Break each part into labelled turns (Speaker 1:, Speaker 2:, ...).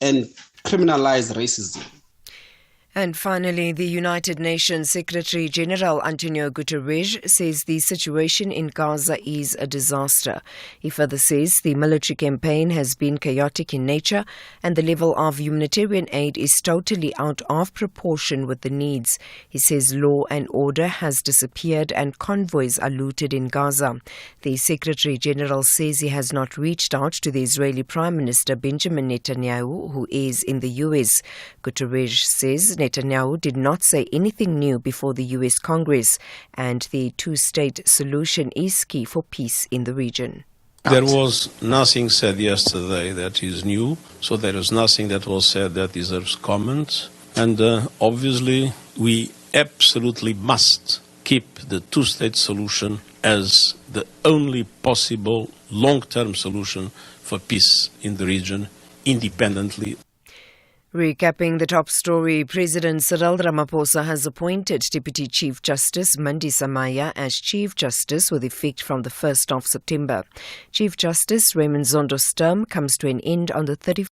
Speaker 1: and criminalize racism.
Speaker 2: And finally, the United Nations Secretary General Antonio Guterres says the situation in Gaza is a disaster. He further says the military campaign has been chaotic in nature and the level of humanitarian aid is totally out of proportion with the needs. He says law and order has disappeared and convoys are looted in Gaza. The Secretary General says he has not reached out to the Israeli Prime Minister Benjamin Netanyahu, who is in the US. Guterres says Netanyahu did not say anything new before the US Congress, and the two-state solution is key for peace in the region.
Speaker 3: There was nothing said yesterday that is new, so there is nothing that was said that deserves comment. And obviously, we absolutely must keep the two-state solution as the only possible long-term solution for peace in the region, independently.
Speaker 2: Recapping the top story, President Cyril Ramaphosa has appointed Deputy Chief Justice Mandi Samaya as Chief Justice with effect from the 1st of September. Chief Justice Raymond Zondo's term comes to an end on the 31st.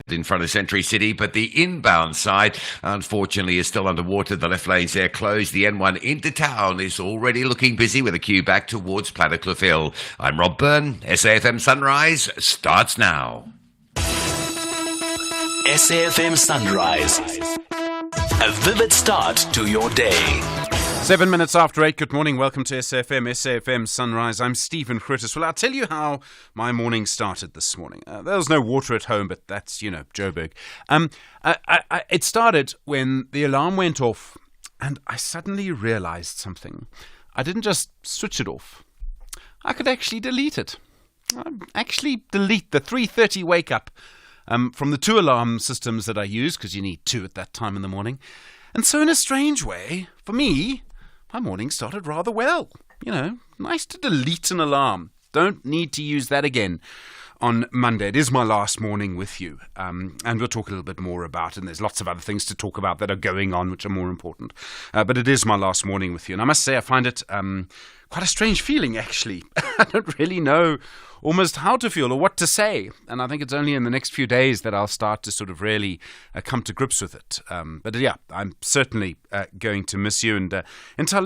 Speaker 4: In front of Century City, but the inbound side, unfortunately, is still underwater. The left lanes there closed. The N1 into town is already looking busy with a queue back towards Plattercliff Hill. I'm Rob Byrne. SAFM Sunrise starts now.
Speaker 5: SAFM Sunrise. A vivid start to your day.
Speaker 6: 7 minutes after 8, good morning, welcome to SAFM Sunrise. I'm Stephen Grootes. Well, I'll tell you how my morning started this morning. There was no water at home, but that's, Joburg. It started when the alarm went off and I suddenly realized something. I didn't just switch it off. I could actually delete it. Delete the 3:30 wake up from the 2 alarm systems that I use, because you need 2 at that time in the morning. And so in a strange way, for me, my morning started rather well. Nice to delete an alarm. Don't need to use that again on Monday. It is my last morning with you. And we'll talk a little bit more about it. And there's lots of other things to talk about that are going on, which are more important. But it is my last morning with you. And I must say, I find it quite a strange feeling, actually. I don't really know almost how to feel or what to say. And I think it's only in the next few days that I'll start to sort of really come to grips with it. But yeah, I'm certainly going to miss you. And until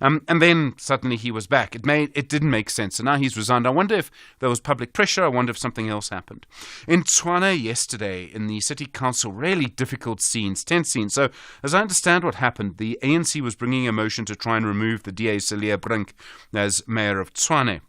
Speaker 6: And then suddenly he was back. It didn't make sense. And now he's resigned. I wonder if there was public pressure. I wonder if something else happened. In Tuan yesterday, in the city council, really difficult scenes, tense scenes. So as I understand what happened, the ANC was bringing a motion to try and remove the DA Celia Brink as mayor of Tuan.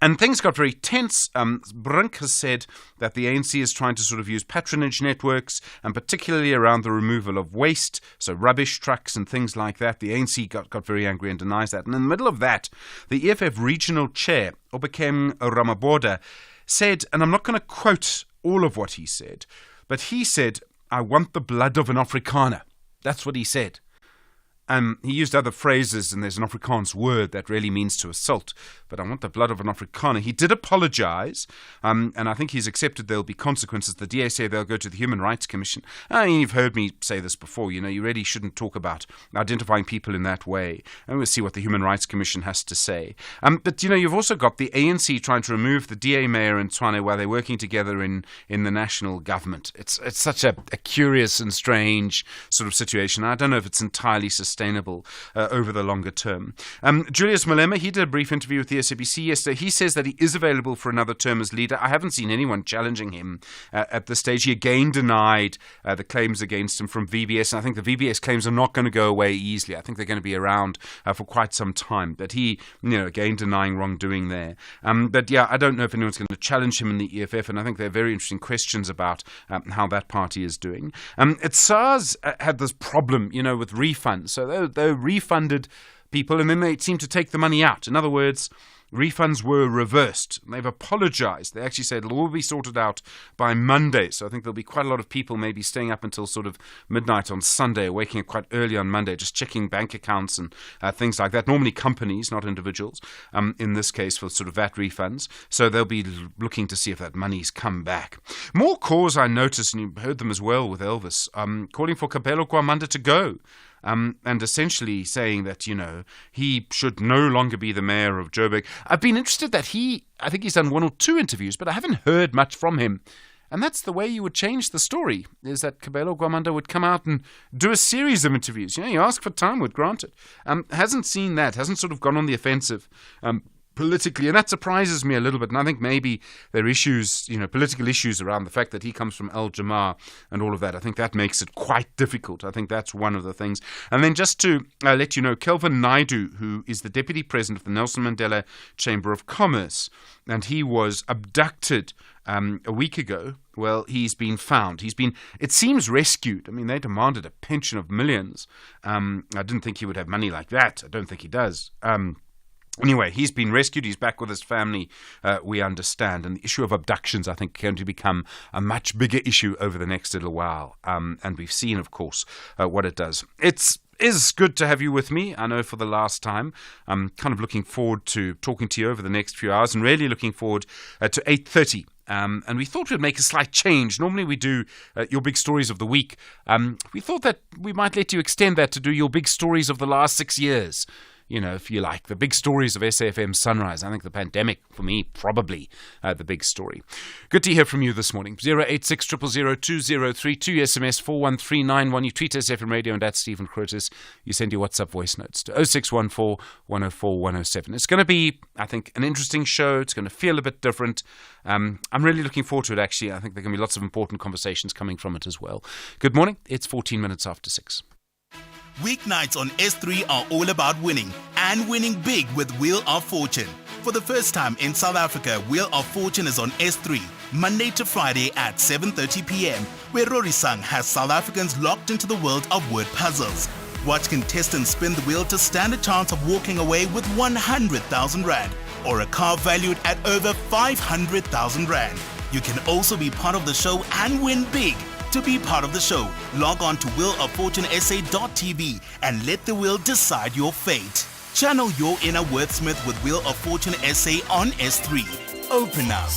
Speaker 6: And things got very tense. Brink has said that the ANC is trying to sort of use patronage networks, and particularly around the removal of waste, so rubbish trucks and things like that. The ANC got very angry and denies that. And in the middle of that, the EFF regional chair, Obakeng Ramaboda, said, and I'm not going to quote all of what he said, but he said, "I want the blood of an Afrikaner." That's what he said. He used other phrases, and there's an Afrikaans word that really means to assault, but I want the blood of an Afrikaner. He did apologise, and I think he's accepted there'll be consequences. The DA say they'll go to the Human Rights Commission. I mean, you've heard me say this before, you really shouldn't talk about identifying people in that way. And we'll see what the Human Rights Commission has to say. But, you've also got the ANC trying to remove the DA mayor in Tuan while they're working together in the national government. It's such a curious and strange sort of situation. I don't know if it's entirely sustainable over the longer term. Julius Malema, he did a brief interview with the SABC yesterday. He says that he is available for another term as leader. I haven't seen anyone challenging him at this stage. He again denied the claims against him from VBS, and I think the VBS claims are not going to go away easily. I think they're going to be around for quite some time. But he, again denying wrongdoing there. But yeah, I don't know if anyone's going to challenge him in the EFF, and I think there are very interesting questions about how that party is doing. SARS had this problem, with refunds. So they refunded people, and then they seemed to take the money out. In other words, refunds were reversed. They've apologized. They actually said it'll all be sorted out by Monday. So I think there'll be quite a lot of people maybe staying up until sort of midnight on Sunday, waking up quite early on Monday, just checking bank accounts and things like that. Normally companies, not individuals, in this case for sort of VAT refunds. So they'll be looking to see if that money's come back. More calls I noticed, and you heard them as well with Elvis, calling for Kabelo Kwamanda to go. And essentially saying that, he should no longer be the mayor of Joburg. I've been interested that I think he's done 1 or 2 interviews, but I haven't heard much from him. And that's the way you would change the story, is that Kabelo Kwamanda would come out and do a series of interviews. You ask for time, would grant it. Hasn't seen that, hasn't sort of gone on the offensive politically, and that surprises me a little bit. And I think maybe there are issues, political issues around the fact that he comes from Al Jamar and all of that. I think that makes it quite difficult. I think that's one of the things. And then just to let you know, Kelvin Naidu, who is the deputy president of the Nelson Mandela Chamber of Commerce, and he was abducted a week ago. Well, he's been found. It seems, rescued. I mean, they demanded a pension of millions. I didn't think he would have money like that. I don't think he does. Anyway, he's been rescued. He's back with his family, we understand. And the issue of abductions, I think, is going to become a much bigger issue over the next little while. And we've seen, of course, what it does. It is good to have you with me, I know, for the last time. I'm kind of looking forward to talking to you over the next few hours, and really looking forward to 8:30. And we thought we'd make a slight change. Normally we do your big stories of the week. We thought that we might let you extend that to do your big stories of the last 6 years. If you like, the big stories of SAFM Sunrise. I think the pandemic, for me, probably the big story. Good to hear from you this morning. 086 000 2032, SMS 41391. You tweet SAFM Radio and at Stephen Grootes. You send your WhatsApp voice notes to 0614 104 107. It's going to be, I think, an interesting show. It's going to feel a bit different. I'm really looking forward to it, actually. I think there are going to be lots of important conversations coming from it as well. Good morning. It's 14 minutes after 6.
Speaker 7: Weeknights on S3 are all about winning, and winning big with Wheel of Fortune. For the first time in South Africa, Wheel of Fortune is on S3, Monday to Friday at 7:30 p.m, where Rorisang has South Africans locked into the world of word puzzles. Watch contestants spin the wheel to stand a chance of walking away with 100,000 Rand, or a car valued at over 500,000 Rand. You can also be part of the show and win big. To be part of the show, log on to wheeloffortunesa.tv and let the wheel decide your fate. Channel your inner wordsmith with Wheel of Fortune SA on S3. Open up.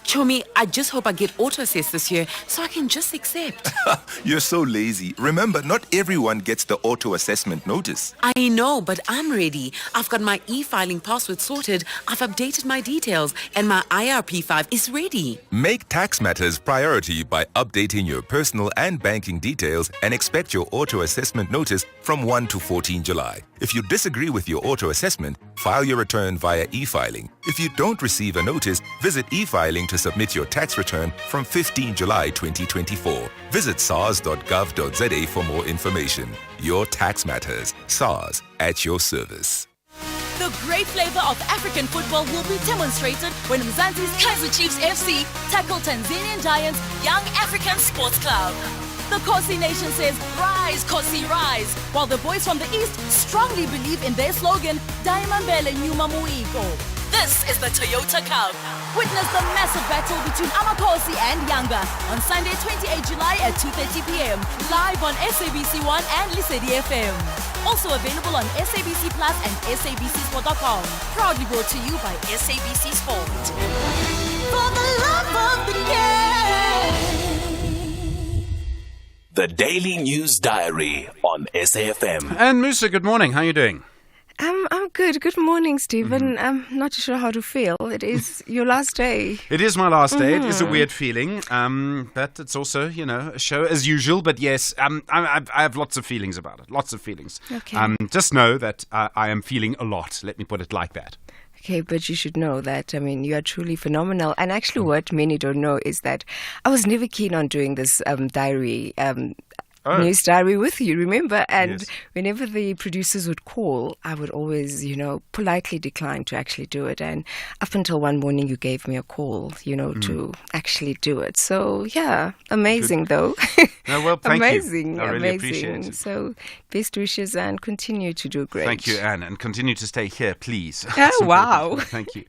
Speaker 8: Chomi, I just hope I get auto-assessed this year so I can just accept.
Speaker 9: You're so lazy. Remember, not everyone gets the auto-assessment notice.
Speaker 8: I know, but I'm ready. I've got my e-filing password sorted, I've updated my details, and my IRP5 is ready.
Speaker 9: Make tax matters priority by updating your personal and banking details and expect your auto-assessment notice from 1 to 14 July. If you disagree with your auto-assessment, file your return via e-filing. If you don't receive a notice, visit e-filing to submit your tax return from 15 July 2024. Visit sars.gov.za for more information. Your tax matters. SARS, at your service.
Speaker 10: The great flavor of African football will be demonstrated when Mzansi's Kaizer Chiefs FC tackle Tanzanian Giants Young African Sports Club. The Kosi Nation says, "Rise, Kosi, rise," while the boys from the East strongly believe in their slogan, "Daimambele Nyuma Muiko." This is the Toyota Cup. Witness the massive battle between Amakosi and Yanga on Sunday, 28 July at 2:30 p.m. live on SABC1 and Lesedi FM. Also available on SABC Plus and SABCSport.com. Proudly brought to you by SABC Sport. For the love of the game.
Speaker 5: The Daily News Diary on SAFM.
Speaker 6: And Musa, good morning. How are you doing?
Speaker 2: I'm good. Good morning, Stephen. I'm not sure how to feel. It is your last day.
Speaker 6: It is my last day. It is a weird feeling, but it's also, a show as usual. But yes, I have lots of feelings about it. Lots of feelings.
Speaker 2: Okay.
Speaker 6: Just know that I am feeling a lot. Let me put it like that.
Speaker 2: Okay, but you should know that, you are truly phenomenal. And actually what many don't know is that I was never keen on doing this diary news diary with you, remember? And
Speaker 6: yes.
Speaker 2: Whenever the producers would call, I would always, politely decline to actually do it. And up until one morning, you gave me a call, to actually do it. So, yeah, amazing though.
Speaker 6: No, well, thank
Speaker 2: amazing,
Speaker 6: you. I really
Speaker 2: amazing.
Speaker 6: appreciate it.
Speaker 2: So, best wishes and continue to do great.
Speaker 6: Thank you, Anne, and continue to stay here, please.
Speaker 2: Oh, wow.
Speaker 6: Thank you.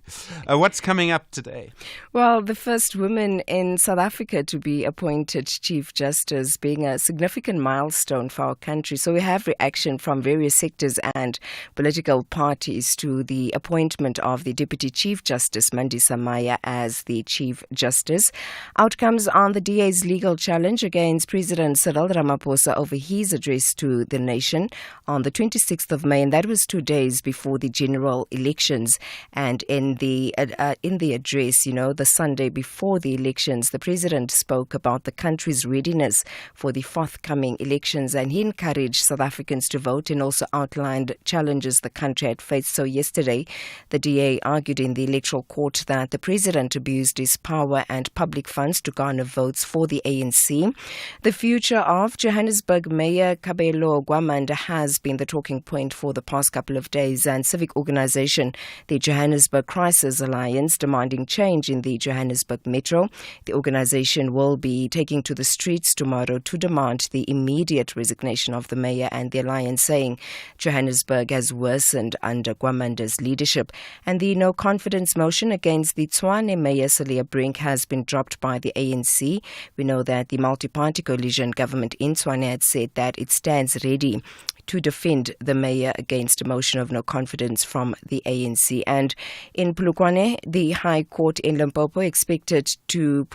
Speaker 6: What's coming up today?
Speaker 2: Well, the first woman in South Africa to be appointed Chief Justice, being a significant milestone for our country. So we have reaction from various sectors and political parties to the appointment of the Deputy Chief Justice, Mandisa Maya, as the Chief Justice. Outcomes on the DA's legal challenge against President Cyril Ramaphosa over his address to the nation on the 26th of May, and that was 2 days before the general elections. And in the address, the Sunday before the elections, the President spoke about the country's readiness for the forthcoming elections, and he encouraged South Africans to vote and also outlined challenges the country had faced. So yesterday, the DA argued in the electoral court that the President abused his power and public funds to garner votes for the ANC. The future of Johannesburg Mayor Kabelo Gwamanda has been the talking point for the past couple of days, and civic organisation, the Johannesburg Crisis Alliance, demanding change in the Johannesburg Metro. The organisation will be taking to the streets tomorrow to demand the immediate resignation of the mayor, and the alliance saying Johannesburg has worsened under Gwamanda's leadership. And the no-confidence motion against the Tuan mayor, Salia Brink, has been dropped by the ANC. We know that the multi-party coalition government in Tuan had said that it stands ready to defend the mayor against a motion of no confidence from the ANC. And in Polokwane, the High Court in Limpopo expected to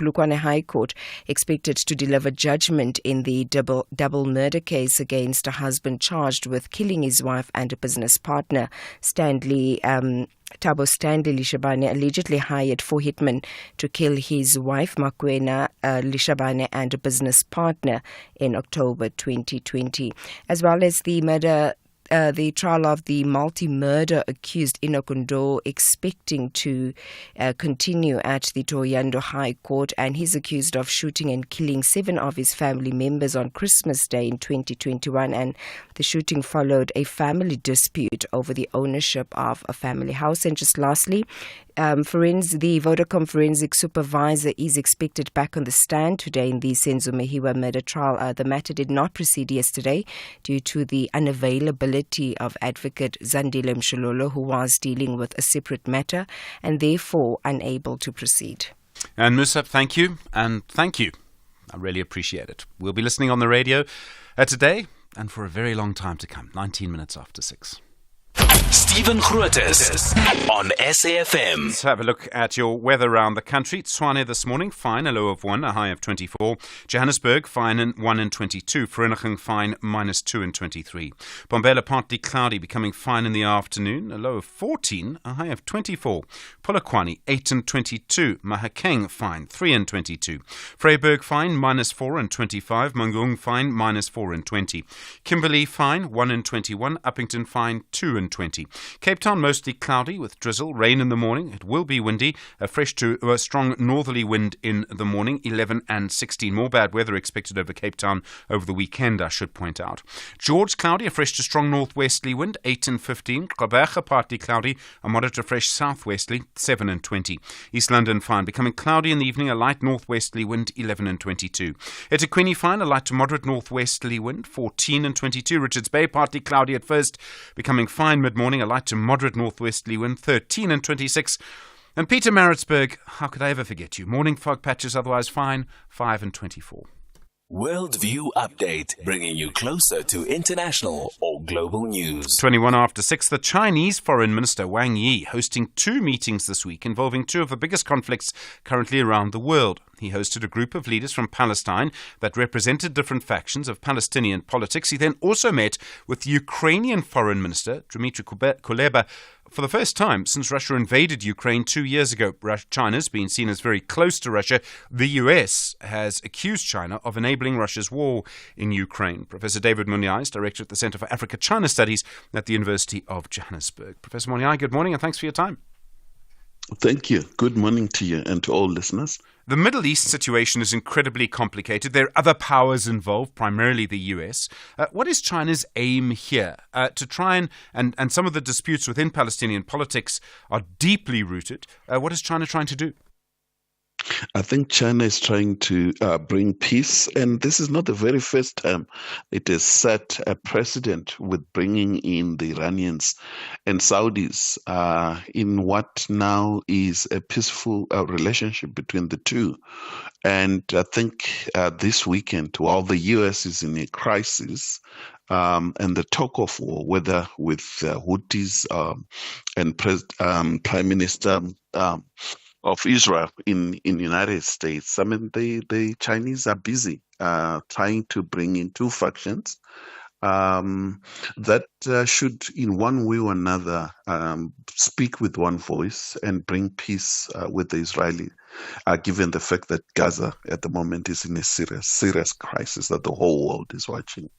Speaker 2: deliver judgment in the double murder case against a husband charged with killing his wife and a business partner. Thabo Stanley Lishabane allegedly hired 4 hitmen to kill his wife, Makwena Lishabane, and a business partner in October 2020, as well as the trial of the multi-murder accused Inokundo expecting to continue at the Thohoyandou High Court, and he's accused of shooting and killing 7 of his family members on Christmas Day in 2021, and the shooting followed a family dispute over the ownership of a family house. And just lastly, the Vodacom forensic supervisor is expected back on the stand today in the Senzo Mehiwa murder trial. The matter did not proceed yesterday due to the unavailability of advocate Zandile Mshulolo, who was dealing with a separate matter and therefore unable to proceed.
Speaker 6: And Musa, thank you, and thank you. I really appreciate it. We'll be listening on the radio today and for a very long time to come, 19 minutes after 6.
Speaker 5: Stephen Grootes on SAFM.
Speaker 6: Let's have a look at your weather around the country. Tshwane this morning, fine, a low of 1, a high of 24. Johannesburg, fine, 1 and 22. Vereeniging, fine, -2 and 23. Bombela, partly cloudy, becoming fine in the afternoon, a low of 14, a high of 24. Polokwane, 8 and 22. Mahakeng, fine, 3 and 22. Vryburg, fine, -4 and 25. Mangaung, fine, -4 and 20. Kimberley, fine, 1 and 21. Uppington, fine, 2 and 20. Cape Town, mostly cloudy with drizzle, rain in the morning. It will be windy, a fresh to a strong northerly wind in the morning, 11 and 16. More bad weather expected over Cape Town over the weekend, I should point out. George, cloudy, a fresh to strong northwesterly wind, 8 and 15. Gqeberha, partly cloudy, a moderate to fresh southwesterly, 7 and 20. East London, fine, becoming cloudy in the evening, a light northwesterly wind, 11 and 22. eThekwini, fine, a light to moderate northwesterly wind, 14 and 22. Richards Bay, partly cloudy at first, becoming fine mid-morning, a light to moderate northwesterly wind, 13 and 26. And Pietermaritzburg, how could I ever forget you? Morning fog patches, otherwise fine, 5 and 24.
Speaker 5: Worldview Update, bringing you closer to international or global news.
Speaker 6: 21 after 6, the Chinese Foreign Minister Wang Yi hosting 2 meetings this week involving 2 of the biggest conflicts currently around the world. He hosted a group of leaders from Palestine that represented different factions of Palestinian politics. He then also met with the Ukrainian Foreign Minister, Dmitry Kuleba, for the first time since Russia invaded Ukraine 2 years ago. China's been seen as very close to Russia. The US has accused China of enabling Russia's war in Ukraine. Professor David Munyai is director at the Center for Africa-China Studies at the University of Johannesburg. Professor Munyai, good morning and thanks for your time.
Speaker 11: Thank you. Good morning to you and to all listeners.
Speaker 6: The Middle East situation is incredibly complicated. There are other powers involved, primarily the US. What is China's aim here? To try and some of the disputes within Palestinian politics are deeply rooted. What is China trying to do?
Speaker 11: I think China is trying to bring peace, and this is not the very first time it has set a precedent with bringing in the Iranians and Saudis in what now is a peaceful relationship between the two. And I think this weekend, while the US is in a crisis, and the talk of war, whether with Houthis and Prime Minister of Israel in the United States, I mean, the Chinese are busy trying to bring in 2 factions that should, in one way or another, speak with one voice and bring peace with the Israeli, given the fact that Gaza at the moment is in a serious crisis that the whole world is watching.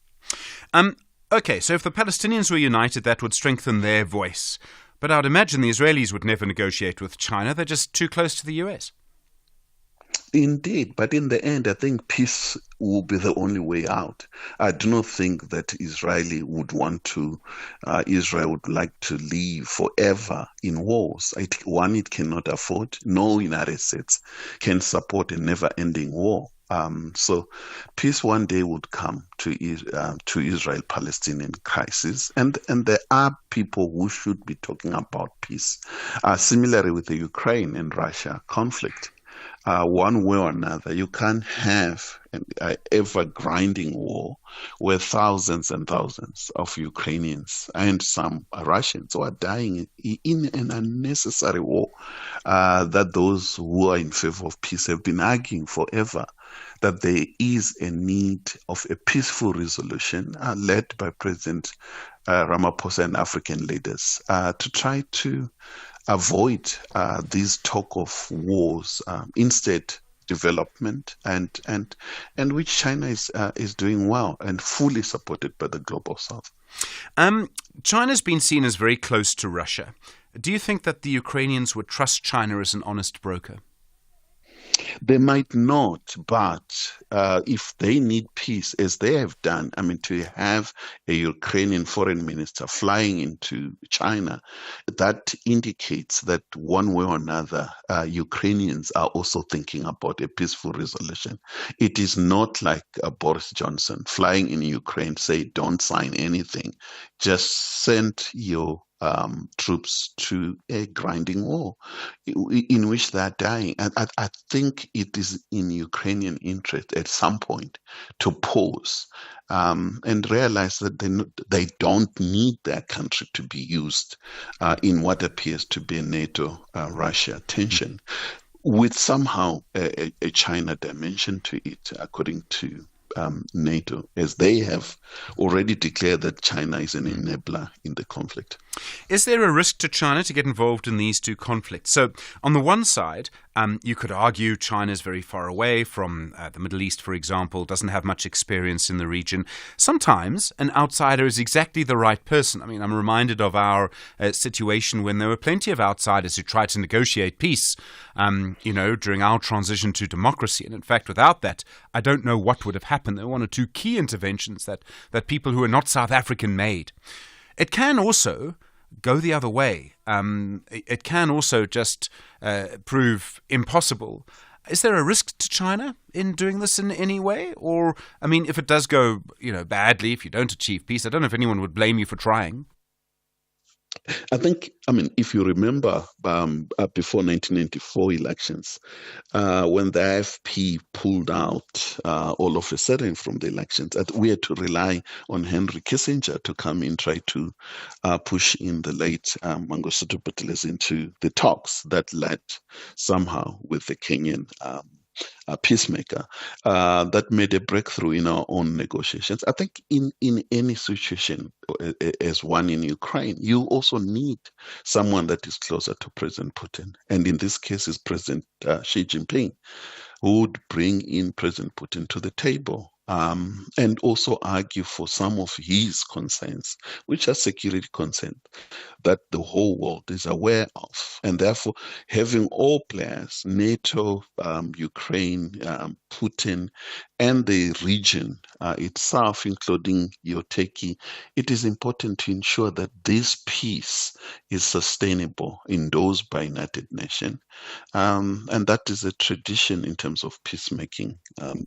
Speaker 6: Okay, so if the Palestinians were united, that would strengthen their voice. But I'd imagine the Israelis would never negotiate with China. They're just too close to the US.
Speaker 11: Indeed, but in the end, I think peace will be the only way out. I do not think that Israel would like to live forever in wars. It cannot afford. No United States can support a never-ending war. So peace one day would come to Israel-Palestinian crisis, and there are people who should be talking about peace. Similarly with the Ukraine and Russia conflict, one way or another, you can't have an ever-grinding war where thousands and thousands of Ukrainians and some Russians are dying in an unnecessary war that those who are in favor of peace have been arguing forever, that there is a need of a peaceful resolution led by President Ramaphosa and African leaders to try to avoid these talk of wars, instead development, and which China is doing well and fully supported by the global South.
Speaker 6: China's been seen as very close to Russia. Do you think that the Ukrainians would trust China as an honest broker?
Speaker 11: They might not, but if they need peace, as they have done, I mean, to have a Ukrainian foreign minister flying into China, that indicates that one way or another, Ukrainians are also thinking about a peaceful resolution. It is not like Boris Johnson flying in Ukraine, say, don't sign anything, just send your troops to a grinding war in which they are dying. And I think it is in Ukrainian interest at some point to pause and realize that they don't need their country to be used in what appears to be a NATO-Russia tension, with somehow a China dimension to it, according to NATO, as they have already declared that China is an enabler in the conflict.
Speaker 6: Is there a risk to China to get involved in these two conflicts? So, on the one side, you could argue China is very far away from the Middle East, for example, doesn't have much experience in the region. Sometimes an outsider is exactly the right person. I mean, I'm reminded of our situation when there were plenty of outsiders who tried to negotiate peace, during our transition to democracy. And in fact, without that, I don't know what would have happened. There were one or two key interventions that people who are not South African made. It can also go the other way. It can also just prove impossible. Is there a risk to China in doing this in any way? Or, I mean, if it does go, badly, if you don't achieve peace, I don't know if anyone would blame you for trying.
Speaker 11: If you remember before 1994 elections, when the AFP pulled out all of a sudden from the elections, we had to rely on Henry Kissinger to come in, try to push in the late Mangosuthu Buthelezi into the talks that led somehow with the Kenyan peacemaker that made a breakthrough in our own negotiations. I think in any situation, as one in Ukraine, you also need someone that is closer to President Putin. And in this case is President Xi Jinping, who would bring in President Putin to the table. And also argue for some of his concerns, which are security concerns that the whole world is aware of. And therefore, having all players, NATO, Ukraine, Putin, and the region itself, including your Turkey, it is important to ensure that this peace is sustainable, endorsed by United Nations. And that is a tradition in terms of peacemaking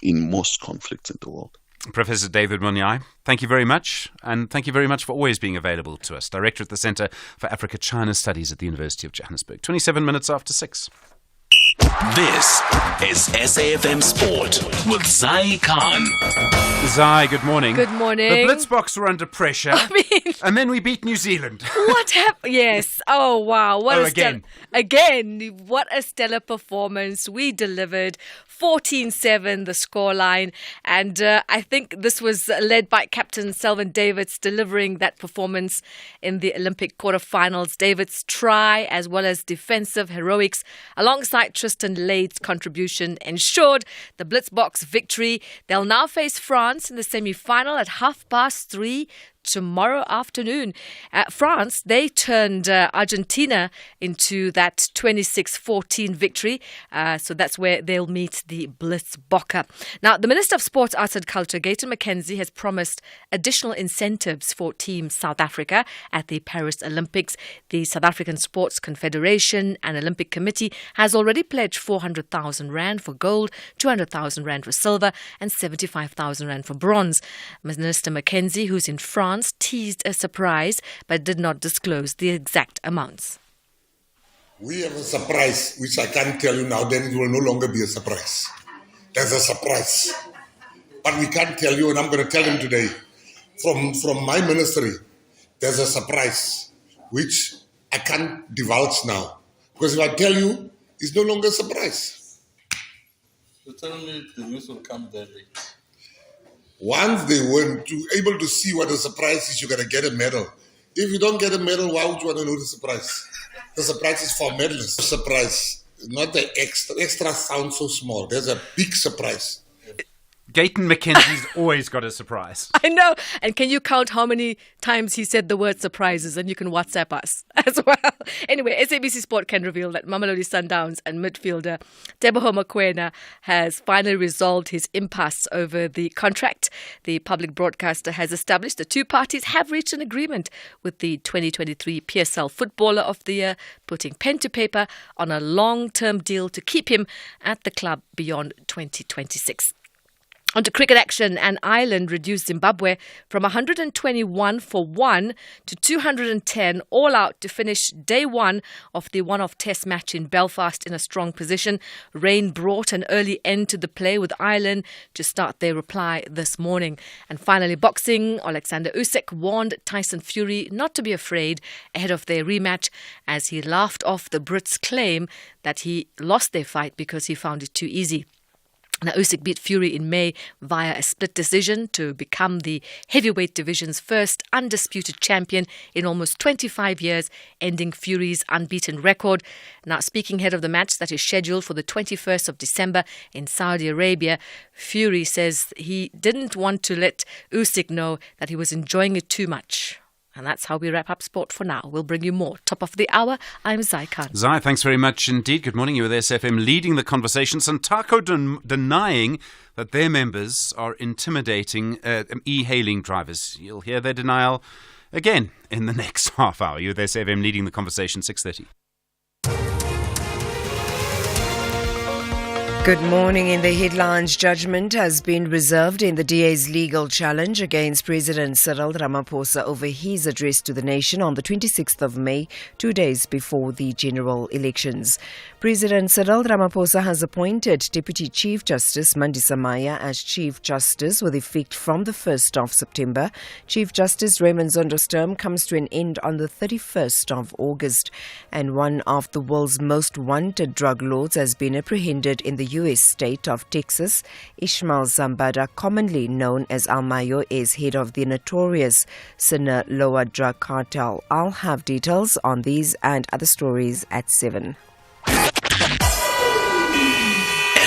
Speaker 11: in most conflicts in the world.
Speaker 6: Professor David Munyai, thank you very much, and thank you very much for always being available to us. Director at the Centre for Africa-China Studies at the University of Johannesburg. 27 minutes after 6.
Speaker 5: This is SAFM Sport with Zai Khan.
Speaker 6: Zai, good morning.
Speaker 10: Good morning.
Speaker 6: The Blitzboks were under pressure, and then we beat New Zealand.
Speaker 10: What happened? Yes. Oh, wow.
Speaker 6: Again,
Speaker 10: what a stellar performance. We delivered 14-7, the scoreline. And I think this was led by Captain Selvin Davids delivering that performance in the Olympic quarterfinals. Davids' try, as well as defensive heroics, alongside Tristan Lade's contribution, ensured the Blitzboks victory. They'll now face France in the semi-final at 3:30 tomorrow afternoon. France, they turned Argentina into that 26-14 victory. So that's where they'll meet the Blitzbokke. Now, the Minister of Sports, Arts and Culture, Gayton McKenzie, has promised additional incentives for Team South Africa at the Paris Olympics. The South African Sports Confederation and Olympic Committee has already pledged 400,000 rand for gold, 200,000 rand for silver, and 75,000 rand for bronze. Minister McKenzie, who's in France, teased a surprise but did not disclose the exact amounts.
Speaker 12: We have a surprise which I can't tell you now, then it will no longer be a surprise. There's a surprise. But we can't tell you, and I'm going to tell him today. From my ministry, there's a surprise which I can't divulge now. Because if I tell you, it's no longer a surprise.
Speaker 13: So tell me the news will come that way.
Speaker 12: Once they were able to see what the surprise is, you're going to get a medal. If you don't get a medal, why would you want to know the surprise? The surprise is for medalists. Surprise, not the extra. Extra sounds so small. There's a big surprise.
Speaker 6: Gayton McKenzie's always got a surprise.
Speaker 10: I know. And can you count how many times he said the word surprises? And you can WhatsApp us as well. Anyway, SABC Sport can reveal that Mamelodi Sundowns and midfielder Teboho Mokoena has finally resolved his impasse over the contract. The public broadcaster has established the two parties have reached an agreement with the 2023 PSL Footballer of the Year, putting pen to paper on a long-term deal to keep him at the club beyond 2026.
Speaker 14: Onto cricket action, and Ireland reduced Zimbabwe from 121 for 1 to 210 all out to finish day one of the one-off test match in Belfast in a strong position. Rain brought an early end to the play with Ireland to start their reply this morning. And finally, boxing, Alexander Usyk warned Tyson Fury not to be afraid ahead of their rematch as he laughed off the Brits' claim that he lost their fight because he found it too easy. Now, Usyk beat Fury in May via a split decision to become the heavyweight division's first undisputed champion in almost 25 years, ending Fury's unbeaten record. Now, speaking ahead of the match that is scheduled for the 21st of December in Saudi Arabia, Fury says he didn't want to let Usyk know that he was enjoying it too much. And that's how we wrap up sport for now. We'll bring you more. Top of the hour, I'm Zai Khan.
Speaker 6: Zai, thanks very much indeed. Good morning. You were there, SFM, leading the conversation. Santaco denying that their members are intimidating e-hailing drivers. You'll hear their denial again in the next half hour. You were there, SFM, leading the conversation, 6:30.
Speaker 2: Good morning. In the headlines, judgment has been reserved in the DA's legal challenge against President Cyril Ramaphosa over his address to the nation on the 26th of May, 2 days before the general elections. President Cyril Ramaphosa has appointed Deputy Chief Justice Mandisa Maya as Chief Justice with effect from the 1st of September. Chief Justice Raymond Zondo's term comes to an end on the 31st of August. And one of the world's most wanted drug lords has been apprehended in the U.S. state of Texas. Ishmael Zambada, commonly known as Al Mayo, is head of the notorious Sinaloa drug cartel. I'll have details on these and other stories at 7.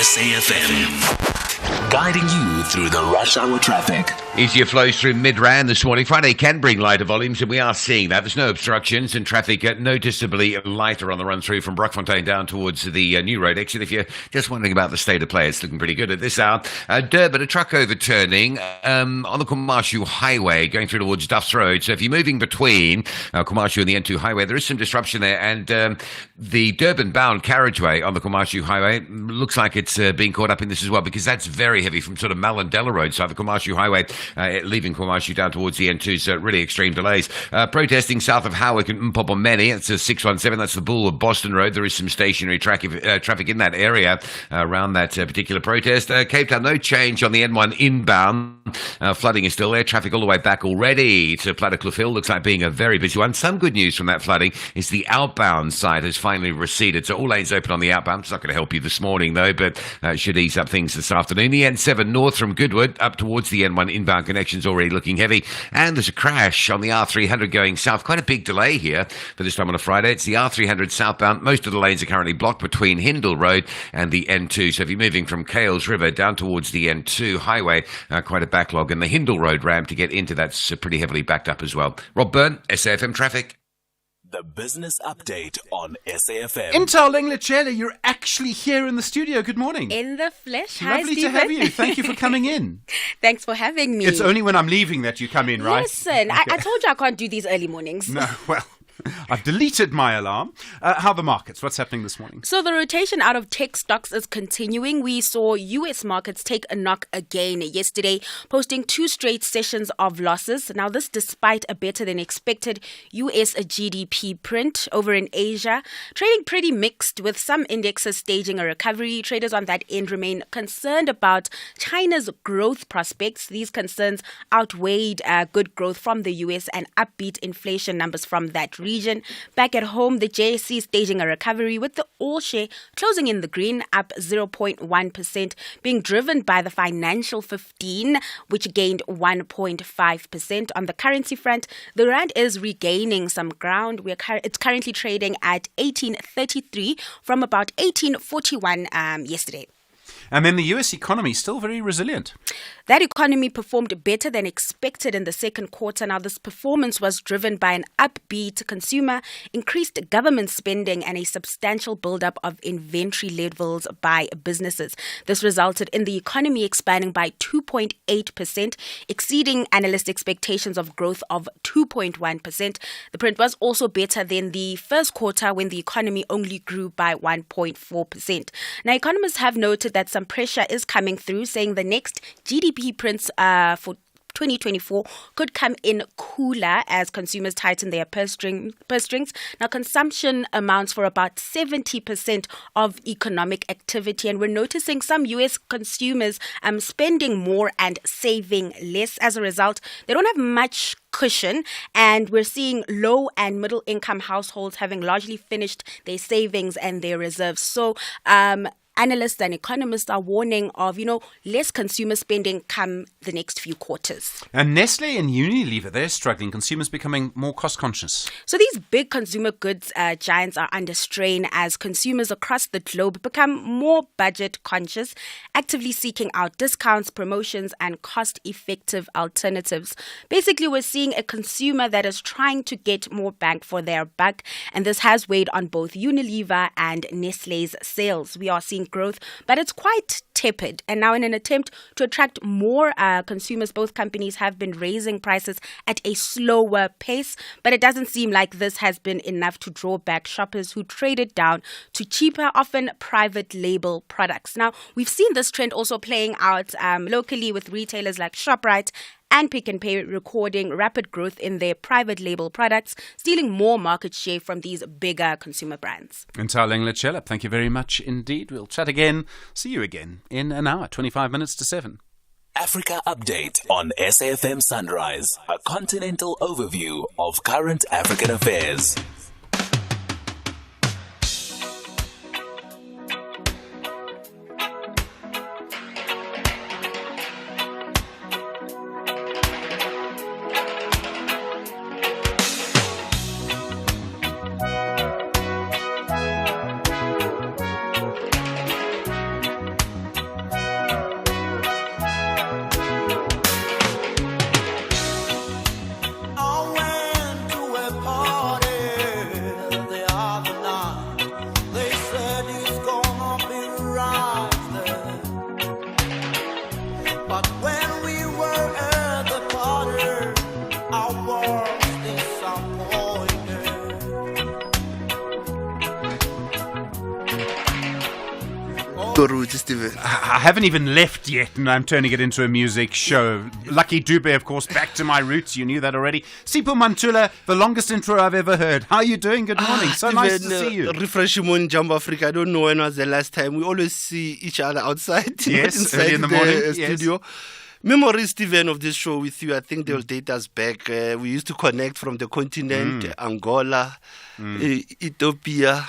Speaker 5: SAFM, guiding you through the rush hour traffic.
Speaker 4: Easier flows through Midrand this morning. Friday can bring lighter volumes, and we are seeing that. There's no obstructions, and traffic noticeably lighter on the run through from Brockfontein down towards the New Road exit. If you're just wondering about the state of play, it's looking pretty good at this hour. Durban, a truck overturning on the Kumashu Highway going through towards Duff's Road. So if you're moving between Kumashu and the N2 Highway, there is some disruption there. And the Durban-bound carriageway on the Kumashu Highway looks like it's being caught up in this as well, because that's very heavy from sort of Malandela Road side of the Kumashu Highway. Leaving Kumashu down towards the N2, so really extreme delays. Protesting south of Howick and Mpopomeni, it's a 617, that's the Bull of Boston Road. There is some stationary traffic in that area around that particular protest. Cape Town, no change on the N1 inbound. Flooding is still there, traffic all the way back already to Plattekloof Hill, looks like being a very busy one. Some good news from that flooding is the outbound side has finally receded, so all lanes open on the outbound. It's not going to help you this morning though, but should ease up things this afternoon. The N7 north from Goodwood up towards the N1 inbound connection's already looking heavy, and there's a crash on the R300 going south. Quite a big delay here for this time on a Friday. It's the R300 southbound. Most of the lanes are currently blocked between Hindle Road and the N2, so if you're moving from Kales River down towards the N2 highway, quite a backlog, and the Hindle Road ramp to get into that's pretty heavily backed up as well. Rob Byrne, SAFM Traffic.
Speaker 5: The business update on SAFM.
Speaker 6: Intel Lenglachela, you're actually here in the studio. Good morning.
Speaker 15: In the flesh. Hi,
Speaker 6: Lovely
Speaker 15: Stephen.
Speaker 6: to have you. Thank you for coming in.
Speaker 15: Thanks for having me.
Speaker 6: It's only when I'm leaving that you come in, right?
Speaker 15: Listen, I told you I can't do these early mornings.
Speaker 6: No, well, I've deleted my alarm. How are the markets? What's happening this morning?
Speaker 15: So the rotation out of tech stocks is continuing. We saw US markets take a knock again yesterday, posting 2 straight sessions of losses. Now, this despite a better than expected US GDP print. Over in Asia, trading pretty mixed, with some indexes staging a recovery. Traders on that end remain concerned about China's growth prospects. These concerns outweighed good growth from the US and upbeat inflation numbers from that region. Back at home, the JSE staging a recovery, with the all share closing in the green, up 0.1%, being driven by the financial 15, which gained 1.5%. On the currency front, the rand is regaining some ground. It's currently trading at 18.33 from about 18.41 yesterday.
Speaker 6: And then the US economy still very resilient.
Speaker 15: That economy performed better than expected in the second quarter. Now, this performance was driven by an upbeat consumer, increased government spending, and a substantial buildup of inventory levels by businesses. This resulted in the economy expanding by 2.8%, exceeding analyst expectations of growth of 2.1%. The print was also better than the first quarter, when the economy only grew by 1.4%. Now, economists have noted that some some pressure is coming through, saying the next GDP prints for 2024 could come in cooler as consumers tighten their purse strings. Now, consumption amounts for about 70% of economic activity, and we're noticing some U.S. consumers spending more and saving less. As a result, they don't have much cushion, and we're seeing low and middle income households having largely finished their savings and their reserves. So, analysts and economists are warning of, less consumer spending come the next few quarters.
Speaker 6: And Nestle and Unilever, they're struggling. Consumers becoming more cost conscious.
Speaker 15: So these big consumer goods giants are under strain as consumers across the globe become more budget conscious, actively seeking out discounts, promotions, and cost-effective alternatives. Basically, we're seeing a consumer that is trying to get more bang for their buck, and this has weighed on both Unilever and Nestle's sales. We are seeing growth, but it's quite tepid. And now, in an attempt to attract more consumers, both companies have been raising prices at a slower pace, but it doesn't seem like this has been enough to draw back shoppers who traded down to cheaper, often private label products. Now, we've seen this trend also playing out locally with retailers like ShopRite and Pick n Pay recording rapid growth in their private label products, stealing more market share from these bigger consumer brands.
Speaker 6: And Lechela, thank you very much indeed. We'll chat again, see you again in an hour, 25 minutes to 7.
Speaker 5: Africa Update on SAFM Sunrise, a continental overview of current African affairs.
Speaker 6: I haven't even left yet, and I'm turning it into a music show. Lucky Dube, of course, back to my roots. You knew that already. Sipho Mantula, the longest intro I've ever heard. How are you doing? Good morning. So nice to see you.
Speaker 16: Refreshing morning, Jumbo Africa. I don't know when was the last time. We always see each other outside.
Speaker 6: Yes,
Speaker 16: inside
Speaker 6: early in the morning.
Speaker 16: Studio. Yes. Memories, Stephen, of this show with you. I think they'll date us back. We used to connect from the continent, Angola, Ethiopia,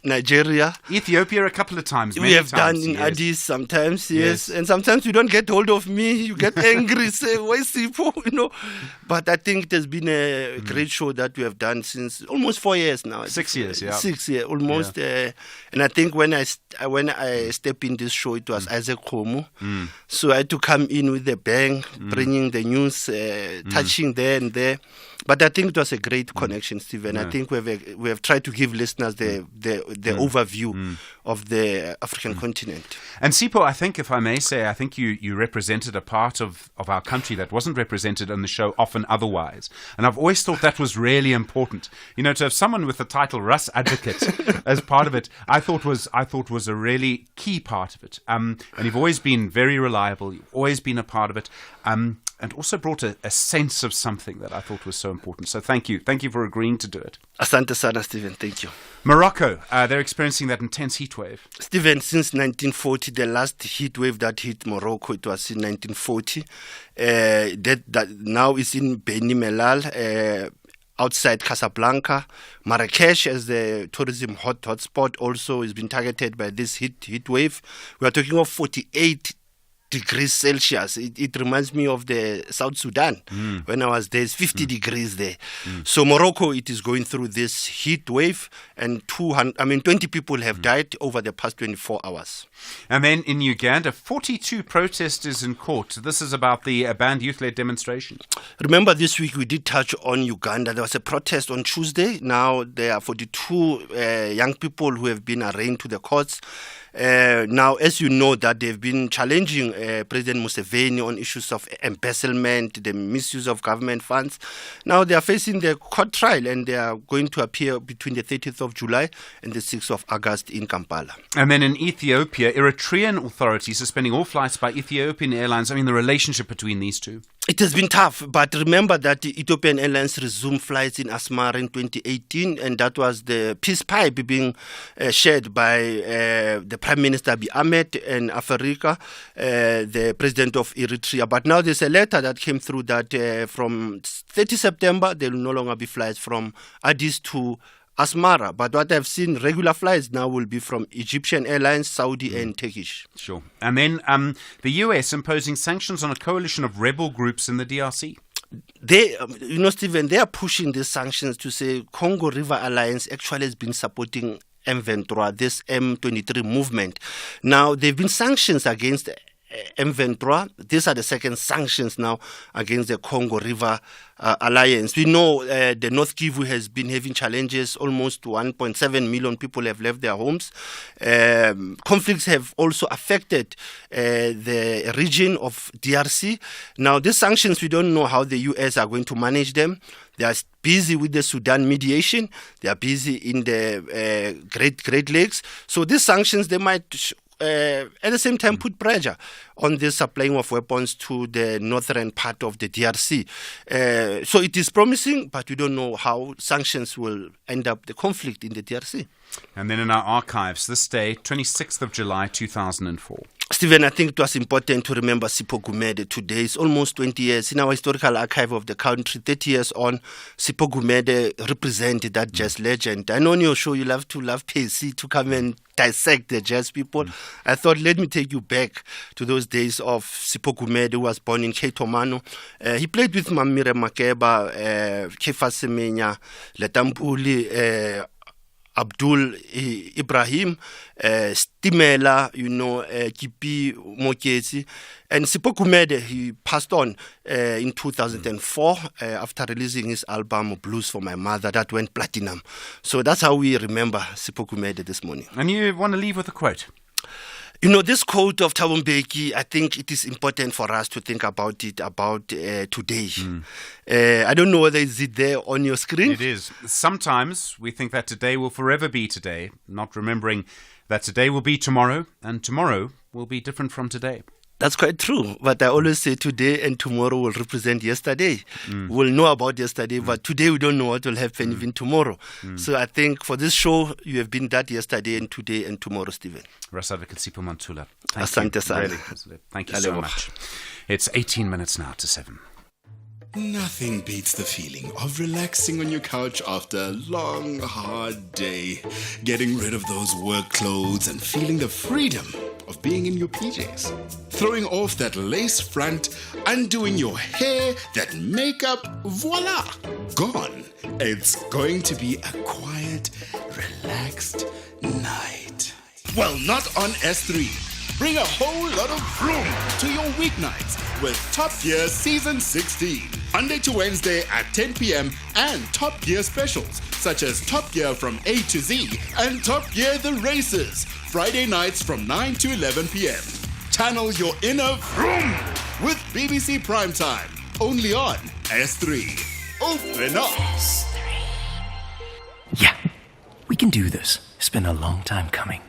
Speaker 16: Nigeria.
Speaker 6: Ethiopia a couple of times.
Speaker 16: We have done in Addis sometimes, yes. And sometimes you don't get hold of me. You get angry, say, where's Sipho? But I think it has been a great show that we have done since almost 4 years now.
Speaker 6: 6 years, yeah.
Speaker 16: 6 years, almost. Yeah. And I think when I stepped in this show, it was Isaac Komu. So I had to come in with a bang, bringing the news, touching there and there. But I think it was a great connection, Stephen. I think we have tried to give listeners the overview of the African continent.
Speaker 6: And Sipho, I think, if I may say, I think you represented a part of our country that wasn't represented on the show often otherwise. And I've always thought that was really important. To have someone with the title Russ Advocate as part of it, I thought was a really key part of it. And you've always been very reliable. You've always been a part of it. And also brought a sense of something that I thought was so important. So thank you. Thank you for agreeing to do it.
Speaker 16: Asante sana, Stephen. Thank you.
Speaker 6: Morocco, they're experiencing that intense heat wave.
Speaker 16: Stephen, since 1940, the last heat wave that hit Morocco, it was in 1940. That now is in Beni Mellal, outside Casablanca. Marrakesh, as the tourism hotspot, also has been targeted by this heat wave. We are talking of 48 degrees Celsius. It reminds me of the South Sudan. When I was there, it's 50 degrees there. So Morocco, it is going through this heat wave, and 20 people have died over the past 24 hours.
Speaker 6: And then in Uganda, 42 protesters in court. This is about the banned youth-led demonstration.
Speaker 16: Remember, this week we did touch on Uganda. There was a protest on Tuesday. Now there are 42 young people who have been arraigned to the courts. Now, as you know, that they've been challenging President Museveni on issues of embezzlement, the misuse of government funds. Now they are facing the court trial, and they are going to appear between the 30th of July and the 6th of August in Kampala.
Speaker 6: And then in Ethiopia, Eritrean authorities suspending all flights by Ethiopian Airlines. I mean, the relationship between these two.
Speaker 16: It has been tough, but remember that the Ethiopian Airlines resumed flights in Asmara in 2018, and that was the peace pipe being shared by the Prime Minister Abiy Ahmed and Africa, the President of Eritrea. But now there's a letter that came through that from 30 September, there will no longer be flights from Addis to Asmara. But what I've seen, regular flights now will be from Egyptian Airlines, Saudi and Turkish.
Speaker 6: Sure. And then the US imposing sanctions on a coalition of rebel groups in the DRC.
Speaker 16: They, Stephen, they are pushing these sanctions to say Congo River Alliance actually has been supporting M23, this M23 movement. Now, there have been sanctions against M23. These are the second sanctions now against the Congo River Alliance. We know the North Kivu has been having challenges. Almost 1.7 million people have left their homes. Conflicts have also affected the region of DRC. Now, these sanctions, we don't know how the US are going to manage them. They are busy with the Sudan mediation. They are busy in the Great Lakes. So these sanctions, they might at the same time put pressure on the supplying of weapons to the northern part of the DRC. So it is promising, but we don't know how sanctions will end up the conflict in the DRC.
Speaker 6: And then in our archives, this day, 26th of July, 2004.
Speaker 16: Stephen, I think it was important to remember Sipho Gumede today. It's almost 20 years. In our historical archive of the country, 30 years on, Sipho Gumede represented that jazz legend. I know on your show you love PSC to come and dissect the jazz people. I thought, let me take you back to those days of Sipho Gumede, who was born in Cape Town. He played with Mamire Makeba, Kefa Semenya, Letampuli, Abdul Ibrahim, Stimela, Kipi Moketsi. And Sipho Gumede, he passed on in 2004 after releasing his album Blues for My Mother that went platinum. So that's how we remember Sipho Gumede this morning.
Speaker 6: And you want to leave with a quote?
Speaker 16: This quote of Thabo Mbeki, I think it is important for us to think about it, today. I don't know whether is it there on your screen.
Speaker 6: It is. Sometimes we think that today will forever be today, not remembering that today will be tomorrow, and tomorrow will be different from today.
Speaker 16: That's quite true. But I always say today and tomorrow will represent yesterday. We'll know about yesterday, but today we don't know what will happen even tomorrow. So I think for this show, you have been that yesterday and today and tomorrow, Stephen.
Speaker 6: Rasavik Sipho Mantula.
Speaker 16: Asante sana.
Speaker 6: Really, thank you so much. It's 18 minutes now to 7.
Speaker 17: Nothing beats the feeling of relaxing on your couch after a long, hard day, getting rid of those work clothes and feeling the freedom of being in your PJs. Throwing off that lace front, undoing your hair, that makeup, voila, gone. It's going to be a quiet, relaxed night. Well, not on S3. Bring a whole lot of vroom to your weeknights with Top Gear Season 16. Monday to Wednesday at 10 p.m. and Top Gear specials such as Top Gear from A to Z and Top Gear The Races. Friday nights from 9 to 11 p.m. Channel your inner vroom with BBC Primetime. Only on S3. Open up.
Speaker 18: Yeah, we can do this. It's been a long time coming.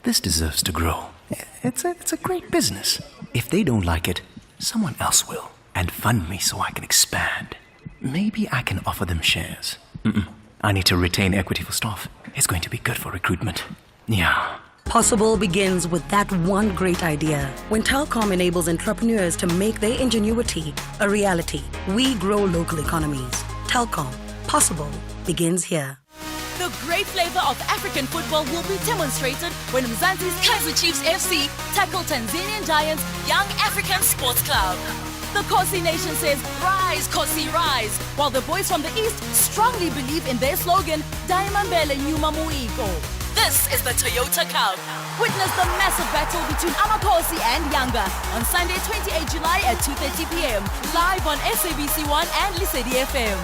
Speaker 18: This deserves to grow. It's a great business. If they don't like it, someone else will. And fund me so I can expand. Maybe I can offer them shares. I need to retain equity for staff. It's going to be good for recruitment. Yeah.
Speaker 19: Possible begins with that one great idea. When Telkom enables entrepreneurs to make their ingenuity a reality, we grow local economies. Telkom. Possible begins here.
Speaker 10: The great flavor of African football will be demonstrated when Mzansi's Kaizer Chiefs FC tackle Tanzanian Giants Young African Sports Club. The Kosi Nation says, "Rise, Kosi, rise," while the boys from the East strongly believe in their slogan, "Daimambele Nyuma Muiko." This is the Toyota Cup. Witness the massive battle between Amakosi and Yanga on Sunday, 28 July at 2:30 p.m. live on SABC 1 and Lesedi FM.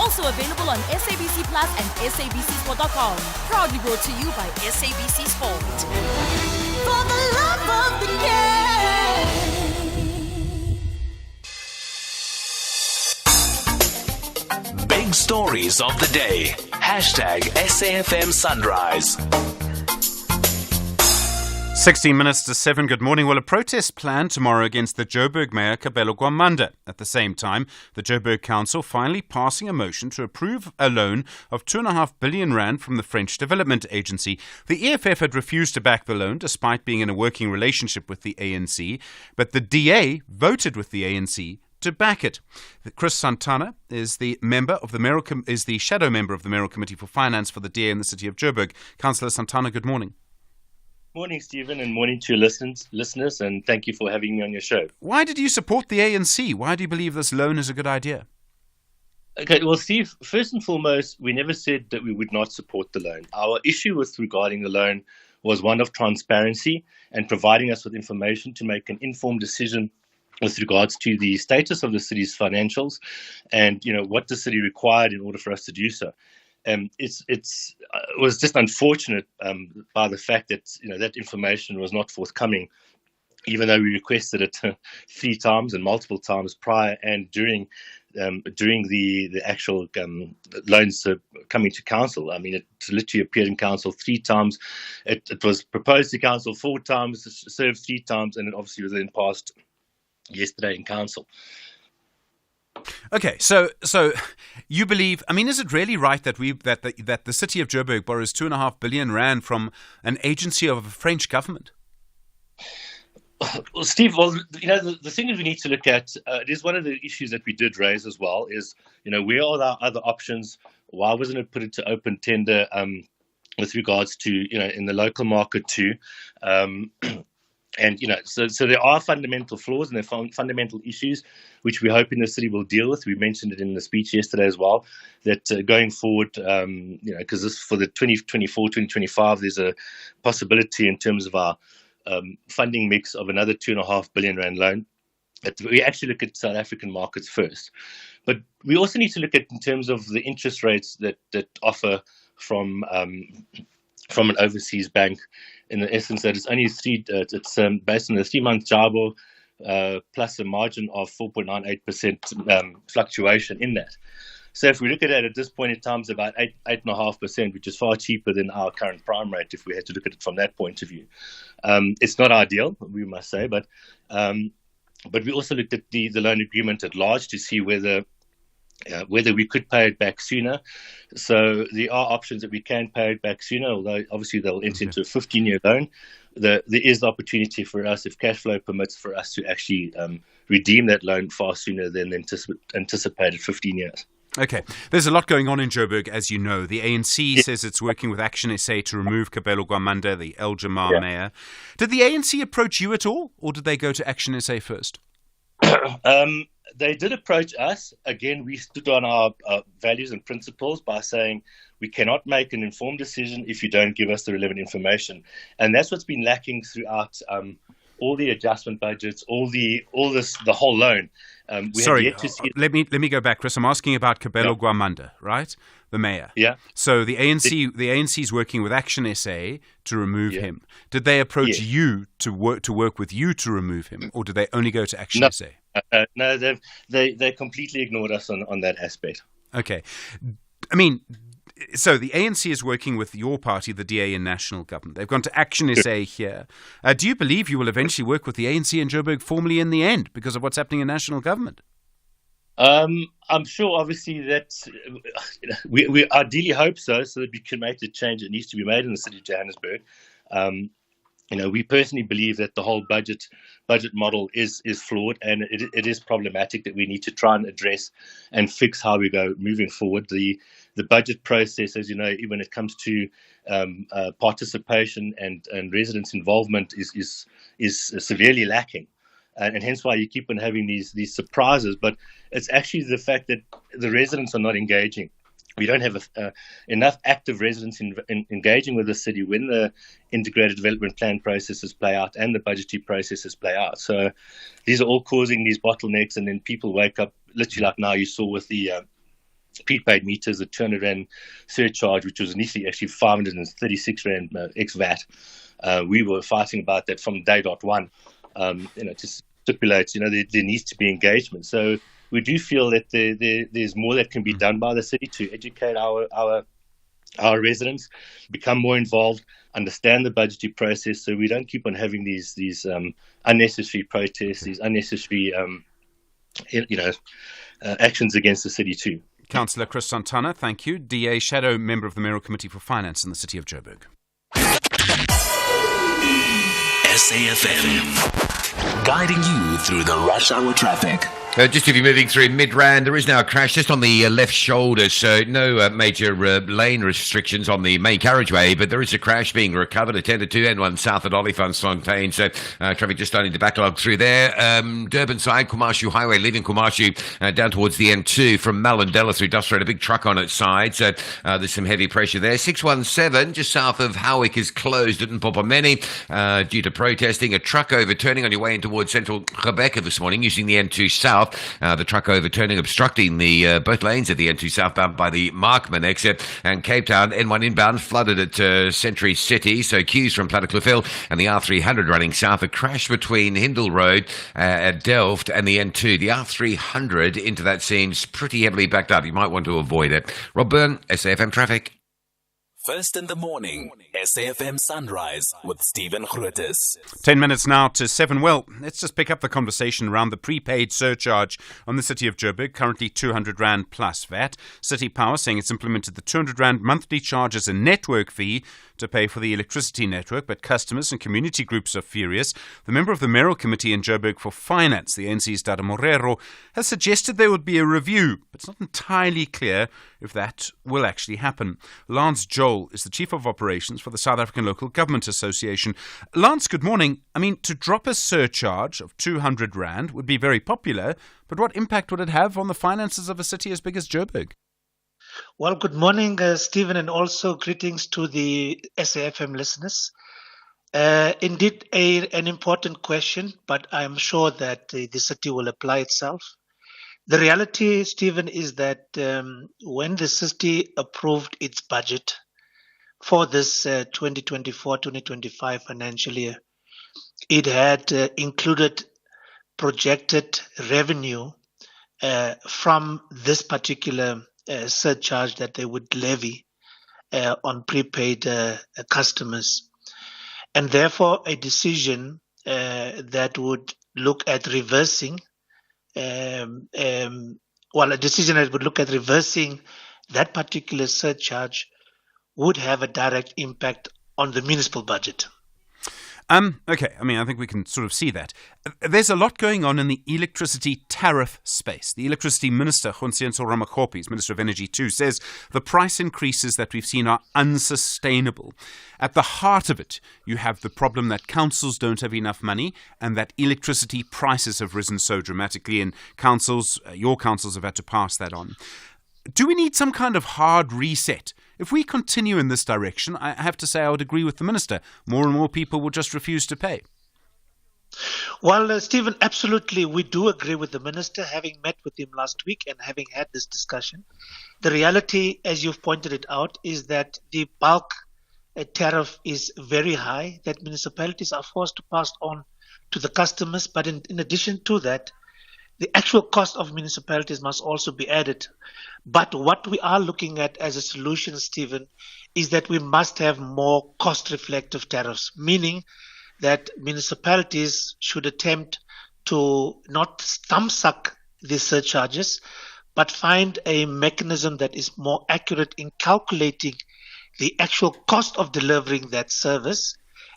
Speaker 10: Also available on SABC Plus and SABCsport.com. Proudly brought to you by SABC Sport. for the love of the game.
Speaker 5: Big stories of the day. #SAFM Sunrise.
Speaker 6: 16 minutes to 7. Good morning. Well, a protest planned tomorrow against the Joburg Mayor, Kabelo Gwamanda. At the same time, the Joburg Council finally passing a motion to approve a loan of 2.5 billion rand from the French Development Agency. The EFF had refused to back the loan despite being in a working relationship with the ANC, but the DA voted with the ANC to back it. Chris Santana is the shadow member of the Mayoral Committee for Finance for the DA in the city of Joburg. Councillor Santana, good morning.
Speaker 20: Morning, Stephen, and morning to your listeners, and thank you for having me on your show.
Speaker 6: Why did you support the ANC? Why do you believe this loan is a good idea?
Speaker 20: Okay, well, Steve, first and foremost, we never said that we would not support the loan. Our issue regarding the loan was one of transparency and providing us with information to make an informed decision with regards to the status of the city's financials and, what the city required in order for us to do so. It was just unfortunate by the fact that that information was not forthcoming, even though we requested it 3 times and multiple times prior and during the actual loans coming to council. I mean, it literally appeared in council 3 times. It was proposed to council 4 times, served 3 times, and it obviously was then passed yesterday in council.
Speaker 6: Okay, so you believe? I mean, is it really right that the city of Joburg borrows 2.5 billion rand from an agency of the French government?
Speaker 20: Well, Steve, the thing that we need to look at, it is one of the issues that we did raise as well, is, where are our other options? Why wasn't it put into open tender with regards to, in the local market too? And, so there are fundamental flaws and there are fundamental issues which we hope in the city will deal with. We mentioned it in the speech yesterday as well, that going forward, because this for the 2024-2025, there's a possibility in terms of our funding mix of another 2.5 billion rand loan. That we actually look at South African markets first. But we also need to look at in terms of the interest rates that offer from an overseas bank, in the essence that it's only it's based on the 3-month JIBOR plus a margin of 4.98% fluctuation in that. So if we look at it at this point in time, it's about 8.5%, which is far cheaper than our current prime rate if we had to look at it from that point of view. It's not ideal, we must say, but we also looked at the loan agreement at large to see whether we could pay it back sooner. So there are options that we can pay it back sooner, although obviously they'll enter into a 15-year loan. There is the opportunity for us, if cash flow permits, for us to actually redeem that loan far sooner than anticipated 15 years.
Speaker 6: Okay. There's a lot going on in Joburg, as you know. The ANC says it's working with Action SA to remove Kabelo Gwamanda, the El Jamar mayor. Did the ANC approach you at all, or did they go to Action SA first?
Speaker 20: They did approach us. Again, we stood on our values and principles by saying we cannot make an informed decision if you don't give us the relevant information. And that's what's been lacking throughout all the adjustment budgets, the whole loan.
Speaker 6: Sorry, let me go back, Chris. I'm asking about Kabelo Gwamanda, right? The mayor.
Speaker 20: Yeah.
Speaker 6: So the ANC is working with Action SA to remove him. Did they approach you to work with you to remove him, or did they only go to Action SA?
Speaker 20: No, they completely ignored us on that aspect.
Speaker 6: Okay. I mean, so the ANC is working with your party, the DA, in national government. They've gone to Action SA here. Do you believe you will eventually work with the ANC in Joburg formally in the end because of what's happening in national government?
Speaker 20: I'm sure, obviously, that we ideally hope so that we can make the change that needs to be made in the city of Johannesburg. We personally believe that the whole budget model is flawed, and it is problematic that we need to try and address and fix how we go moving forward. The budget process, as you know, when it comes to participation and residents' involvement, is severely lacking. And hence why you keep on having these surprises. But it's actually the fact that the residents are not engaging. We don't have enough active residents engaging with the city when the integrated development plan processes play out and the budgetary processes play out. So these are all causing these bottlenecks, and then people wake up, literally like now you saw with the prepaid meters, the 200 Rand surcharge, which was initially actually 536 Rand ex-VAT. We were fighting about that from day .1, to stipulate, there needs to be engagement. So we do feel that there's more that can be done by the city to educate our residents, become more involved, understand the budgetary process, so we don't keep on having these unnecessary protests, these unnecessary actions against the city too.
Speaker 6: Councillor Chris Santana, thank you. DA Shadow Member of the Mayoral Committee for Finance in the City of Joburg.
Speaker 5: SAFM, guiding you through the rush hour traffic.
Speaker 4: Just if you're moving through Midrand, there is now a crash just on the left shoulder, so no major lane restrictions on the main carriageway, but there is a crash being recovered, attended to, N1 south at Olifantsfontein, so traffic just starting to backlog through there. Durban side, Kumashu Highway, leaving Kumashu down towards the N2 from Malindela through Duff Road, a big truck on its side, so there's some heavy pressure there. 617, just south of Howick, is closed at Mpopameni due to protesting. A truck overturning on your way in towards central Rebecca this morning using the N2 south. The truck overturning, obstructing the both lanes at the N2 southbound by the Markman exit. And Cape Town, N1 inbound, flooded at Century City. So queues from Plattekloof Hill and the R300 running south. A crash between Hindle Road at Delft and the N2. The R300 into that seems pretty heavily backed up. You might want to avoid it. Rob Byrne, SAFM Traffic.
Speaker 5: First in the morning, SAFM Sunrise with Stephen Grootes.
Speaker 6: 10 minutes now to 7. Well, let's just pick up the conversation around the prepaid surcharge on the City of Joburg, currently 200 Rand plus VAT. City Power saying it's implemented the 200 Rand monthly charge as a network fee to pay for the electricity network, but customers and community groups are furious. The member of the Mayoral Committee in Joburg for Finance, the NC's Dada Morero, has suggested there would be a review, but it's not entirely clear if that will actually happen. Lance Joel is the Chief of Operations for the South African Local Government Association. Lance, good morning. I mean, to drop a surcharge of 200 Rand would be very popular, but what impact would it have on the finances of a city as big as Joburg?
Speaker 21: Well, good morning, Stephen, and also greetings to the SAFM listeners. Indeed, an important question, but I'm sure that the city will apply itself. The reality, Stephen, is that when the city approved its budget for this 2024-2025 financial year, it had included projected revenue from this particular surcharge that they would levy on prepaid customers. And therefore, a decision that would look at reversing, a decision that would look at reversing that particular surcharge would have a direct impact on the municipal budget.
Speaker 6: Okay, I mean, I think we can sort of see that. There's a lot going on in the electricity tariff space. The electricity minister, Khonsiento Ramakgopi, Minister of Energy too, says the price increases that we've seen are unsustainable. At the heart of it, you have the problem that councils don't have enough money and that electricity prices have risen so dramatically, and councils, your councils have had to pass that on. Do we need some kind of hard reset? If we continue in this direction, I have to say I would agree with the minister. More and more people will just refuse to pay.
Speaker 21: Well, Stephen, absolutely. We do agree with the minister, having met with him last week and having had this discussion. The reality, as you've pointed it out, is that the bulk tariff is very high, that municipalities are forced to pass on to the customers. But in addition to that, the actual cost of municipalities must also be added. But what we are looking at as a solution, Stephen, is that we must have more cost-reflective tariffs, meaning that municipalities should attempt to not thumbsuck these surcharges, but find a mechanism that is more accurate in calculating the actual cost of delivering that service,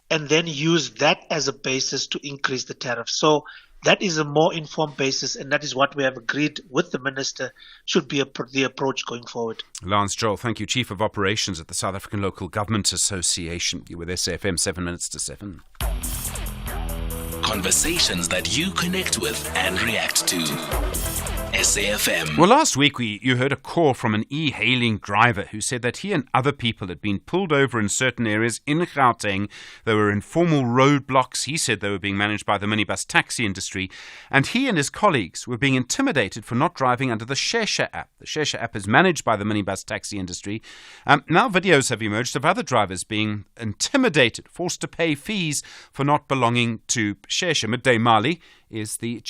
Speaker 21: and then use that as a basis to increase the tariff. So that is a more informed basis, and that is what we have agreed with the minister should be the approach going forward.
Speaker 6: Lance Joel, thank you. Chief of Operations at the South African Local Government Association. You're with SAFM, 7 minutes to 7.
Speaker 5: Conversations that you connect with and react to. SAFM.
Speaker 6: Well, last week you heard a call from an e-hailing driver who said that he and other people had been pulled over in certain areas in Gauteng. They were in formal roadblocks. He said they were being managed by the minibus taxi industry. And he and his colleagues were being intimidated for not driving under the Shesha app. The Shesha app is managed by the minibus taxi industry. Now videos have emerged of other drivers being intimidated, forced to pay fees for not belonging to Shesha. Midday Mali is the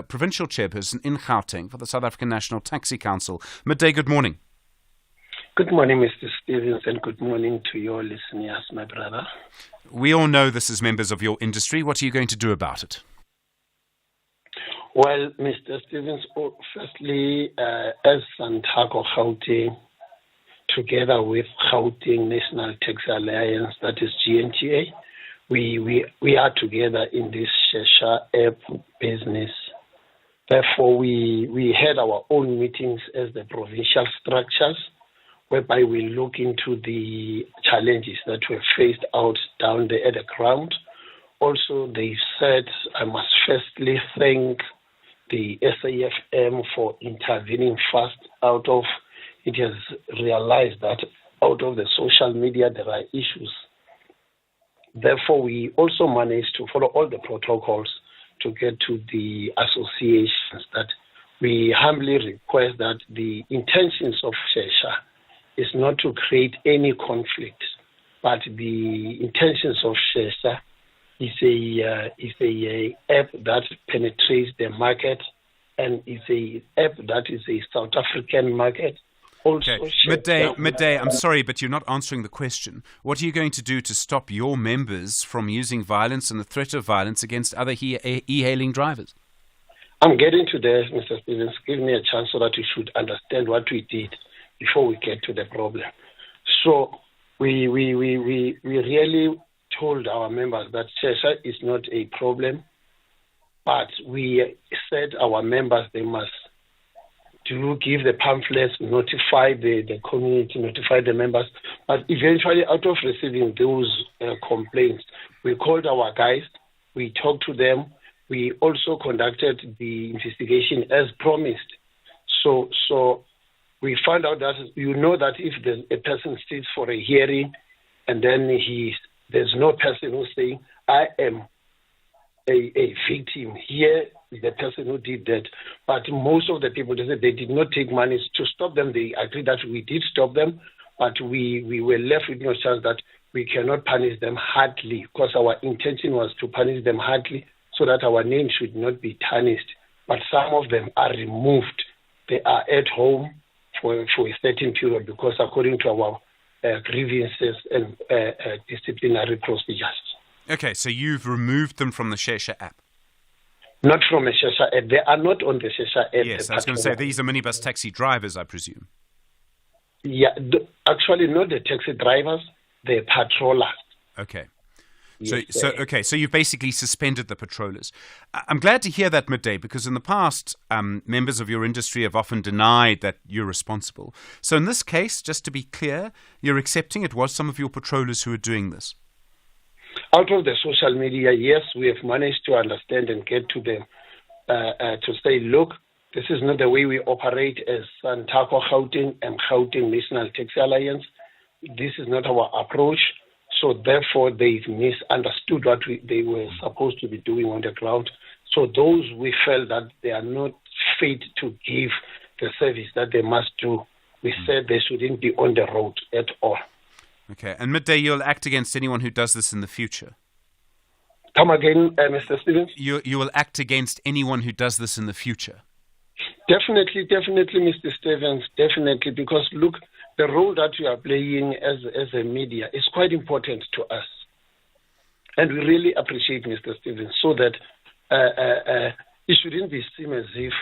Speaker 6: provincial chairperson in Gauteng for the South African National Taxi Council. Midday, good morning.
Speaker 1: Good morning, Mr. Stevens, and good morning to your listeners, my brother.
Speaker 6: We all know this is members of your industry. What are you going to do about it?
Speaker 1: Well, Mr. Stevens, firstly, as Santaco Gauteng, together with Gauteng National Taxi Alliance, that is GNTA, we are together in this Shesha app business. Therefore, we had our own meetings as the provincial structures, whereby we look into the challenges that were faced out down there at the ground. Also, they said, I must firstly thank the SAFM for intervening fast out of, it has realized that out of the social media there are issues. Therefore, we also managed to follow all the protocols to get to the associations that we humbly request that the intentions of Shesha is not to create any conflict, but the intentions of Shesha is a app that penetrates the market and is a app that is a South African market. Also,
Speaker 6: okay. Midday, I'm sorry, but you're not answering the question. What are you going to do to stop your members from using violence and the threat of violence against other e-hailing drivers?
Speaker 1: I'm getting to there, Mr. Stevens. Give me a chance so that you should understand what we did before we get to the problem. So we really told our members that Shesha is not a problem, but we said our members, they must to give the pamphlets, notify the community, notify the members. But eventually, out of receiving those complaints, we called our guys, we talked to them, we also conducted the investigation as promised. So we found out that, that if a person sits for a hearing and then there's no person who's saying, I am a victim. Here is the person who did that. But most of the people, they said they did not take money to stop them. They agreed that we did stop them, but we were left with no chance that we cannot punish them hardly, because our intention was to punish them hardly so that our name should not be tarnished. But some of them are removed. They are at home for a certain period because according to our grievances and disciplinary procedures.
Speaker 6: Okay, so you've removed them from the Shesha app?
Speaker 1: Not from the Shesha app. They are not on the Shesha app.
Speaker 6: Yes, I was going to say, these are minibus taxi drivers, I presume.
Speaker 1: Yeah, actually not the taxi drivers, the patrollers.
Speaker 6: Okay. So you've basically suspended the patrollers. I'm glad to hear that, Midday, because in the past, members of your industry have often denied that you're responsible. So in this case, just to be clear, you're accepting it was some of your patrollers who are doing this?
Speaker 1: Out of the social media, yes, we have managed to understand and get to them to say, look, this is not the way we operate as Santaco Gauteng and Gauteng National Taxi Alliance. This is not our approach. So therefore, they've misunderstood what they were supposed to be doing on the ground. So those we felt that they are not fit to give the service that they must do. We said they shouldn't be on the road at all.
Speaker 6: Okay, and Midday, you'll act against anyone who does this in the future?
Speaker 1: Come again, Mr. Stevens?
Speaker 6: You will act against anyone who does this in the future?
Speaker 1: Definitely, Mr. Stevens, definitely, because look, the role that you are playing as a media is quite important to us. And we really appreciate Mr. Stevens, so that it shouldn't be seen as if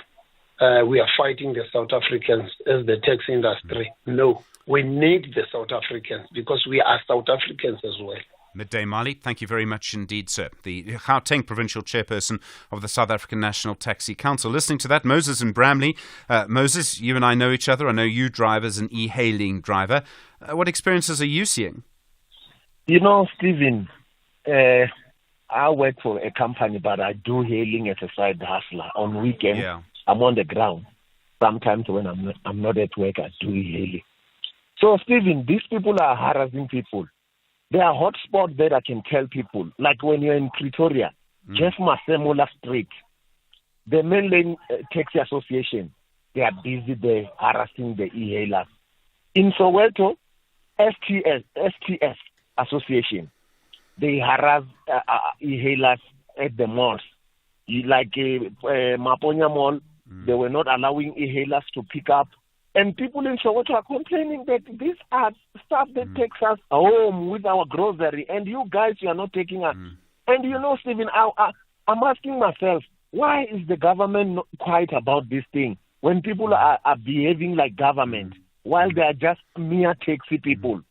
Speaker 1: we are fighting the South Africans as the taxi industry. No, we need the South Africans because we are South Africans as well.
Speaker 6: Midday Mali, thank you very much indeed, sir. The Gauteng Provincial Chairperson of the South African National Taxi Council. Listening to that, Moses in Bramley. Moses, you and I know each other. I know you drive as an e-hailing driver. What experiences are you seeing?
Speaker 22: You know, Stephen, I work for a company, but I do hailing as a side hustler. On weekends, I'm on the ground. Sometimes when I'm not at work, I do e-hailing. So, Stephen, these people are harassing people. There are hotspots that I can tell people, like when you're in Pretoria, Jeff Masemola Street, the mainland taxi association, they are busy there harassing the e-hailers. In Soweto, STS association, they harass e-hailers at the malls. Like Maponya Mall, they were not allowing e-hailers to pick up. And people in Soweto are complaining that these are stuff that takes us home with our grocery, and you guys, you are not taking us. And you know, Stephen, I'm asking myself, why is the government not quiet about this thing when people are behaving like government while they are just mere taxi people?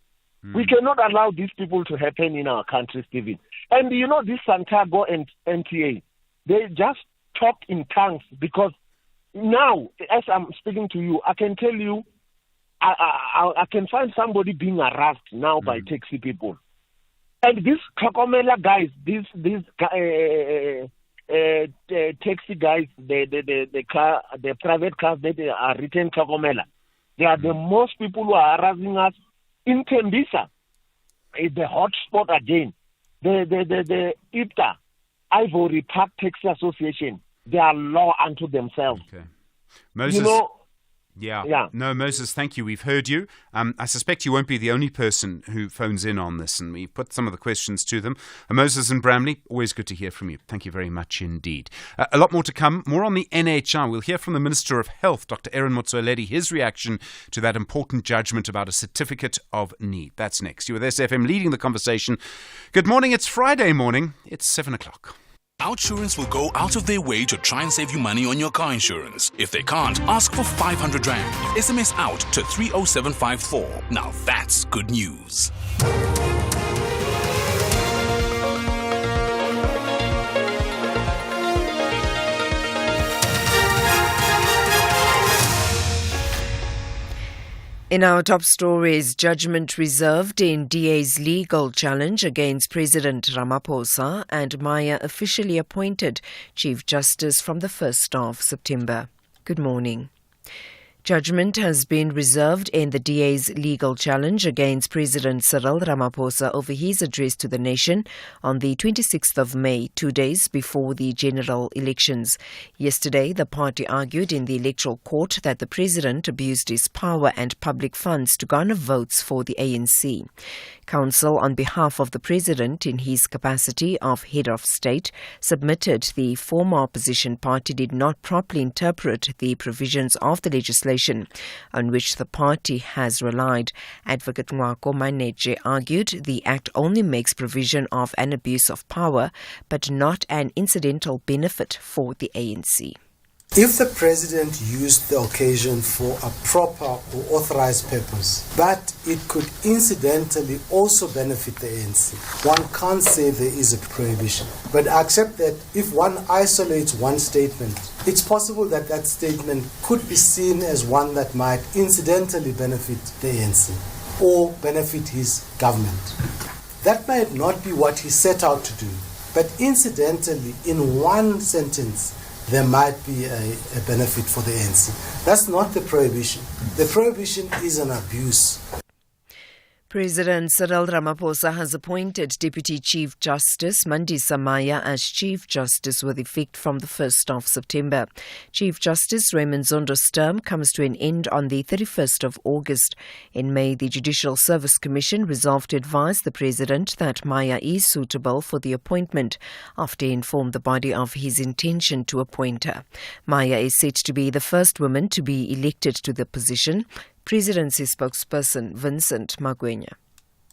Speaker 22: We cannot allow these people to happen in our country, Stephen. And you know, this Santiago and NTA, they just talk in tongues because now, as I'm speaking to you, I can tell you, I can find somebody being harassed now by taxi people. And these Kakomela guys, these taxi guys, the private cars that are written Kakomela, they are the most people who are harassing us in Tembisa, the hotspot again. The IPTA, Ivory Park Taxi Association, they are law unto themselves.
Speaker 6: Okay. Moses,
Speaker 22: you know,
Speaker 6: No, Moses, thank you. We've heard you. I suspect you won't be the only person who phones in on this, and we put some of the questions to them. Moses and Bramley, always good to hear from you. Thank you very much indeed. A lot more to come. More on the NHI. We'll hear from the Minister of Health, Dr. Aaron Motsoaledi, his reaction to that important judgment about a certificate of need. That's next. You're with SFM leading the conversation. Good morning. It's Friday morning. It's 7 o'clock.
Speaker 3: Outsurance will go out of their way to try and save you money on your car insurance. If they can't, ask for 500 Rand. SMS out to 30754. Now that's good news.
Speaker 2: In our top stories, judgment reserved in DA's legal challenge against President Ramaphosa, and Maya officially appointed Chief Justice from the 1st of September. Good morning. Judgment has been reserved in the DA's legal challenge against President Cyril Ramaphosa over his address to the nation on the 26th of May, 2 days before the general elections. Yesterday, the party argued in the electoral court that the president abused his power and public funds to garner votes for the ANC. Counsel on behalf of the president in his capacity of head of state submitted the former opposition party did not properly interpret the provisions of the legislation on which the party has relied. Advocate Nwako Maneje argued the act only makes provision of an abuse of power but not an incidental benefit for the ANC.
Speaker 7: If the president used the occasion for a proper or authorized purpose, but it could incidentally also benefit the ANC, one can't say there is a prohibition. But I accept that if one isolates one statement, it's possible that that statement could be seen as one that might incidentally benefit the ANC or benefit his government. That might not be what he set out to do, but incidentally, in one sentence, there might be a benefit for the ANC. That's not the prohibition. The prohibition is an abuse.
Speaker 2: President Cyril Ramaphosa has appointed Deputy Chief Justice Mandisa Maya as Chief Justice with effect from the 1st of September. Chief Justice Raymond Zondo's term comes to an end on the 31st of August. In May, the Judicial Service Commission resolved to advise the President that Maya is suitable for the appointment after he informed the body of his intention to appoint her. Maya is said to be the first woman to be elected to the position. Presidency spokesperson Vincent Magwenya.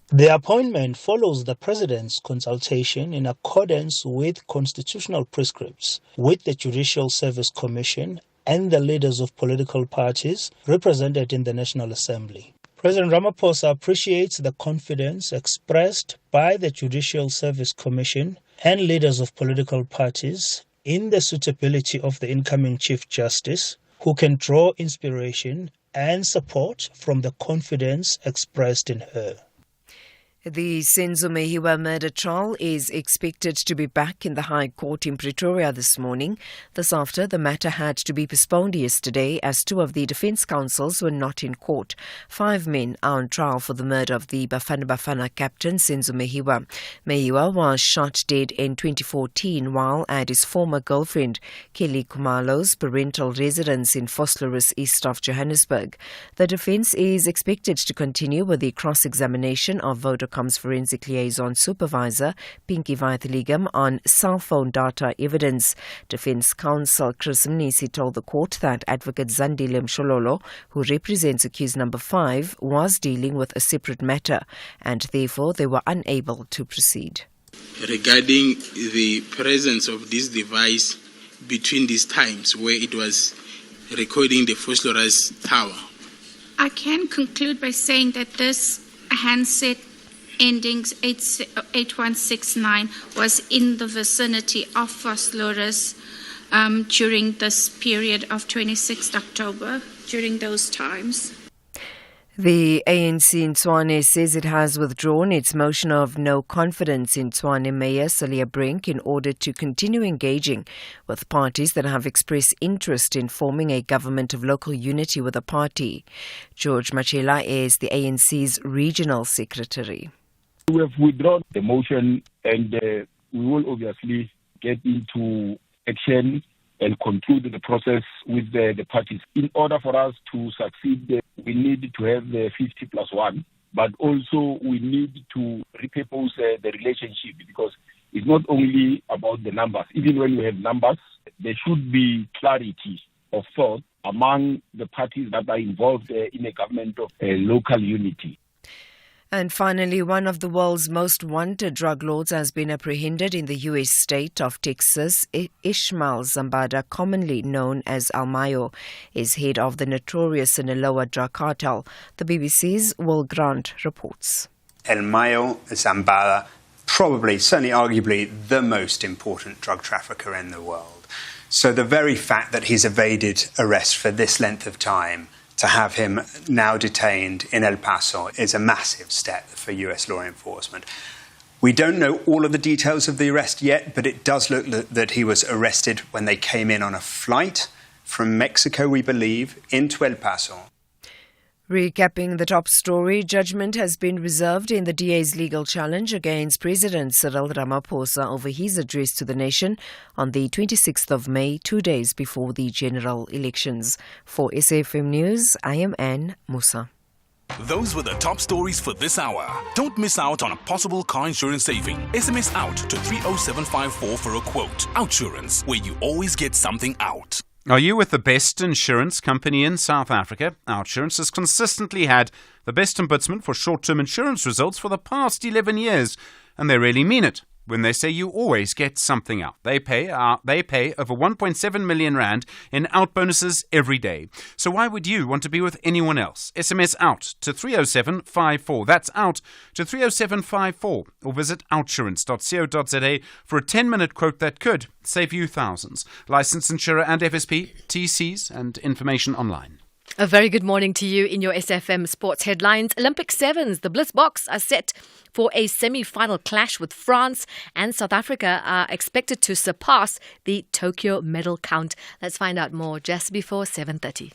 Speaker 23: The appointment follows the President's consultation in accordance with constitutional prescripts with the Judicial Service Commission and the leaders of political parties represented in the National Assembly. President Ramaphosa appreciates the confidence expressed by the Judicial Service Commission and leaders of political parties in the suitability of the incoming Chief Justice, who can draw inspiration and support from the confidence expressed in her.
Speaker 2: The Senzo Mehiwa murder trial is expected to be back in the High Court in Pretoria this morning. This after the matter had to be postponed yesterday as two of the defence counsels were not in court. 5 men are on trial for the murder of the Bafana Bafana captain Senzo Mehiwa. Mehiwa was shot dead in 2014 while at his former girlfriend Kelly Kumalo's parental residence in Vosloorus, east of Johannesburg. The defence is expected to continue with the cross-examination of Vodacom's forensic liaison supervisor Pinky Vaithaligam on cell phone data evidence. Defence counsel Chris Mnisi told the court that advocate Zandile Mshololo, who represents accused number 5, was dealing with a separate matter and therefore they were unable to proceed.
Speaker 8: Regarding the presence of this device between these times where it was recording the Vosloorus tower,
Speaker 9: I can conclude by saying that this handset endings 8169 was in the vicinity of Vosloorus during this period of 26th October, during those times.
Speaker 2: The ANC in Tuan says it has withdrawn its motion of no confidence in Tuan Mayor Celia Brink in order to continue engaging with parties that have expressed interest in forming a government of local unity with the party. George Machela is the ANC's regional secretary.
Speaker 11: We have withdrawn the motion and we will obviously get into action and conclude the process with the parties. In order for us to succeed, we need to have the 50+1, but also we need to repurpose the relationship because it's not only about the numbers. Even when we have numbers, there should be clarity of thought among the parties that are involved in a government of local unity.
Speaker 2: And finally, one of the world's most wanted drug lords has been apprehended in the U.S. state of Texas. Ishmael Zambada, commonly known as Almayo, is head of the notorious Sinaloa drug cartel. The BBC's Will Grant reports.
Speaker 24: Almayo Zambada, probably, certainly arguably, the most important drug trafficker in the world. So the very fact that he's evaded arrest for this length of time, to have him now detained in El Paso, is a massive step for US law enforcement. We don't know all of the details of the arrest yet, but it does look that he was arrested when they came in on a flight from Mexico, we believe, into El Paso.
Speaker 2: Recapping the top story, judgment has been reserved in the DA's legal challenge against President Cyril Ramaphosa over his address to the nation on the 26th of May, 2 days before the general elections. For SAFM News, I am Anne Musa.
Speaker 3: Those were the top stories for this hour. Don't miss out on a possible car insurance saving. SMS out to 30754 for a quote. Outsurance, where you always get something out.
Speaker 6: Are you with the best insurance company in South Africa? Outsurance has consistently had the best ombudsman for short-term insurance results for the past 11 years, and they really mean it when they say you always get something out. They pay over 1.7 million rand in out bonuses every day. So why would you want to be with anyone else? SMS out to 30754. That's out to 30754. Or visit outsurance.co.za for a 10-minute quote that could save you thousands. Licensed insurer and FSP, TCs and information online.
Speaker 14: A very good morning to you in your SFM Sports headlines. Olympic Sevens, the Bliss Box, are set for a semi-final clash with France, and South Africa are expected to surpass the Tokyo medal count. Let's find out more just before 7:30.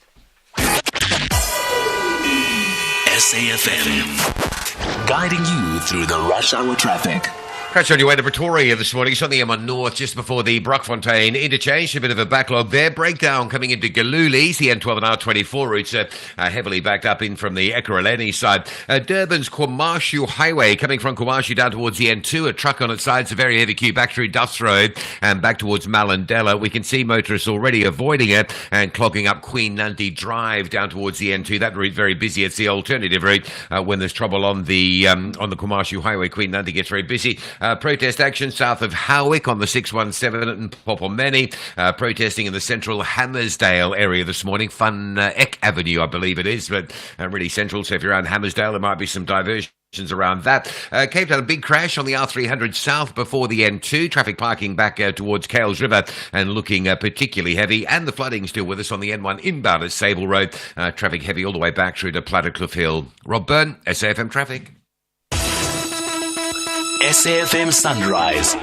Speaker 5: SAFM, guiding you through the rush hour traffic.
Speaker 4: Crash on your way to Pretoria this morning. It's on the M1 North just before the Brockfontein interchange. A bit of a backlog there. Breakdown coming into Galulis. The N12 and R24 routes heavily backed up in from the Ekurhuleni side. Durban's KwaMashu Highway coming from KwaMashu down towards the N2. A truck on its side. It's a very heavy queue back through Duffs Road and back towards Malandela. We can see motorists already avoiding it and clogging up Queen Nandi Drive down towards the N2. That route very busy. It's the alternative route when there's trouble on the KwaMashu Highway. Queen Nandi gets very busy. Protest action south of Howick on the 617 and Popomeni. Protesting in the central Hammersdale area this morning. Van Eck Avenue, I believe it is, but really central. So if you're around Hammersdale, there might be some diversions around that. Cape Town, a big crash on the R300 south before the N2. Traffic parking back towards Kales River and looking particularly heavy. And the flooding still with us on the N1 inbound at Sable Road. Traffic heavy all the way back through to Plattercliff Hill. Rob Byrne, SAFM Traffic.
Speaker 5: SAFM Sunrise.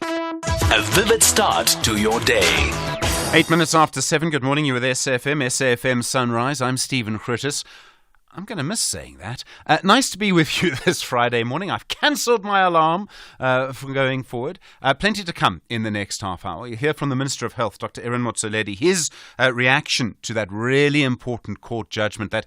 Speaker 5: A vivid start to your day.
Speaker 6: 8 minutes after 7. Good morning. You're with SAFM Sunrise. I'm Stephen Grootes. I'm going to miss saying that. Nice to be with you this Friday morning. I've cancelled my alarm from going forward. Plenty to come in the next half hour. You'll hear from the Minister of Health, Dr. Aaron Motsoaledi, his reaction to that really important court judgment that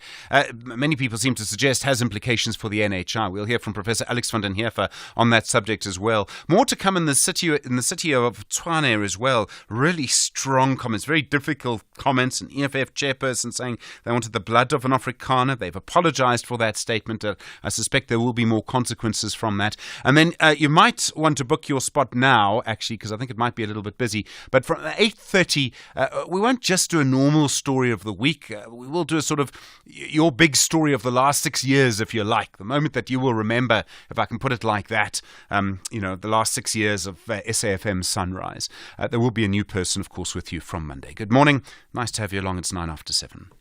Speaker 6: many people seem to suggest has implications for the NHI. We'll hear from Professor Alex van den Heever on that subject as well. More to come in the city of Tuan as well. Really strong comments, very difficult comments. An EFF chairperson saying they wanted the blood of an Afrikaner. They've apologized for that statement. I suspect there will be more consequences from that. And then you might want to book your spot now, actually, because I think it might be a little bit busy. But from 8:30, we won't just do a normal story of the week. We will do a sort of your big story of the last 6 years, if you like. The moment that you will remember, if I can put it like that, the last 6 years of SAFM Sunrise. There will be a new person, of course, with you from Monday. Good morning. Nice to have you along. It's 9 after 7.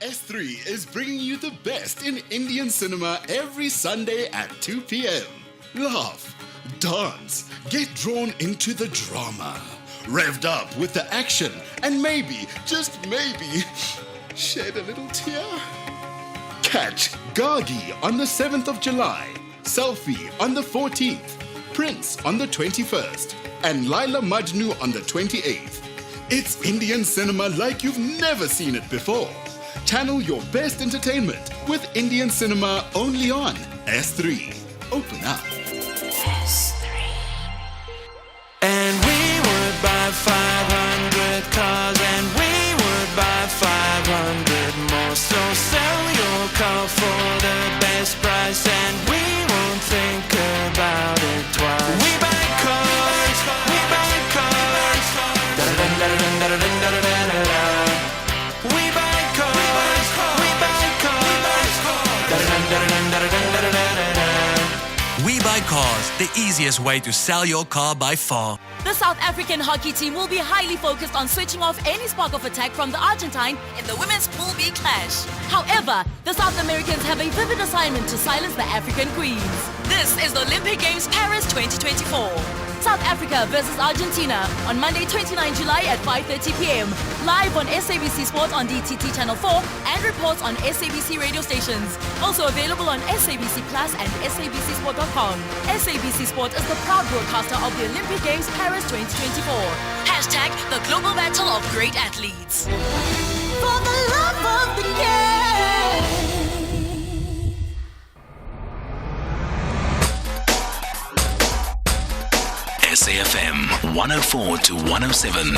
Speaker 17: S3 is bringing you the best in Indian cinema every Sunday at 2 p.m. Laugh, dance, get drawn into the drama, revved up with the action, and maybe, just maybe, shed a little tear. Catch Gagi on the 7th of July, Selfie on the 14th, Prince on the 21st, and Laila Majnu on the 28th. It's Indian cinema like you've never seen it before. Channel your best entertainment with Indian cinema only on S3. Open up.
Speaker 12: S3. And we would buy 500 cars and we would buy 500 more. So sell your car for the best price and we won't think about it twice. We buy cars, we buy cars. We buy
Speaker 13: We Buy Cars, the easiest way to sell your car by far.
Speaker 10: The South African hockey team will be highly focused on switching off any spark of attack from the Argentine in the women's Pool B clash. However, the South Americans have a vivid assignment to silence the African Queens. This is the Olympic Games Paris 2024. South Africa versus Argentina on Monday 29 July at 5:30 p.m. Live on SABC Sport on DTT Channel 4 and reports on SABC radio stations. Also available on SABC Plus and SABCSport.com. SABC Sport is the proud broadcaster of the Olympic Games Paris 2024. Hashtag the global battle of great athletes. For the love of the game.
Speaker 5: SAFM 104 to 107.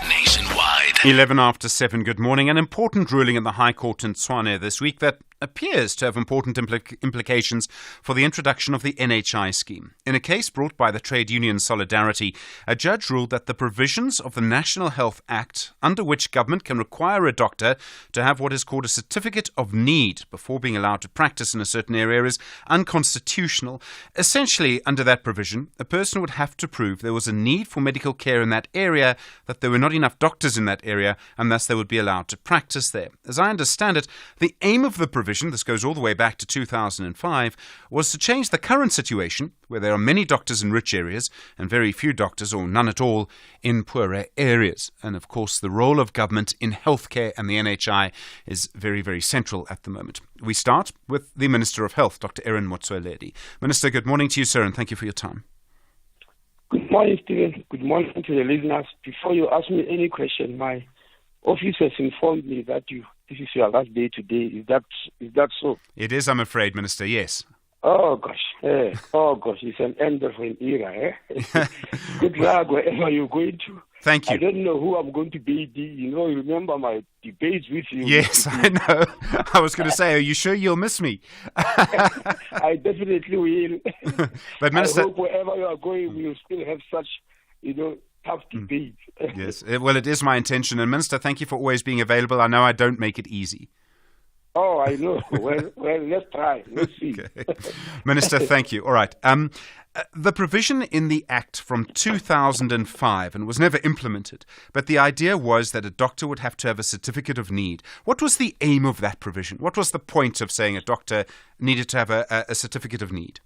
Speaker 5: Nationwide.
Speaker 6: 11 after 7. Good morning. An important ruling in the High Court in Tshwane this week that appears to have important implications for the introduction of the NHI scheme. In a case brought by the trade union Solidarity, a judge ruled that the provisions of the National Health Act, under which government can require a doctor to have what is called a certificate of need before being allowed to practice in a certain area, is unconstitutional. Essentially, under that provision, a person would have to prove there was a need for medical care in that area, that there were not enough doctors in that area, and thus they would be allowed to practice there. As I understand it, the aim of the provision, this goes all the way back to 2005, was to change the current situation where there are many doctors in rich areas and very few doctors, or none at all, in poorer areas. And of course, the role of government in healthcare and the NHI is very, very central at the moment. We start with the Minister of Health, Dr. Aaron Motsoaledi. Minister, good morning to you, sir, and thank you for your time.
Speaker 22: Good morning, Stephen. Good morning to the listeners. Before you ask me any question, my office has informed me that this is your last day today. Is that so?
Speaker 6: It is, I'm afraid, Minister, yes.
Speaker 22: Oh, gosh. It's an end of an era. Good luck wherever you're going to.
Speaker 6: Thank you.
Speaker 22: I don't know who I'm going to be. You remember my debates with you.
Speaker 6: Yes, I know. I was going to say, are you sure you'll miss me?
Speaker 22: I definitely will.
Speaker 6: But Minister,
Speaker 22: I hope wherever you are going, we'll still have such, tough debates.
Speaker 6: Yes, well, it is my intention. And Minister, thank you for always being available. I know I don't make it easy.
Speaker 22: Oh, I know. Well, let's try. Let's see.
Speaker 6: Okay. Minister, thank you. All right. The provision in the Act from 2005 and was never implemented, but the idea was that a doctor would have to have a certificate of need. What was the aim of that provision? What was the point of saying a doctor needed to have a certificate of need?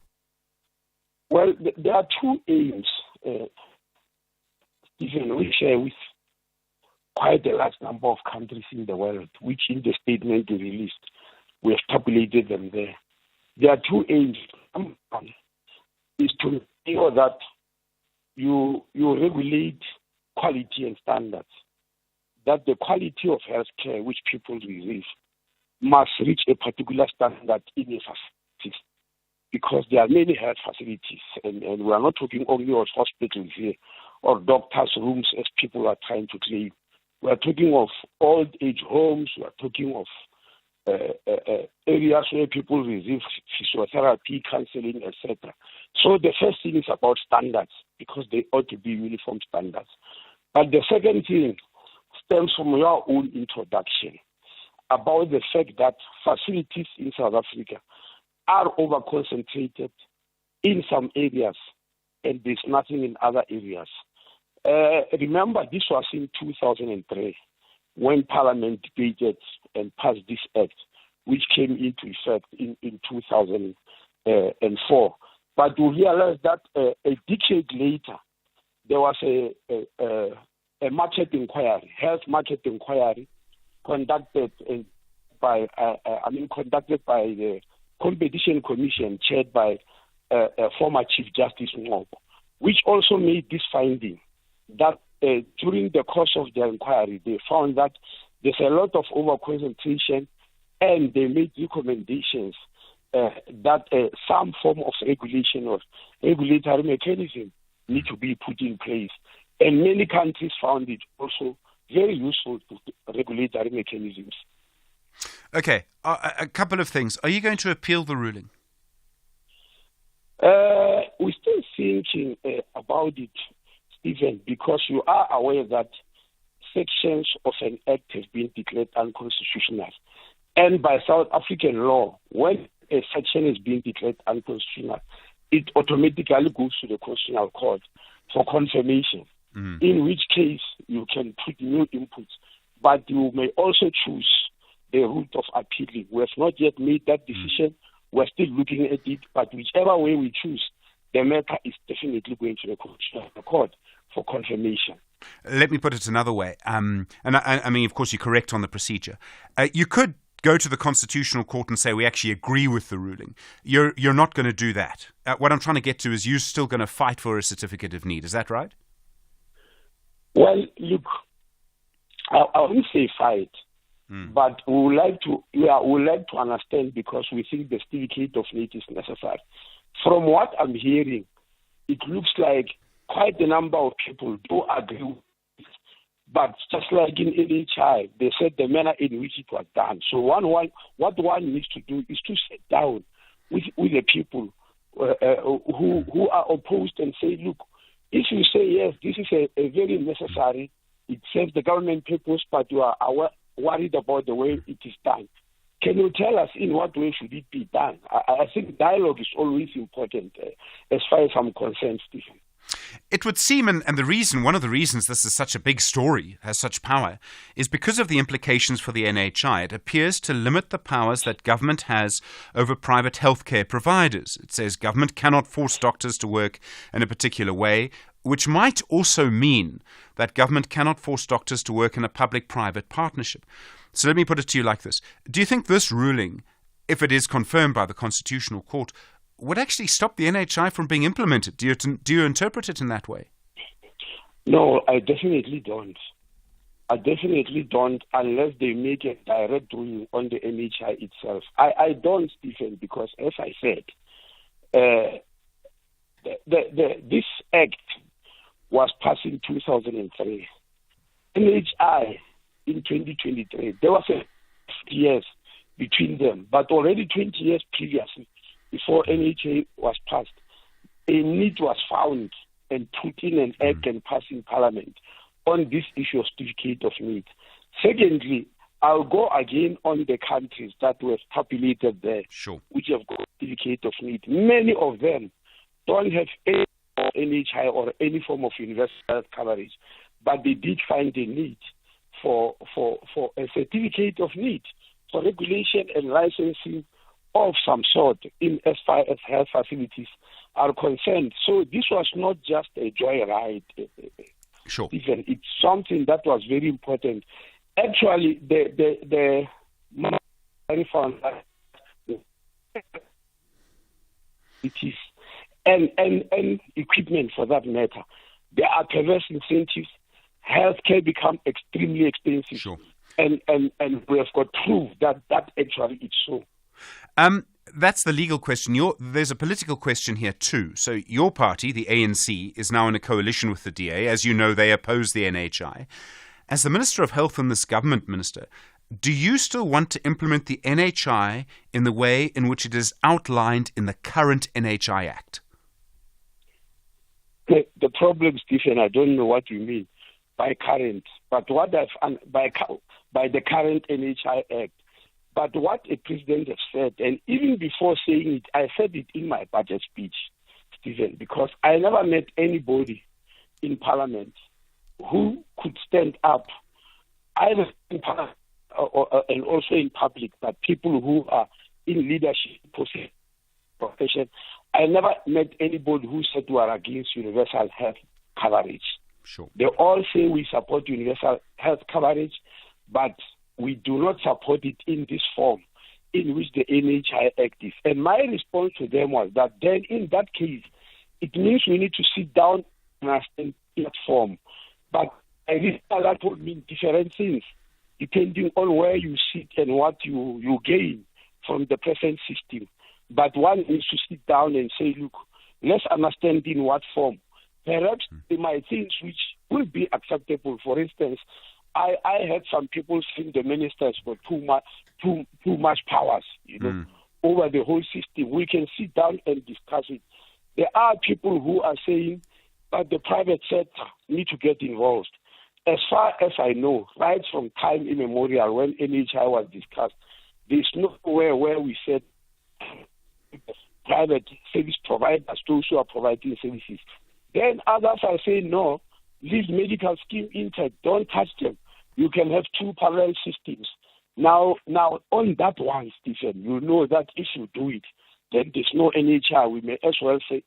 Speaker 1: Well, there are two aims, Stephen, we share with quite a large number of countries in the world, which in the statement we released, we have tabulated them there. There are two aims. One is to make sure that you regulate quality and standards, that the quality of healthcare which people receive must reach a particular standard in a facility, because there are many health facilities, and we are not talking only of hospitals here or doctors' rooms as people are trying to claim. We are talking of old age homes, we are talking of areas where people receive physiotherapy, counseling, etc. So the first thing is about standards, because they ought to be uniform standards. But the second thing stems from your own introduction about the fact that facilities in South Africa are over-concentrated in some areas and there's nothing in other areas. Remember, this was in 2003 when Parliament debated and passed this act, which came into effect in 2004. But we realized that a decade later, there was a market inquiry, health market inquiry, conducted by the Competition Commission, chaired by former Chief Justice Ngobo, which also made this finding that during the course of their inquiry, they found that there's a lot of over-concentration, and they made recommendations that some form of regulation or regulatory mechanism need to be put in place. And many countries found it also very useful to regulatory mechanisms.
Speaker 6: Okay, a couple of things. Are you going to appeal the ruling?
Speaker 1: We're still thinking about it, Stephen, because you are aware that sections of an act have been declared unconstitutional. And by South African law, when a section is being declared unconstitutional, it automatically goes to the Constitutional Court for confirmation, in which case you can put new inputs, but you may also choose the route of appealing. We have not yet made that decision. We're still looking at it, but whichever way we choose, the matter is definitely going to the Constitutional Court for confirmation.
Speaker 6: Let me put it another way. I mean, of course, you're correct on the procedure. You could go to the Constitutional Court and say, we actually agree with the ruling. You're not going to do that. What I'm trying to get to is you're still going to fight for a certificate of need. Is that right?
Speaker 1: Well, look, I wouldn't say fight, but we would like to understand, because we think the certificate of need is necessary. From what I'm hearing, it looks like quite a number of people do agree with it. But just like in NHI, they said the manner in which it was done. So what one needs to do is to sit down with the people who are opposed and say, look, if you say yes, this is a very necessary, it serves the government purpose, but you are worried about the way it is done, can you tell us in what way should it be done? I think dialogue is always important as far as I'm concerned, Stephen.
Speaker 6: It would seem, and one of the reasons this is such a big story, has such power, is because of the implications for the NHI. It appears to limit the powers that government has over private healthcare providers. It says government cannot force doctors to work in a particular way, which might also mean that government cannot force doctors to work in a public-private partnership. So let me put it to you like this. Do you think this ruling, if it is confirmed by the Constitutional Court, would actually stop the NHI from being implemented? Do you interpret it in that way?
Speaker 1: No, I definitely don't. Unless they make a direct ruling on the NHI itself. I don't, Stephen, because as I said, this act was passed in 2003. NHI in 2023, there was 50 years between them, but already 20 years previously, before NHA was passed, a need was found and put in an act and passed in Parliament on this issue of certificate of need. Secondly, I'll go again on the countries that were populated there, which have got certificate of need. Many of them don't have any NHI or any form of universal health coverage, but they did find a need for a certificate of need for regulation and licensing
Speaker 22: of some sort in as far as health facilities are concerned. So this was not just a joyride.
Speaker 6: Sure.
Speaker 22: Even it's something that was very important. Actually, the tariff on it is and equipment for that matter. There are perverse incentives. Healthcare become extremely expensive.
Speaker 6: Sure.
Speaker 22: And we have got proof that actually it's so.
Speaker 6: That's the legal question. There's a political question here too. So your party, the ANC, is now in a coalition with the DA. As you know, they oppose the NHI. As the Minister of Health in this government, Minister, do you still want to implement the NHI in the way in which it is outlined in the current NHI Act?
Speaker 22: The problem, Stephen, I don't know what you mean by current, but what by the current NHI Act. But what a president has said, and even before saying it, I said it in my budget speech, Stephen, because I never met anybody in Parliament who could stand up, either in Parliament and also in public, but people who are in leadership profession. I never met anybody who said we are against universal health coverage.
Speaker 6: Sure.
Speaker 22: They all say we support universal health coverage, but we do not support it in this form in which the NHI Act is. And my response to them was that then in that case, it means we need to sit down and understand that form. But I think that would mean different things depending on where you sit and what you gain from the present system. But one needs to sit down and say, look, let's understand in what form. Perhaps there might things which will be acceptable. For instance, I heard some people saying the ministers got too much powers, over the whole system. We can sit down and discuss it. There are people who are saying that the private sector need to get involved. As far as I know, right from time immemorial when NHI was discussed, there's nowhere where we said private service providers, those who are providing services. Then others are saying, no, leave medical scheme intact, don't touch them. You can have two parallel systems. Now on that one, Stephen, you know that if you do it, then there's no NHI. We may as well say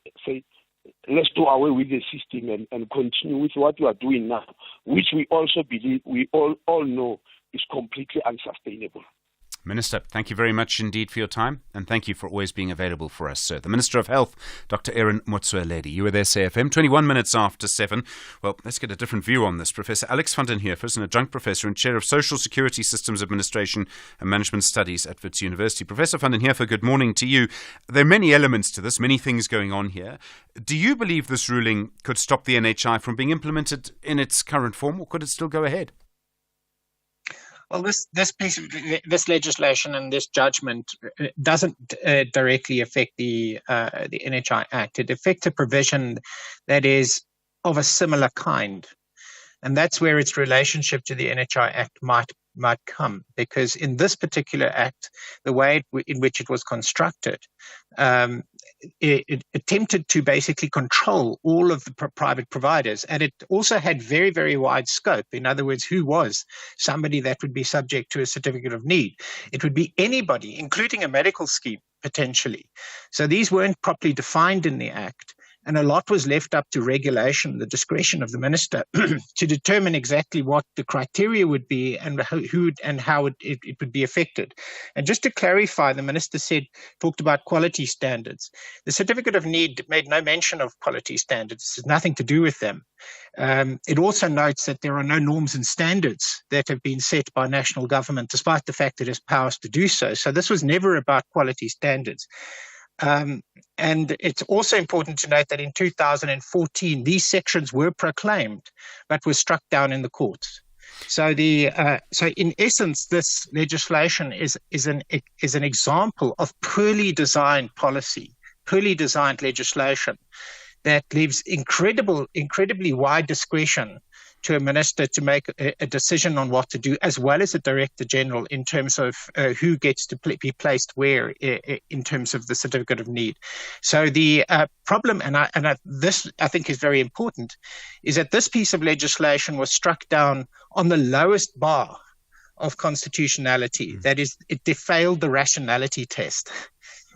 Speaker 22: let's do away with the system and continue with what we are doing now, which we also believe, we all know is completely unsustainable.
Speaker 6: Minister, thank you very much indeed for your time, and thank you for always being available for us, sir. The Minister of Health, Dr. Aaron Motsoaledi. You were there, SAFM, 21 minutes after 7. Well, let's get a different view on this. Professor Alex van den Heever is an adjunct professor and chair of Social Security Systems Administration and Management Studies at Wits University. Professor van den Heever, good morning to you. There are many elements to this, many things going on here. Do you believe this ruling could stop the NHI from being implemented in its current form, or could it still go ahead?
Speaker 15: Well, this legislation and this judgment doesn't directly affect the NHI Act. It affects a provision that is of a similar kind, and that's where its relationship to the NHI Act might come. Because in this particular act, the way in which it was constructed, it attempted to basically control all of the private providers, and it also had very, very wide scope. In other words, who was somebody that would be subject to a certificate of need? It would be anybody, including a medical scheme, potentially. So these weren't properly defined in the Act, and a lot was left up to regulation, the discretion of the minister, to determine exactly what the criteria would be and who and how it would be affected. And just to clarify, the minister talked about quality standards. The certificate of need made no mention of quality standards. It has nothing to do with them. It also notes that there are no norms and standards that have been set by national government, despite the fact that it has powers to do so. So this was never about quality standards. And it's also important to note that in 2014, these sections were proclaimed, but were struck down in the courts. So in essence, this legislation is an example of poorly designed policy, poorly designed legislation that leaves incredibly wide discretion to a minister to make a decision on what to do, as well as a director general in terms of who gets to be placed where in terms of the certificate of need. So the problem, this I think is very important, is that this piece of legislation was struck down on the lowest bar of constitutionality. That is, it failed the rationality test.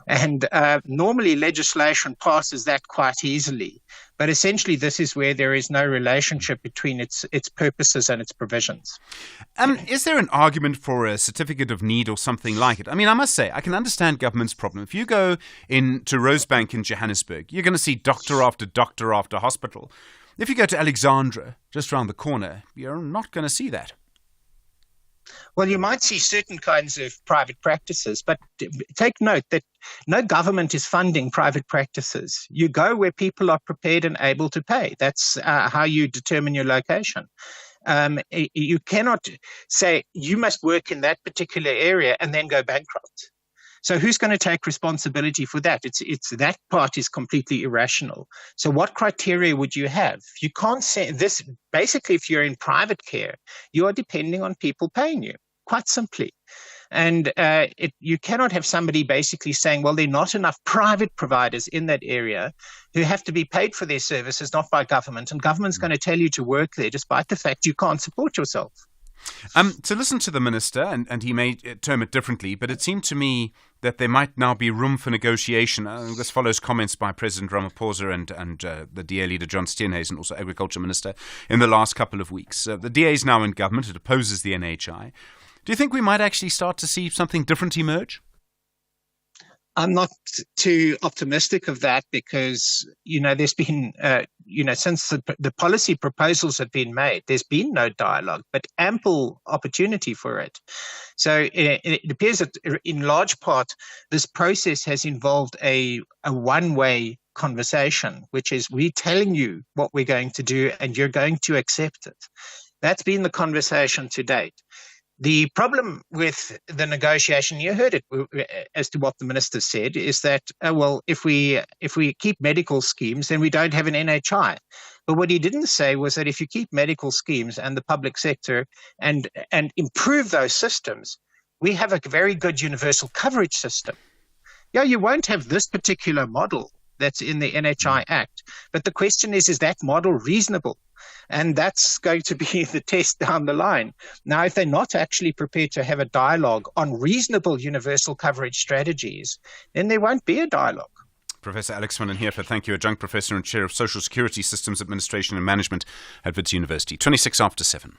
Speaker 15: And normally legislation passes that quite easily. But essentially, this is where there is no relationship between its purposes and its provisions.
Speaker 6: Is there an argument for a certificate of need or something like it? I mean, I must say, I can understand government's problem. If you go into Rosebank in Johannesburg, you're going to see doctor after hospital. If you go to Alexandra, just round the corner, you're not going to see that.
Speaker 15: Well, you might see certain kinds of private practices, but take note that no government is funding private practices. You go where people are prepared and able to pay. That's how you determine your location. You cannot say you must work in that particular area and then go bankrupt. So who's going to take responsibility for that? It's that part is completely irrational. So what criteria would you have? You can't say this. Basically, if you're in private care, you are depending on people paying you, quite simply. And you cannot have somebody basically saying, well, there are not enough private providers in that area who have to be paid for their services, not by government. And government's going to tell you to work there despite the fact you can't support yourself.
Speaker 6: To listen to the minister, and he may term it differently, but it seemed to me that there might now be room for negotiation. This follows comments by President Ramaphosa and the DA leader John Steenhuisen, also Agriculture Minister, in the last couple of weeks. The DA is now in government. It opposes the NHI. Do you think we might actually start to see something different emerge?
Speaker 15: I'm not too optimistic of that because, there's been, since the policy proposals have been made, there's been no dialogue, but ample opportunity for it. So it appears that in large part, this process has involved a one-way conversation, which is we're telling you what we're going to do and you're going to accept it. That's been the conversation to date. The problem with the negotiation, you heard it as to what the minister said, is that, if we keep medical schemes, then we don't have an NHI. But what he didn't say was that if you keep medical schemes and the public sector and improve those systems, we have a very good universal coverage system. Yeah, you won't have this particular model that's in the NHI Act. But the question is that model reasonable? And that's going to be the test down the line. Now, if they're not actually prepared to have a dialogue on reasonable universal coverage strategies, then there won't be a dialogue.
Speaker 6: Professor Alex van den Heerfer, thank you, adjunct professor and chair of Social Security Systems Administration and Management at Wits University. 26 after 7.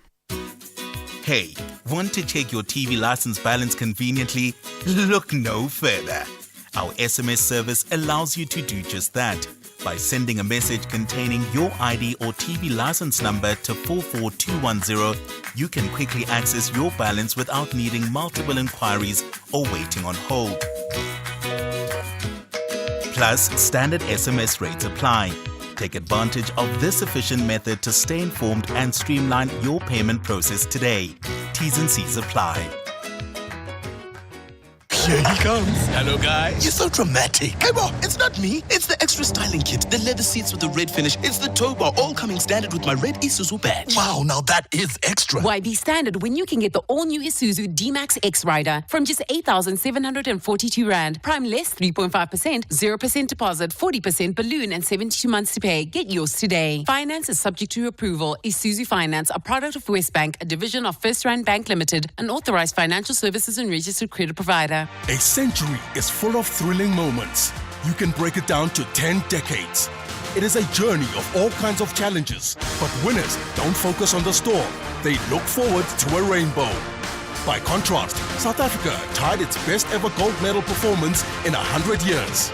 Speaker 16: Hey, want to check your TV license balance conveniently? Look no further. Our SMS service allows you to do just that. By sending a message containing your ID or TV license number to 44210, you can quickly access your balance without needing multiple inquiries or waiting on hold. Plus, standard SMS rates apply. Take advantage of this efficient method to stay informed and streamline your payment process today. T's and C's apply.
Speaker 18: Here he comes. Hello, guys. You're so dramatic. Hey, bro, it's not me. It's the extra styling kit. The leather seats with the red finish. It's the tow bar, all coming standard with my red Isuzu badge. Wow, now that is extra.
Speaker 19: Why be standard when you can get the all-new Isuzu D-Max X Rider from just 8,742 Rand. Prime less 3.5%, 0% deposit, 40% balloon, and 72 months to pay. Get yours today. Finance is subject to approval. Isuzu Finance, a product of Westbank, a division of First Rand Bank Limited, an authorized financial services and registered credit provider.
Speaker 18: A century is full of thrilling moments. You can break it down to 10 decades. It is a journey of all kinds of challenges, but winners don't focus on the storm. They look forward to a rainbow. By contrast, South Africa tied its best ever gold medal performance in 100 years.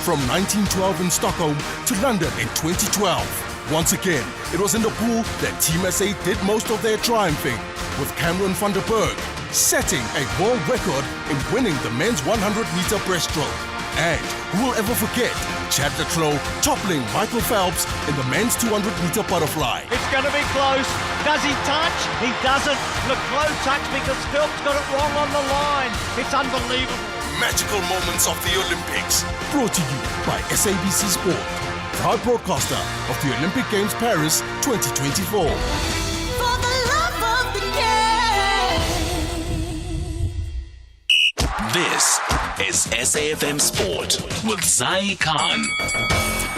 Speaker 18: From 1912 in Stockholm to London in 2012. Once again, it was in the pool that Team SA did most of their triumphing, with Cameron van der Berg setting a world record in winning the men's 100-meter breaststroke. And who will ever forget Chad de Clos toppling Michael Phelps in the men's 200-meter butterfly.
Speaker 20: It's going to be close. Does he touch? He doesn't. Le Clos touched because Phelps got it wrong on the line. It's unbelievable.
Speaker 18: Magical moments of the Olympics. Brought to you by SABC Sport, proud broadcaster of the Olympic Games Paris 2024.
Speaker 5: This is SAFM Sport with Zai Khan.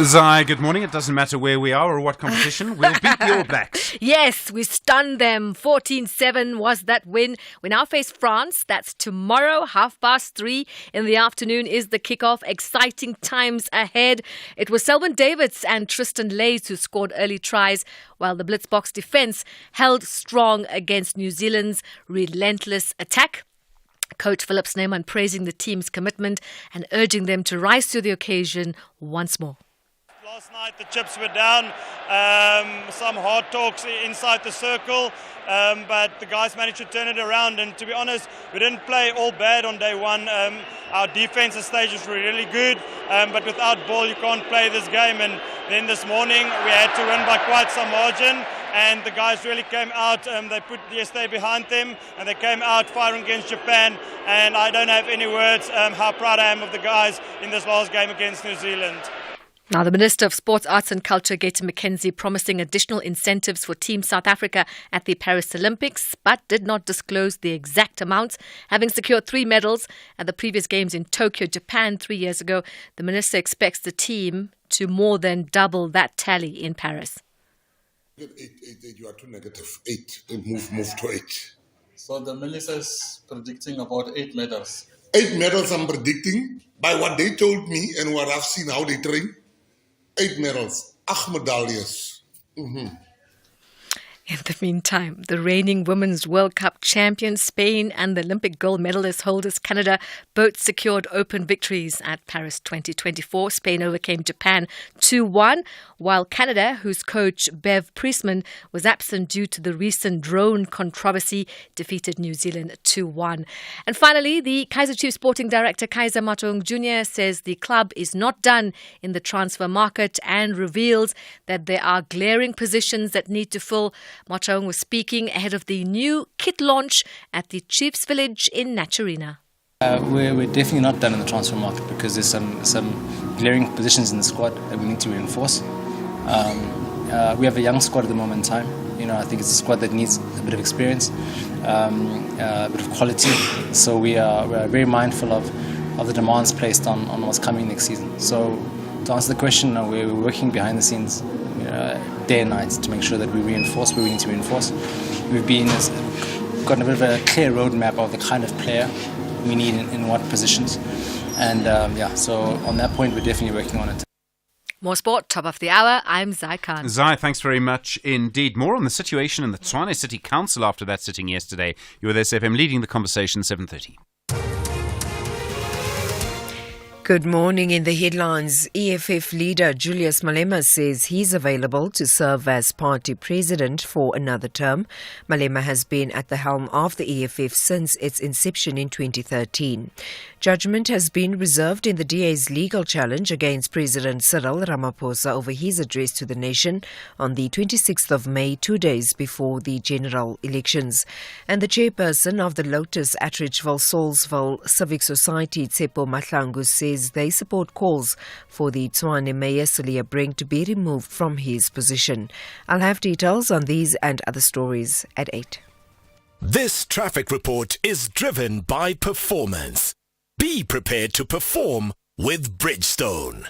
Speaker 6: Zai, good morning. It doesn't matter where we are or what competition, we'll beat the All Blacks.
Speaker 14: Yes, we stunned them. 14-7 was that win. We now face France. That's tomorrow, 3:30 in the afternoon is the kickoff. Exciting times ahead. It was Selwyn Davids and Tristan Lays who scored early tries, while the Blitzboks defence held strong against New Zealand's relentless attack. Coach Philip Snyman praising the team's commitment and urging them to rise to the occasion once more.
Speaker 7: Last night the chips were down, some hard talks inside the circle, but the guys managed to turn it around, and to be honest, we didn't play all bad on day one. Our defensive stages were really good, but without ball you can't play this game, and then this morning we had to win by quite some margin, and the guys really came out. They put yesterday behind them and they came out firing against Japan, and I don't have any words how proud I am of the guys in this last game against New Zealand.
Speaker 14: Now, the Minister of Sports, Arts and Culture, Gaten McKenzie, promising additional incentives for Team South Africa at the Paris Olympics, but did not disclose the exact amounts. Having secured 3 medals at the previous games in Tokyo, Japan 3 years ago, the Minister expects the team to more than double that tally in Paris.
Speaker 8: 8, you are too negative. 8, move to 8.
Speaker 21: So the Minister is predicting about 8 medals.
Speaker 8: 8 medals I'm predicting, by what they told me and what I've seen how they train. 8 medals, 8 medailles.
Speaker 14: In the meantime, the reigning Women's World Cup champions Spain and the Olympic gold medalist holders Canada both secured open victories at Paris 2024. Spain overcame Japan 2-1, while Canada, whose coach Bev Priestman was absent due to the recent drone controversy, defeated New Zealand 2-1. And finally, the Kaizer Chiefs sporting director Kaizer Motaung Jr. says the club is not done in the transfer market and reveals that there are glaring positions that need to fill. Motaung was speaking ahead of the new kit launch at the Chiefs Village in Naturina.
Speaker 23: We're definitely not done in the transfer market because there's some glaring positions in the squad that we need to reinforce. We have a young squad at the moment in time. I think it's a squad that needs a bit of experience, a bit of quality. So we are very mindful of the demands placed on what's coming next season. So to answer the question, we're working behind the scenes day and night to make sure that we reinforce where we need to reinforce. We've gotten a bit of a clear roadmap of the kind of player we need in what positions. And so on that point, we're definitely working on it.
Speaker 14: More sport, top of the hour. I'm Zai Khan.
Speaker 6: Zai, thanks very much indeed. More on the situation in the Tuan City Council after that sitting yesterday. You're with SFM leading the conversation, 7:30.
Speaker 2: Good morning. In the headlines, EFF leader Julius Malema says he's available to serve as party president for another term. Malema has been at the helm of the EFF since its inception in 2013. Judgment has been reserved in the DA's legal challenge against President Cyril Ramaphosa over his address to the nation on the 26th of May, 2 days before the general elections. And the chairperson of the Lotus at Salisville Civic Society, Tsepo Mahlangu, says they support calls for the Tshwane Mayor Celia Brink to be removed from his position. I'll have details on these and other stories at 8.
Speaker 25: This traffic report is driven by performance. Be prepared to perform with Bridgestone.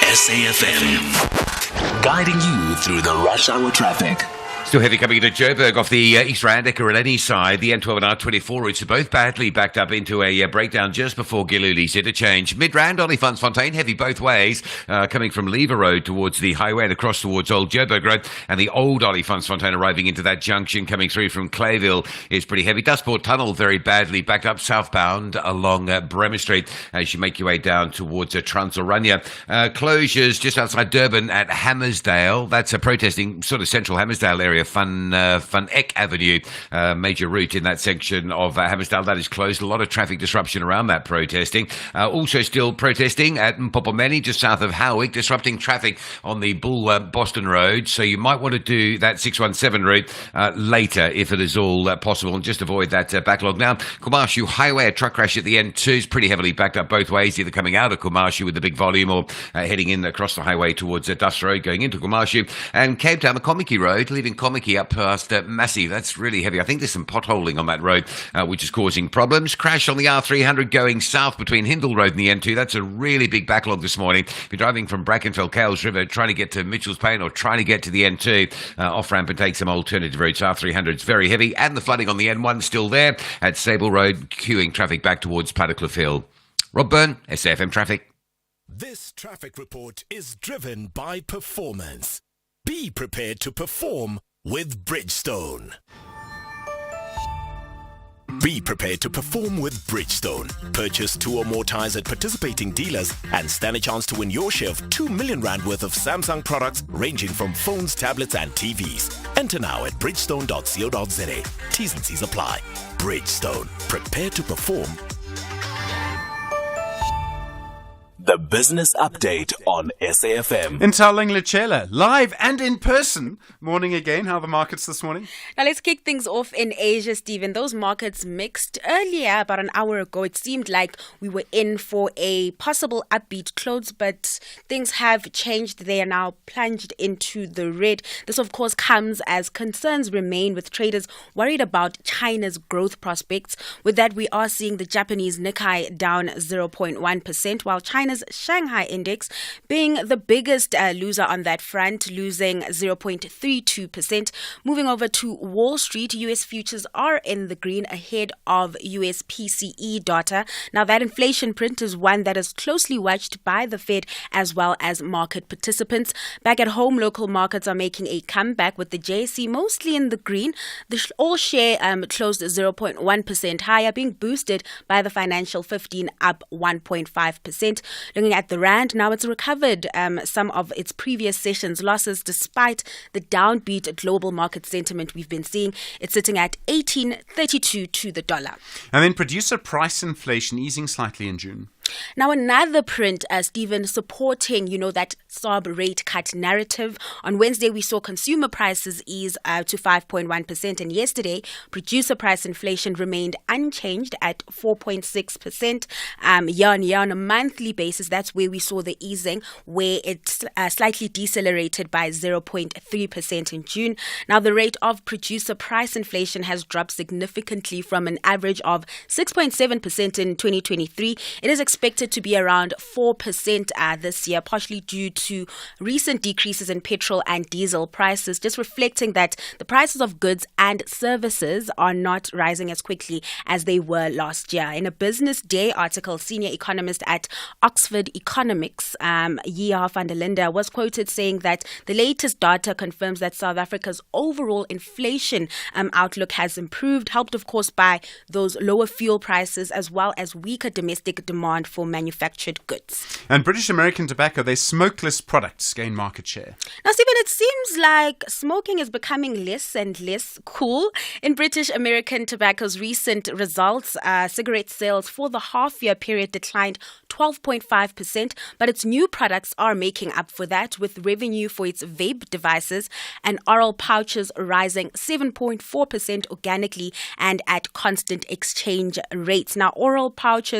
Speaker 5: SAFM, guiding you through the rush hour traffic.
Speaker 4: Still heavy coming into Joburg off the East Rand, Ekurhuleni side. The N12 and R24 routes are both badly backed up into a breakdown just before Giluli's interchange. Mid-Rand, Olifantsfontein, heavy both ways, coming from Lever Road towards the highway and across towards Old Joburg Road. And the old Olifantsfontein arriving into that junction coming through from Clayville is pretty heavy. Dustport Tunnel very badly backed up southbound along Bremer Street as you make your way down towards Transylvania. Closures just outside Durban at Hammersdale. That's protesting sort of central Hammersdale area. Van Eck Avenue, major route in that section of Hammersdale, that is closed. A lot of traffic disruption around that protesting. Also still protesting at Mpopomeni, just south of Howick, disrupting traffic on the Bull Boston Road. So you might want to do that 617 route later if it is all possible, and just avoid that backlog. Now, Kumashu Highway, a truck crash at the end 2 is pretty heavily backed up both ways, either coming out of Kumashu with the big volume or heading in across the highway towards Duffs Road, going into Kumashu. And Cape Town, the Komiki Road, leaving Komiki Komiki up past Massey. That's really heavy. I think there's some potholing on that road, which is causing problems. Crash on the R300 going south between Hindle Road and the N2. That's a really big backlog this morning. If you're driving from Brackenfell, Cales River, trying to get to Mitchell's Plain or trying to get to the N2, off-ramp and take some alternative routes. R300 is very heavy, and the flooding on the N1 still there at Sable Road, queuing traffic back towards Plattekloof Hill. Rob Byrne, SAFM Traffic.
Speaker 25: This traffic report is driven by performance. Be prepared to perform with Bridgestone. Be prepared to perform with Bridgestone. Purchase 2 or more tyres at participating dealers and stand a chance to win your share of 2 million rand worth of Samsung products ranging from phones, tablets and TVs. Enter now at bridgestone.co.za. T's and C's apply. Bridgestone. Prepare to perform.
Speaker 5: The Business Update on SAFM.
Speaker 6: Intaling Lechela, live and in person. Morning again. How are the markets this morning?
Speaker 3: Now let's kick things off in Asia, Stephen. Those markets mixed earlier, about an hour ago. It seemed like we were in for a possible upbeat close, but things have changed. They are now plunged into the red. This, of course, comes as concerns remain with traders worried about China's growth prospects. With that, we are seeing the Japanese Nikkei down 0.1%, while China's Shanghai index being the biggest loser on that front, losing 0.32%. Moving over to Wall Street, US futures are in the green ahead of US PCE data. Now, that inflation print is one that is closely watched by the Fed as well as market participants. Back at home, local markets are making a comeback with the JSE mostly in the green. The all share closed 0.1% higher, being boosted by the Financial 15 up 1.5%. Looking at the Rand, now it's recovered some of its previous sessions' losses despite the downbeat global market sentiment we've been seeing. It's sitting at 18.32 to the dollar.
Speaker 6: And then producer price inflation easing slightly in June.
Speaker 3: Now, another print, Stephen, supporting, that SARB rate cut narrative. On Wednesday, we saw consumer prices ease to 5.1%. And yesterday, producer price inflation remained unchanged at 4.6% year on year. On a monthly basis, that's where we saw the easing, where it's slightly decelerated by 0.3% in June. Now, the rate of producer price inflation has dropped significantly from an average of 6.7% in 2023. It is expected to be around 4% this year, partially due to recent decreases in petrol and diesel prices, just reflecting that the prices of goods and services are not rising as quickly as they were last year. In a Business Day article, senior economist at Oxford Economics, Year van der Linde, was quoted saying that the latest data confirms that South Africa's overall inflation outlook has improved, helped, of course, by those lower fuel prices as well as weaker domestic demand for manufactured goods.
Speaker 6: And British American Tobacco, their smokeless products gain market share.
Speaker 3: Now, Stephen, it seems like smoking is becoming less and less cool. In British American Tobacco's recent results, cigarette sales for the half-year period declined 12.5%, but its new products are making up for that, with revenue for its vape devices and oral pouches rising 7.4% organically and at constant exchange rates. Now, oral pouch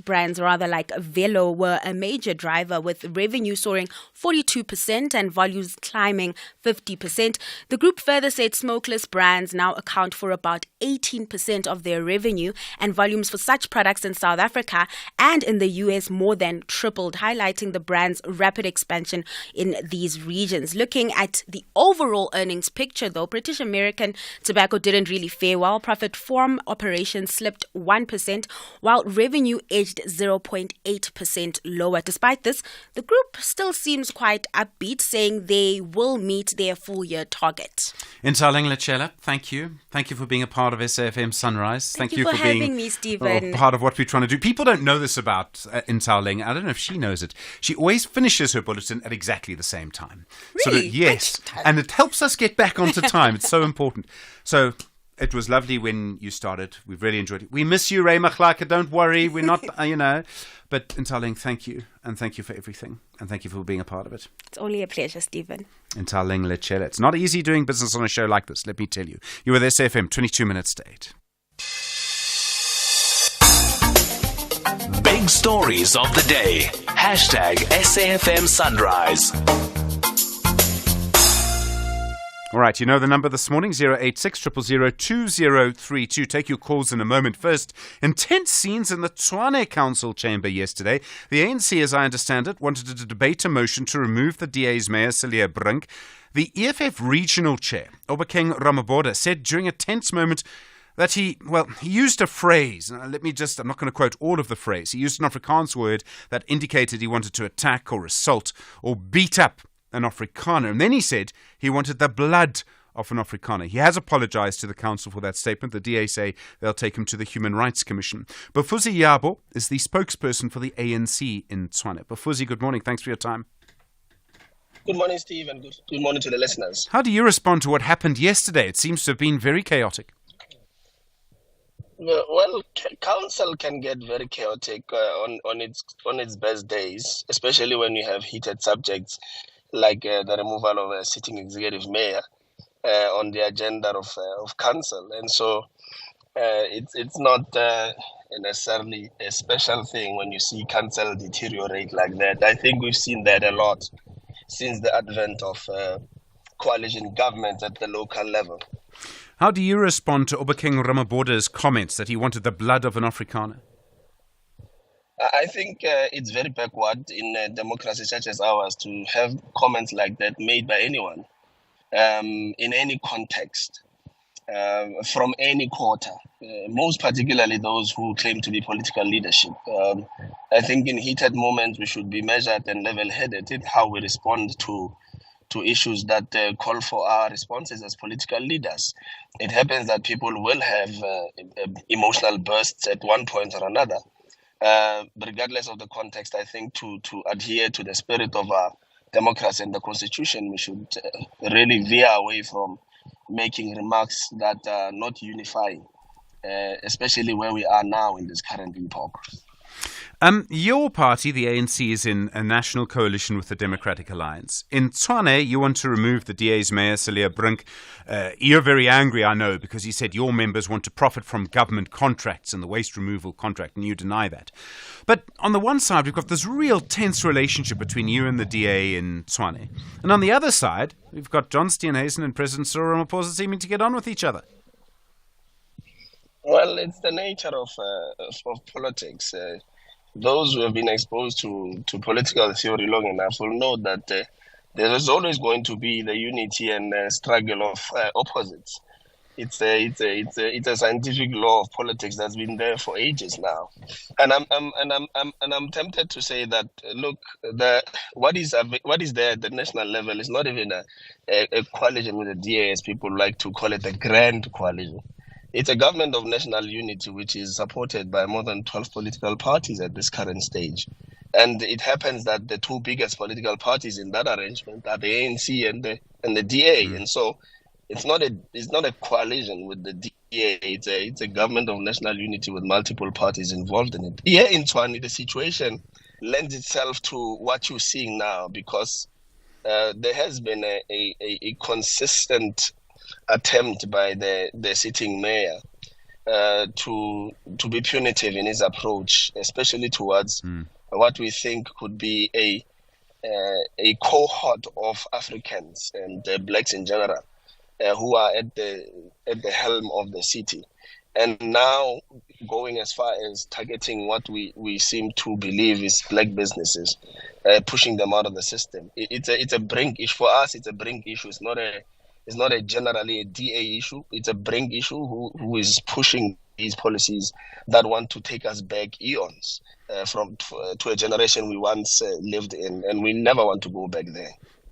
Speaker 3: brands like Velo were a major driver, with revenue soaring 42% and volumes climbing 50%. The group further said smokeless brands now account for about 18% of their revenue, and volumes for such products in South Africa and in the US more than tripled, highlighting the brand's rapid expansion in these regions. Looking at the overall earnings picture, though, British American Tobacco didn't really fare well. Profit from operations slipped 1%, while revenue edged 0.8% lower. Despite this, the group still seems quite upbeat, saying they will meet their full-year target.
Speaker 6: Intaling Lechela, thank you. Thank you for being a part of SAFM Sunrise.
Speaker 3: Thank you for having me, Stephen.
Speaker 6: Part of what we're trying to do. People don't know this about Intaling. I don't know if she knows it. She always finishes her bulletin at exactly the same time.
Speaker 3: Really?
Speaker 6: Yes. And it helps us get back onto time. It's so important. So it was lovely when you started. We've really enjoyed it. We miss you, Ray Machlaka. Don't worry. We're not, But Intaling, thank you. And thank you for everything. And thank you for being a part of it.
Speaker 3: It's only a pleasure, Stephen.
Speaker 6: Intaling Lechela. It's not easy doing business on a show like this, let me tell you. You were with SAFM, 22 minutes to 8.
Speaker 5: Big stories of the day. #SAFM Sunrise.
Speaker 6: All right, you know the number this morning, 086 000 2032. Take your calls in a moment. First, intense scenes in the Tuan Council chamber yesterday. The ANC, as I understand it, wanted to debate a motion to remove the DA's mayor, Celia Brink. The EFF regional chair, Obakeng Ramaboda, said during a tense moment that he used a phrase. I'm not going to quote all of the phrase. He used an Afrikaans word that indicated he wanted to attack or assault or beat up an Afrikaner. And then he said he wanted the blood of an Afrikaner. He has apologized to the council for that statement. The DA say they'll take him to the Human Rights Commission. Bafuzi Yabo is the spokesperson for the ANC in Tshwane. Bafuzi, good morning. Thanks for your time.
Speaker 9: Good morning, Steve, and good morning to the listeners.
Speaker 6: How do you respond to what happened yesterday? It seems to have been very chaotic.
Speaker 9: Well, council can get very chaotic on its best days, especially when you have heated subjects like the removal of a sitting executive mayor on the agenda of council, and so it's not necessarily a special thing when you see council deteriorate like that. I think we've seen that a lot since the advent of coalition governments at the local level.
Speaker 6: How do you respond to Obakeng Ramaboda's comments that he wanted the blood of an Afrikaner?
Speaker 9: I think it's very backward in a democracy such as ours to have comments like that made by anyone in any context, from any quarter, most particularly those who claim to be political leadership. I think in heated moments we should be measured and level-headed in how we respond to issues that call for our responses as political leaders. It happens that people will have emotional bursts at one point or another. But regardless of the context, I think to adhere to the spirit of our democracy and the Constitution, we should really veer away from making remarks that are not unifying, especially where we are now in this current epoch.
Speaker 6: Your party, the ANC, is in a national coalition with the Democratic Alliance. In Tshwane, you want to remove the DA's mayor, Celia Brink. You're very angry, I know, because you said your members want to profit from government contracts and the waste removal contract, and you deny that. But on the one side, we've got this real tense relationship between you and the DA in Tshwane. And on the other side, we've got John Steenhuisen and President Cyril Ramaphosa seeming to get on with each other.
Speaker 9: Well, it's the nature of politics. Those who have been exposed to political theory long enough will know that there is always going to be the unity and struggle of opposites. It's a scientific law of politics that's been there for ages now, and I'm tempted to say that look, what is there at the national level is not even a coalition with the DA, as people like to call it, a grand coalition. It's a government of national unity which is supported by more than 12 political parties at this current stage. And it happens that the two biggest political parties in that arrangement are the ANC and the DA. And so it's not a coalition with the DA. It's a government of national unity with multiple parties involved in it. Here in Tshwane, the situation lends itself to what you're seeing now, because there has been a consistent attempt by the sitting mayor to be punitive in his approach, especially towards what we think could be a cohort of Africans and blacks in general who are at the helm of the city, and now going as far as targeting what we seem to believe is black businesses, pushing them out of the system. It's a Brink issue for us. It's a Brink issue. It's not generally a DA issue. It's a Brink issue who is pushing these policies that want to take us back eons to a generation we once lived in, and we never want to go back there.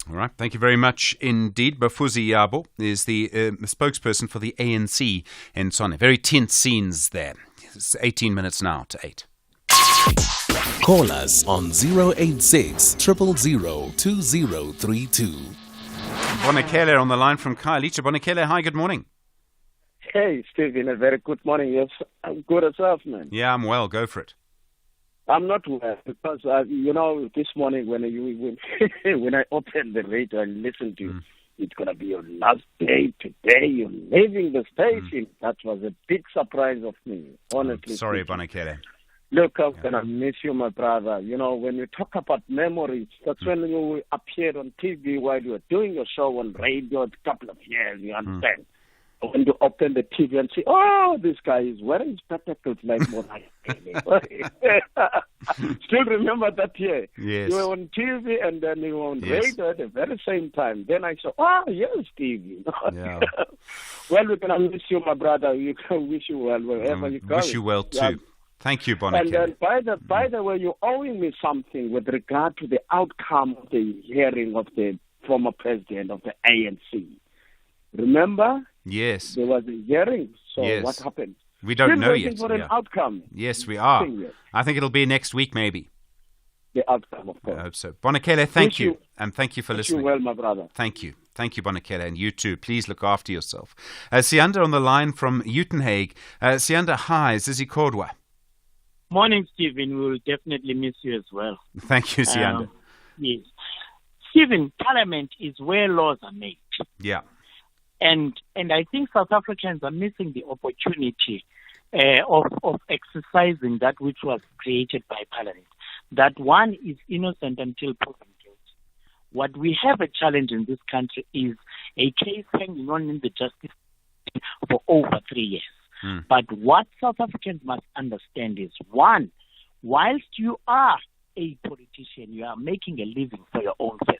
Speaker 6: All right. Thank you very much indeed. Bafuzi Yabo is the spokesperson for the ANC in Tshwane. Very tense scenes there. It's 18 minutes now to 8.
Speaker 25: Call us on 086 000 2032.
Speaker 6: Bonakele on the line from Khayelitsha. Bonakele, hi, good morning.
Speaker 22: Hey, Stephen, a very good morning. Yes, I'm good as well, man.
Speaker 6: Yeah, I'm well. Go for it.
Speaker 22: I'm not well because, this morning when when I opened the radio and listened to you, it's going to be your last day today. You're leaving the station. That was a big surprise of me, honestly.
Speaker 6: Sorry, Bonakele.
Speaker 11: Look, I'm going to miss you, my brother. You know, when you talk about memories, that's when you appeared on TV while you were doing your show on radio a couple of years, you understand? When you open the TV and say, oh, this guy is wearing spectacles like Morai. Still remember that year?
Speaker 6: Yes.
Speaker 11: You were on TV and then you were on
Speaker 6: Yes.
Speaker 11: radio at the very same time. Then I said, oh, yes, Steve.
Speaker 6: Yeah.
Speaker 11: Well, we're going to miss you, my brother. We can wish you well wherever you go.
Speaker 6: Wish you well too.
Speaker 11: Yeah.
Speaker 6: Thank you,
Speaker 11: And
Speaker 6: Bonakele.
Speaker 11: then, by the way, you're owing me something with regard to the outcome of the hearing of the former president of the ANC. Remember?
Speaker 6: Yes.
Speaker 11: There was a hearing. So
Speaker 6: Yes.
Speaker 11: what happened?
Speaker 6: We don't
Speaker 11: Still
Speaker 6: know
Speaker 11: waiting
Speaker 6: yet.
Speaker 11: for an
Speaker 6: Yeah.
Speaker 11: outcome.
Speaker 6: Yes, we are.
Speaker 11: Nothing yet.
Speaker 6: I think it'll be next week, maybe.
Speaker 11: The outcome, of course.
Speaker 6: I hope so. Bonakele, thank
Speaker 11: Wish
Speaker 6: you.
Speaker 11: you-
Speaker 6: And thank you for
Speaker 11: Wish you
Speaker 6: listening.
Speaker 11: well, my brother.
Speaker 6: Thank you. Thank you, Bonakele, and you too. Please look after yourself. Sianda on the line from Uitenhage. Sianda, hi. Zizi Kodwa.
Speaker 12: Morning, Stephen. We will definitely miss you as well.
Speaker 6: Thank you, Sianda.
Speaker 12: Yes. Stephen, Parliament is where laws are made.
Speaker 6: Yeah.
Speaker 12: And I think South Africans are missing the opportunity of exercising that which was created by Parliament. That one is innocent until proven guilty. What we have a challenge in this country is a case hanging on in the justice system for over 3 years. But what South Africans must understand is, one, whilst you are a politician, you are making a living for your own family.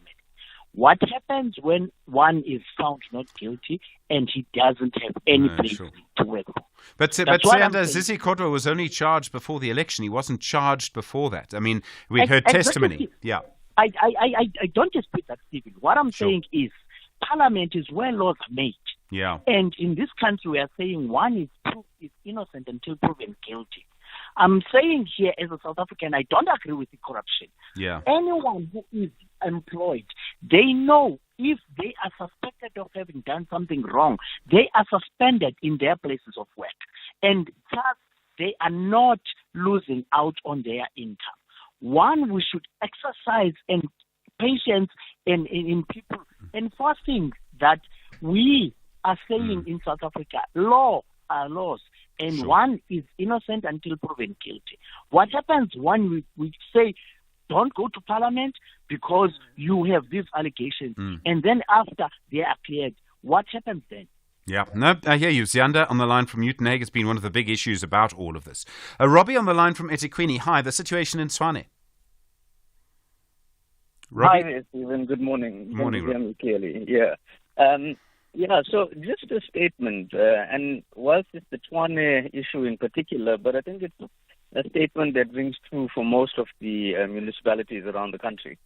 Speaker 12: What happens when one is found not guilty and he doesn't have any place to work for?
Speaker 6: But
Speaker 12: That's what I'm
Speaker 6: Sianda,
Speaker 12: saying.
Speaker 6: Zizi Kodwa was only charged before the election. He wasn't charged before that. I mean, we heard
Speaker 12: Exactly.
Speaker 6: testimony. Yeah.
Speaker 12: I don't dispute that, Stephen. What I'm saying is, Parliament is where laws are made.
Speaker 6: Yeah.
Speaker 12: And in this country, we are saying one is innocent until proven guilty. I'm saying here, as a South African, I don't agree with the corruption.
Speaker 6: Yeah.
Speaker 12: Anyone who is employed, they know if they are suspected of having done something wrong, they are suspended in their places of work. And thus, they are not losing out on their income. One, we should exercise and patience in people enforcing that we are saying in South Africa, law are laws, and one is innocent until proven guilty. What happens when we say, don't go to Parliament because you have these allegations, and then after they are cleared, what happens then?
Speaker 6: Yeah, no, I hear you. Sianda on the line from Uitenhage has been one of the big issues about all of this. Robbie on the line from eThekwini. Hi, the situation in Tshwane. Robbie?
Speaker 13: Hi there, Stephen. Good morning.
Speaker 6: Morning,
Speaker 13: Can you hear me clearly? Yeah. So just a statement, and whilst it's the Tuan issue in particular, but I think it's a statement that rings true for most of the municipalities around the country,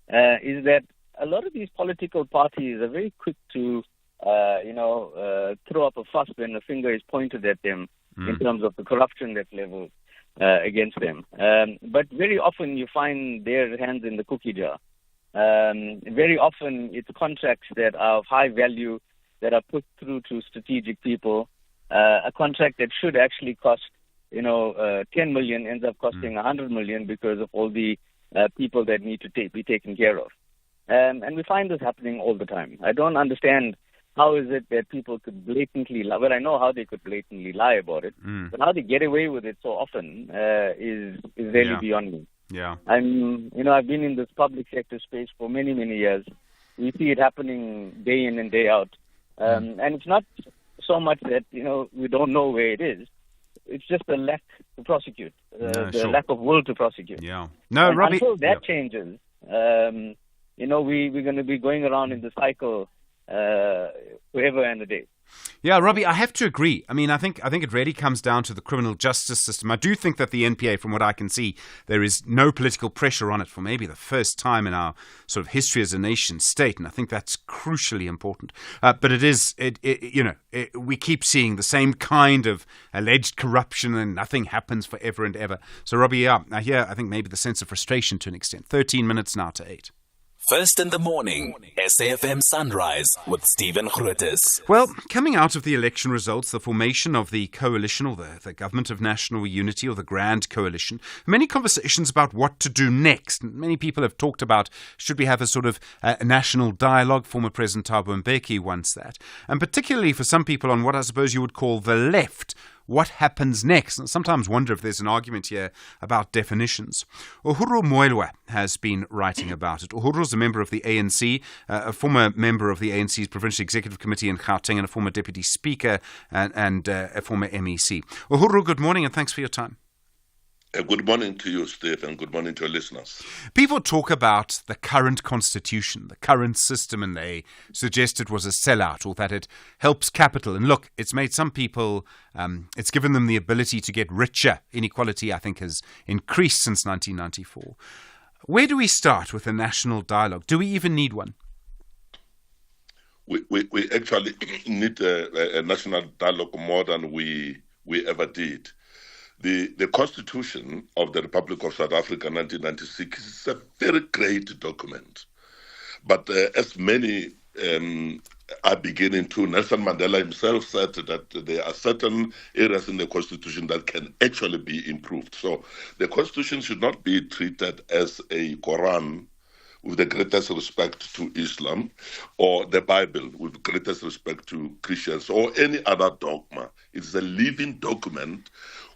Speaker 13: is that a lot of these political parties are very quick to, throw up a fuss when a finger is pointed at them in terms of the corruption that's leveled against them. But very often you find their hands in the cookie jar. Very often it's contracts that are of high value that are put through to strategic people. A contract that should actually cost, 10 million ends up costing 100 million because of all the people that need to be taken care of. And we find this happening all the time. I don't understand how is it that people could blatantly lie. Well, I know how they could blatantly lie about it, but how they get away with it so often is really beyond me.
Speaker 6: Yeah.
Speaker 13: I've been in this public sector space for many, many years. We see it happening day in and day out. And it's not so much that, we don't know where it is. It's just the lack to prosecute, lack of will to prosecute.
Speaker 6: Yeah. No,
Speaker 13: and
Speaker 6: Robbie.
Speaker 13: until that changes, we're going to be going around in the cycle forever and a day.
Speaker 6: Yeah, Robbie, I have to agree. I mean, I think it really comes down to the criminal justice system. I do think that the NPA, from what I can see, there is no political pressure on it for maybe the first time in our sort of history as a nation state, and I think that's crucially important. But it is, we keep seeing the same kind of alleged corruption, and nothing happens forever and ever. So, Robbie, I think maybe the sense of frustration to an extent. 13 minutes now to 8.
Speaker 5: First in the morning, SAFM Sunrise with Stephen Grootes.
Speaker 6: Well, coming out of the election results, the formation of the coalition or the Government of National Unity or the Grand Coalition, many conversations about what to do next. Many people have talked about, should we have a sort of national dialogue? Former President Thabo Mbeki wants that. And particularly for some people on what I suppose you would call the left, what happens next. And I sometimes wonder if there's an argument here about definitions. Uhuru Moilwa has been writing about it. Uhuru is a member of the ANC, a former member of the ANC's Provincial Executive Committee in Gauteng, and a former Deputy Speaker and a former MEC. Uhuru, good morning and thanks for your time.
Speaker 1: Good morning to you, Steve, and good morning to your listeners.
Speaker 6: People talk about the current constitution, the current system, and they suggest it was a sellout or that it helps capital. And look, it's made some people, it's given them the ability to get richer. Inequality, I think, has increased since 1994. Where do we start with a national dialogue? Do we even need one?
Speaker 1: We actually need a national dialogue more than we ever did. The Constitution of the Republic of South Africa 1996 is a very great document. But as many are beginning to, Nelson Mandela himself said that there are certain areas in the Constitution that can actually be improved. So the Constitution should not be treated as a Quran with the greatest respect to Islam, or the Bible with the greatest respect to Christians, or any other dogma. It's a living document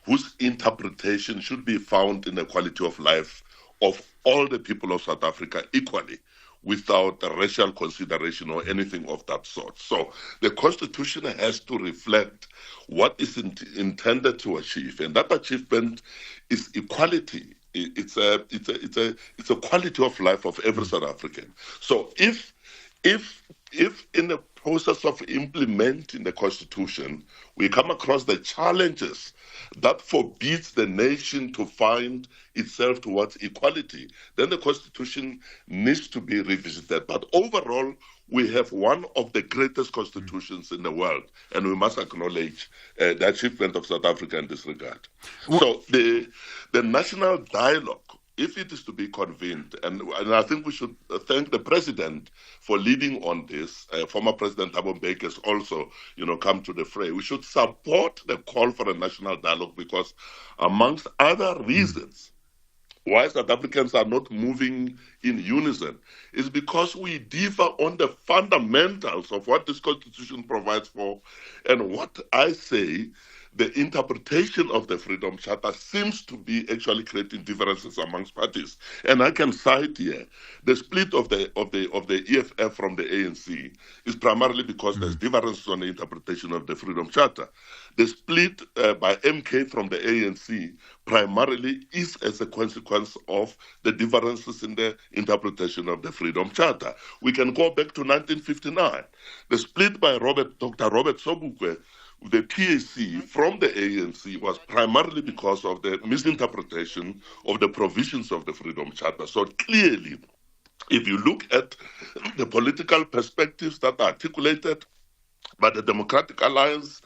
Speaker 1: whose interpretation should be found in the quality of life of all the people of South Africa equally, without a racial consideration or anything of that sort. So the Constitution has to reflect what is intended to achieve, and that achievement is equality. It's a quality of life of every South African. So if in the process of implementing the Constitution, we come across the challenges that forbids the nation to find itself towards equality, then the Constitution needs to be revisited. But overall, we have one of the greatest constitutions in the world, and we must acknowledge the achievement of South Africa in this regard. So the national dialogue, if it is to be convened, and I think we should thank the president for leading on this. Former President Thabo Mbeki has also, come to the fray. We should support the call for a national dialogue because, amongst other reasons, why South Africans are not moving in unison is because we differ on the fundamentals of what this Constitution provides for, and what I say, the interpretation of the Freedom Charter seems to be actually creating differences amongst parties. And I can cite here the split of the EFF from the ANC is primarily because there's differences on the interpretation of the Freedom Charter. The split by MK from the ANC primarily is as a consequence of the differences in the interpretation of the Freedom Charter. We can go back to 1959. The split by Dr. Robert Sobukwe, the PAC from the ANC, was primarily because of the misinterpretation of the provisions of the Freedom Charter. So clearly, if you look at the political perspectives that are articulated by the Democratic Alliance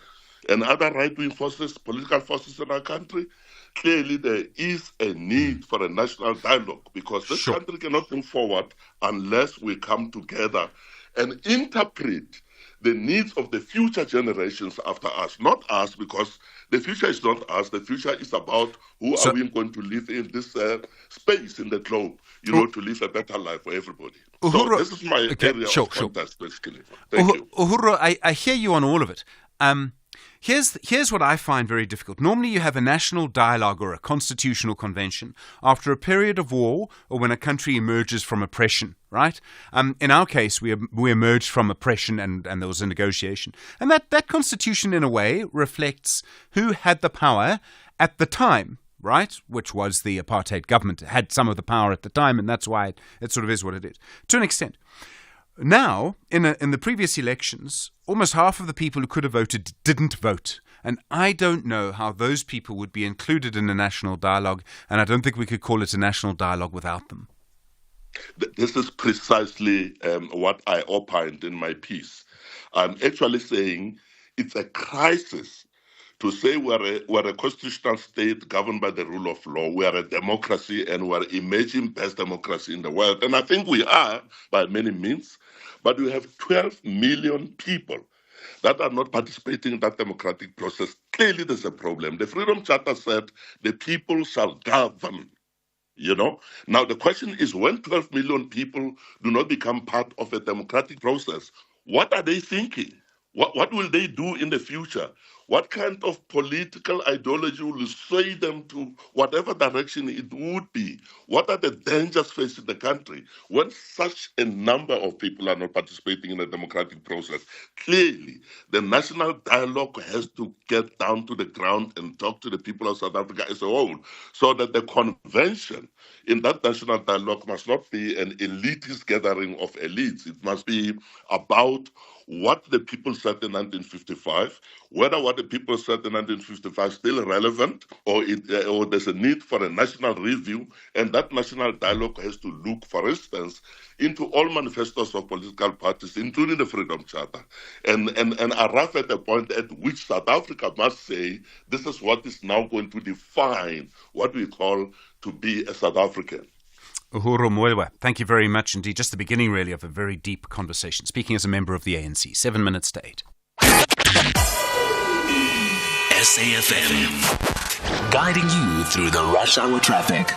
Speaker 1: and other right-wing forces, political forces in our country, clearly there is a need for a national dialogue, because this country cannot move forward unless we come together and interpret the needs of the future generations after us, not us, because the future is not us. The future is about who are we going to live in this space in the globe, to live a better life for everybody.
Speaker 6: Uhuru,
Speaker 1: so this is my area of contest, basically. Thank you.
Speaker 6: Uhuru, I hear you on all of it. Here's what I find very difficult. Normally you have a national dialogue or a constitutional convention after a period of war or when a country emerges from oppression, right? In our case, we emerged from oppression and there was a negotiation. And that constitution, in a way, reflects who had the power at the time, right? Which was the apartheid government. It had some of the power at the time, and that's why it sort of is what it is, to an extent. Now, in the previous elections, almost half of the people who could have voted didn't vote. And I don't know how those people would be included in a national dialogue, and I don't think we could call it a national dialogue without them.
Speaker 1: This is precisely what I opined in my piece. I'm actually saying it's a crisis to say we're a constitutional state governed by the rule of law. We are a democracy, and we're emerging best democracy in the world. And I think we are by many means. But we have 12 million people that are not participating in that democratic process. Clearly, there's a problem. The Freedom Charter said the people shall govern. Now the question is, when 12 million people do not become part of a democratic process, what are they thinking? What will they do in the future? What kind of political ideology will sway them to whatever direction it would be? What are the dangers facing the country when such a number of people are not participating in the democratic process? Clearly, the national dialogue has to get down to the ground and talk to the people of South Africa as a whole, so that the convention in that national dialogue must not be an elitist gathering of elites. It must be about what the people said in 1955, whether what the people said in 1955 is still relevant, or there's a need for a national review, and that national dialogue has to look, for instance, into all manifestos of political parties, including the Freedom Charter, and arrive at a point at which South Africa must say, this is what is now going to define what we call to be a South African.
Speaker 6: Uhuru Moiwa, thank you very much indeed. Just the beginning, really, of a very deep conversation. Speaking as a member of the ANC, 7 minutes to 8.
Speaker 5: SAFM, guiding you through the rush hour traffic.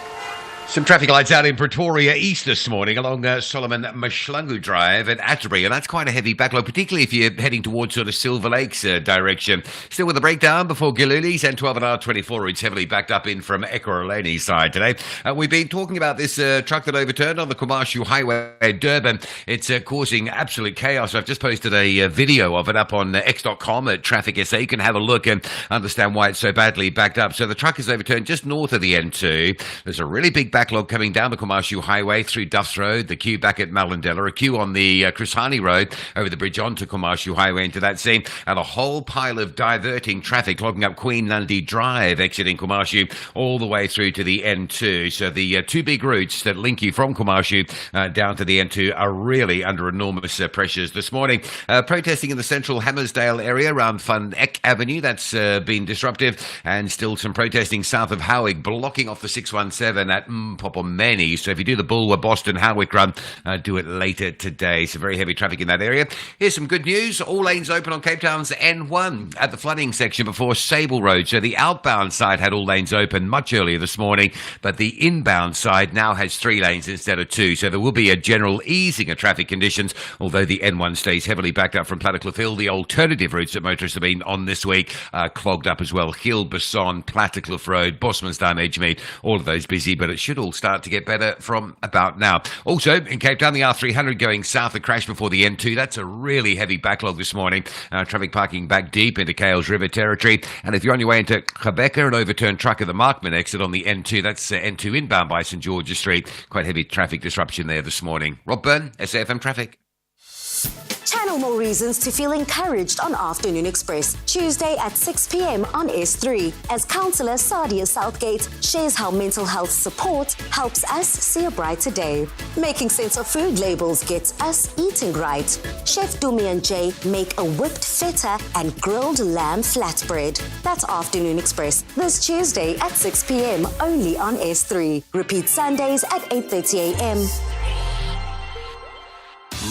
Speaker 4: Some traffic lights out in Pretoria East this morning along Solomon Mashlangu Drive at Atterbury, and that's quite a heavy backlog, particularly if you're heading towards sort of Silver Lakes direction. Still with a breakdown before Giluli's and 12 and R24 routes heavily backed up in from Ekurhuleni side today. We've been talking about this truck that overturned on the Kumashu Highway at Durban. It's causing absolute chaos. I've just posted a video of it up on x.com at Traffic SA. You can have a look and understand why it's so badly backed up. So the truck is overturned just north of the N2. There's a really big backlog coming down the Kumashu Highway through Duffs Road, the queue back at Malindela, a queue on the Chris Hani Road over the bridge onto Kumashu Highway into that scene, and a whole pile of diverting traffic clogging up Queen Nandi Drive exiting Kumashu all the way through to the N2. So the two big routes that link you from Kumashu down to the N2 are really under enormous pressures this morning. Protesting in the central Hammersdale area around Van Eck Avenue, that's been disruptive, and still some protesting south of Howick, blocking off the 617 at Popomeni. So if you do the Bulwer Boston Howick run, do it later today. So very heavy traffic in that area. Here's some good news. All lanes open on Cape Town's N1 at the flooding section before Sable Road. So the outbound side had all lanes open much earlier this morning, but the inbound side now has 3 lanes instead of 2. So there will be a general easing of traffic conditions, although the N1 stays heavily backed up from Plattekloof Hill. The alternative routes that motorists have been on this week clogged up as well. Hill, Besson, Plattekloof Road, Bosmansdam, Edgemead, all of those busy, but it should all start to get better from about now. Also, in Cape Town, the R300 going south, a crash before the N2. That's a really heavy backlog this morning. Traffic parking back deep into Kales River territory. And if you're on your way into Quebec, an overturned truck at the Markman exit on the N2. That's N2 inbound by St. George's Street. Quite heavy traffic disruption there this morning. Rob Byrne, SAFM Traffic.
Speaker 10: Channel more reasons to feel encouraged on Afternoon Express, Tuesday at 6 p.m. on S3, as Councillor Sadia Southgate shares how mental health support helps us see a brighter day. Making sense of food labels gets us eating right. Chef Dumi and Jay make a whipped feta and grilled lamb flatbread. That's Afternoon Express, this Tuesday at 6 p.m. only on S3. Repeat Sundays at 8:30 a.m.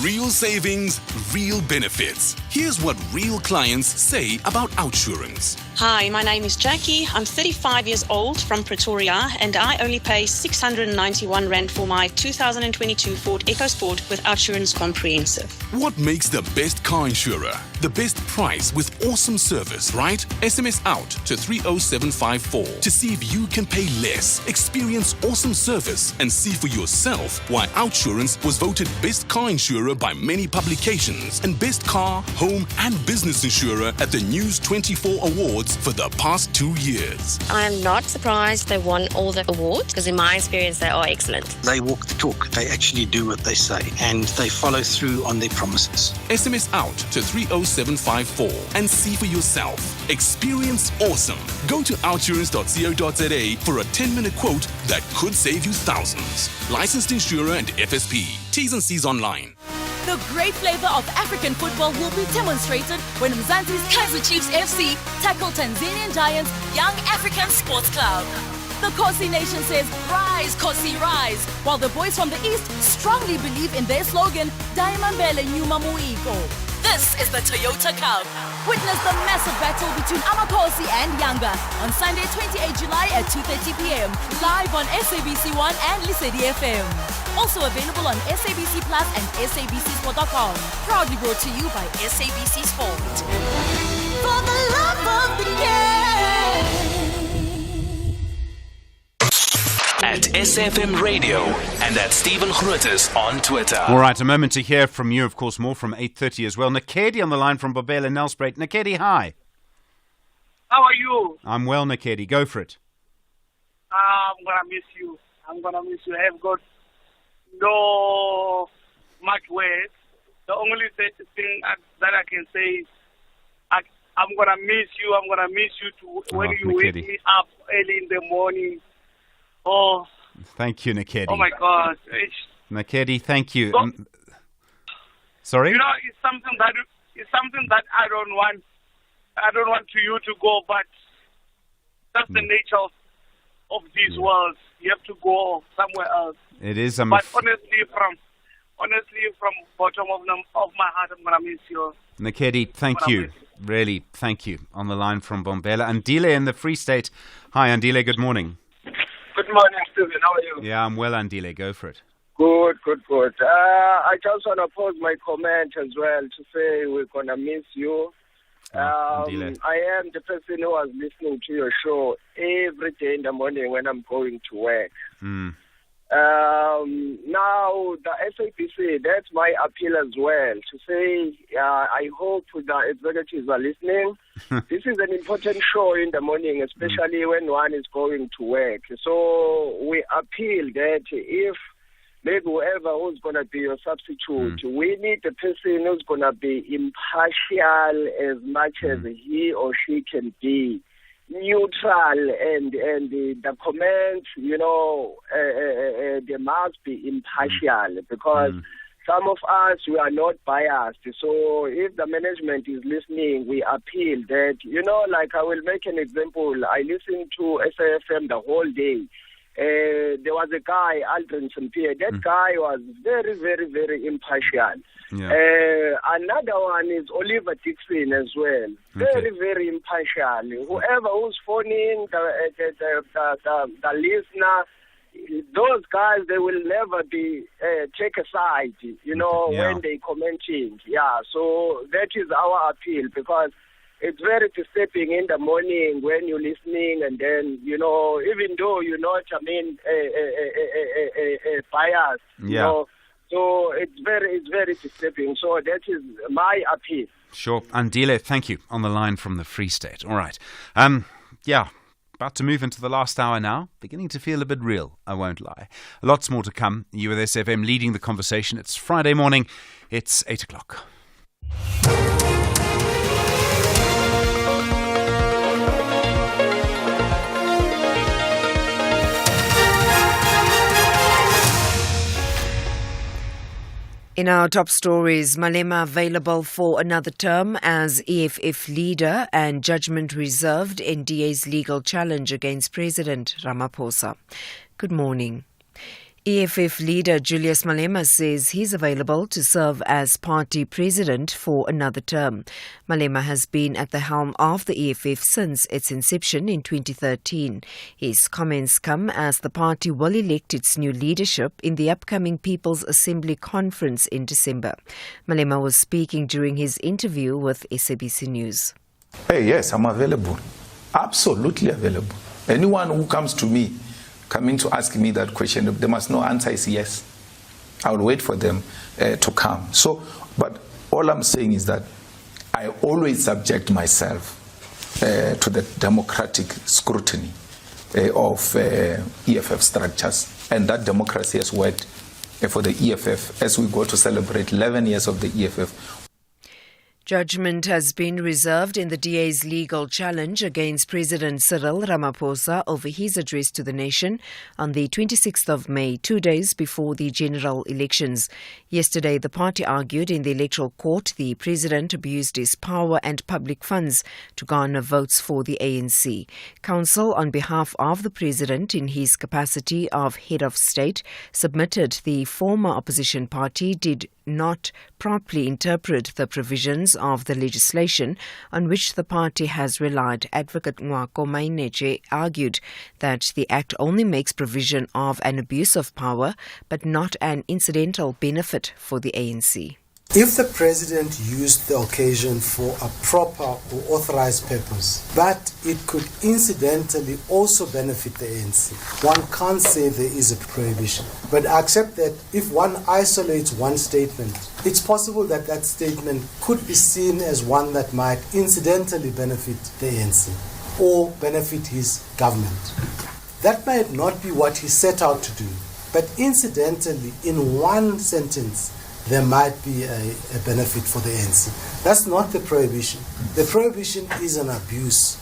Speaker 18: Real savings, real benefits. Here's what real clients say about OUTsurance.
Speaker 15: Hi, my name is Jackie. I'm 35 years old from Pretoria, and I only pay 691 Rand for my 2022 Ford EcoSport with OUTsurance Comprehensive.
Speaker 18: What makes the best car insurer? The best price with awesome service, right? SMS out to 30754 to see if you can pay less, experience awesome service, and see for yourself why OUTsurance was voted best car insurer by many publications and best car, home, and business insurer at the News 24 Awards for the past 2 years.
Speaker 16: I'm not surprised they won all the awards, because in my experience they are excellent.
Speaker 17: They walk the talk. They actually do what they say, and they follow through on their promises.
Speaker 18: SMS out to 30754 and see for yourself. Experience awesome. Go to outsurance.co.za for a 10-minute quote that could save you thousands. Licensed insurer and FSP. T's and C's online.
Speaker 24: The great flavor of African football will be demonstrated when Mzansi's Kaizer Chiefs FC tackle Tanzanian Giants Young African Sports Club. The Kosi Nation says, "Rise, Kosi, rise," while the boys from the East strongly believe in their slogan, "Daimambele Nyuma Muiko." This is the Toyota Cup. Witness the massive battle between Amakosi and Yanga on Sunday, 28 July at 2:30 p.m. live on SABC1 and Lesedi FM. Also available on SABC Plus and SABCSport.com. Proudly brought to you by SABC Sport. for the love of the game.
Speaker 5: At SFM Radio and at Stephen Grootes on Twitter.
Speaker 6: All right, a moment to hear from you, of course, more from 8:30 as well. Nakedi on the line from Bobela Nelspruit. Nakedi, hi.
Speaker 7: How are you?
Speaker 6: I'm well, Nakedi. Go for it.
Speaker 7: I'm going to miss you. I have got no much words. The only thing that I can say is I'm going to miss you. I'm going to miss you when you wake me up early in the morning. Oh.
Speaker 6: Thank you, Nakedi.
Speaker 7: Oh, my God.
Speaker 6: Nakedi, thank you. Sorry?
Speaker 7: You know, it's something that I don't want. I don't want you to go, but that's the nature of this world. You have to go somewhere else.
Speaker 6: It is.
Speaker 7: But honestly, from bottom of my heart, I'm gonna miss you.
Speaker 6: Nakedi, thank you. Really, thank you. On the line from Bombela. Andile in the Free State. Hi, Andile. Good morning.
Speaker 8: Good morning, Stephen. How are you?
Speaker 6: Yeah, I'm well, Andile. Go for it.
Speaker 8: Good. I just want to pose my comment as well to say we're gonna miss you. I am the person who was listening to your show every day in the morning when I'm going to work. Now, the SAPC, that's my appeal as well, to say I hope the executives are listening. This is an important show in the morning, especially when one is going to work. So we appeal that if maybe whoever who's going to be your substitute, we need a person who's going to be impartial as much as he or she can be. Neutral and the comments, they must be impartial because some of us, we are not biased. So if the management is listening, we appeal that, like I will make an example. I listened to SAFM the whole day. There was a guy, Aldrin St-Pierre. That guy was very, very, very impartial. Yeah. Another one is Oliver Dixon as well. Very, very impartial. Whoever who's phoning, the listener, those guys, they will never be take a side, when they commenting. Yeah, so that is our appeal because it's very disturbing in the morning when you're listening and then, even though you're not, biased, so it's very disturbing. So that is my appeal.
Speaker 6: Sure. Andile, thank you. On the line from the Free State. All right. About to move into the last hour now. Beginning to feel a bit real, I won't lie. Lots more to come. You with SFM leading the conversation. It's Friday morning. It's 8 o'clock.
Speaker 2: In our top stories, Malema available for another term as EFF leader and judgment reserved in DA's legal challenge against President Ramaphosa. Good morning. EFF leader Julius Malema says he's available to serve as party president for another term. Malema has been at the helm of the EFF since its inception in 2013. His comments come as the party will elect its new leadership in the upcoming People's Assembly Conference in December. Malema was speaking during his interview with SABC News.
Speaker 19: Hey, yes, I'm available. Absolutely available. Anyone who comes to me coming to ask me that question, they must know answer is yes. I will wait for them to come. But all I'm saying is that I always subject myself to the democratic scrutiny of EFF structures. And that democracy has worked for the EFF as we go to celebrate 11 years of the EFF.
Speaker 2: Judgment has been reserved in the DA's legal challenge against President Cyril Ramaphosa over his address to the nation on the 26th of May, 2 days before the general elections. Yesterday, the party argued in the electoral court the president abused his power and public funds to garner votes for the ANC. Counsel on behalf of the president in his capacity of head of state submitted the former opposition party did not properly interpret the provisions of the legislation on which the party has relied. Advocate Nwako Maineche argued that the Act only makes provision of an abuse of power but not an incidental benefit for the ANC.
Speaker 3: If the president used the occasion for a proper or authorized purpose, but it could incidentally also benefit the ANC, one can't say there is a prohibition. But I accept that if one isolates one statement, it's possible that that statement could be seen as one that might incidentally benefit the ANC or benefit his government. That might not be what he set out to do, but incidentally, in one sentence, there might be a benefit for the ANC. That's not the prohibition. The prohibition is an abuse.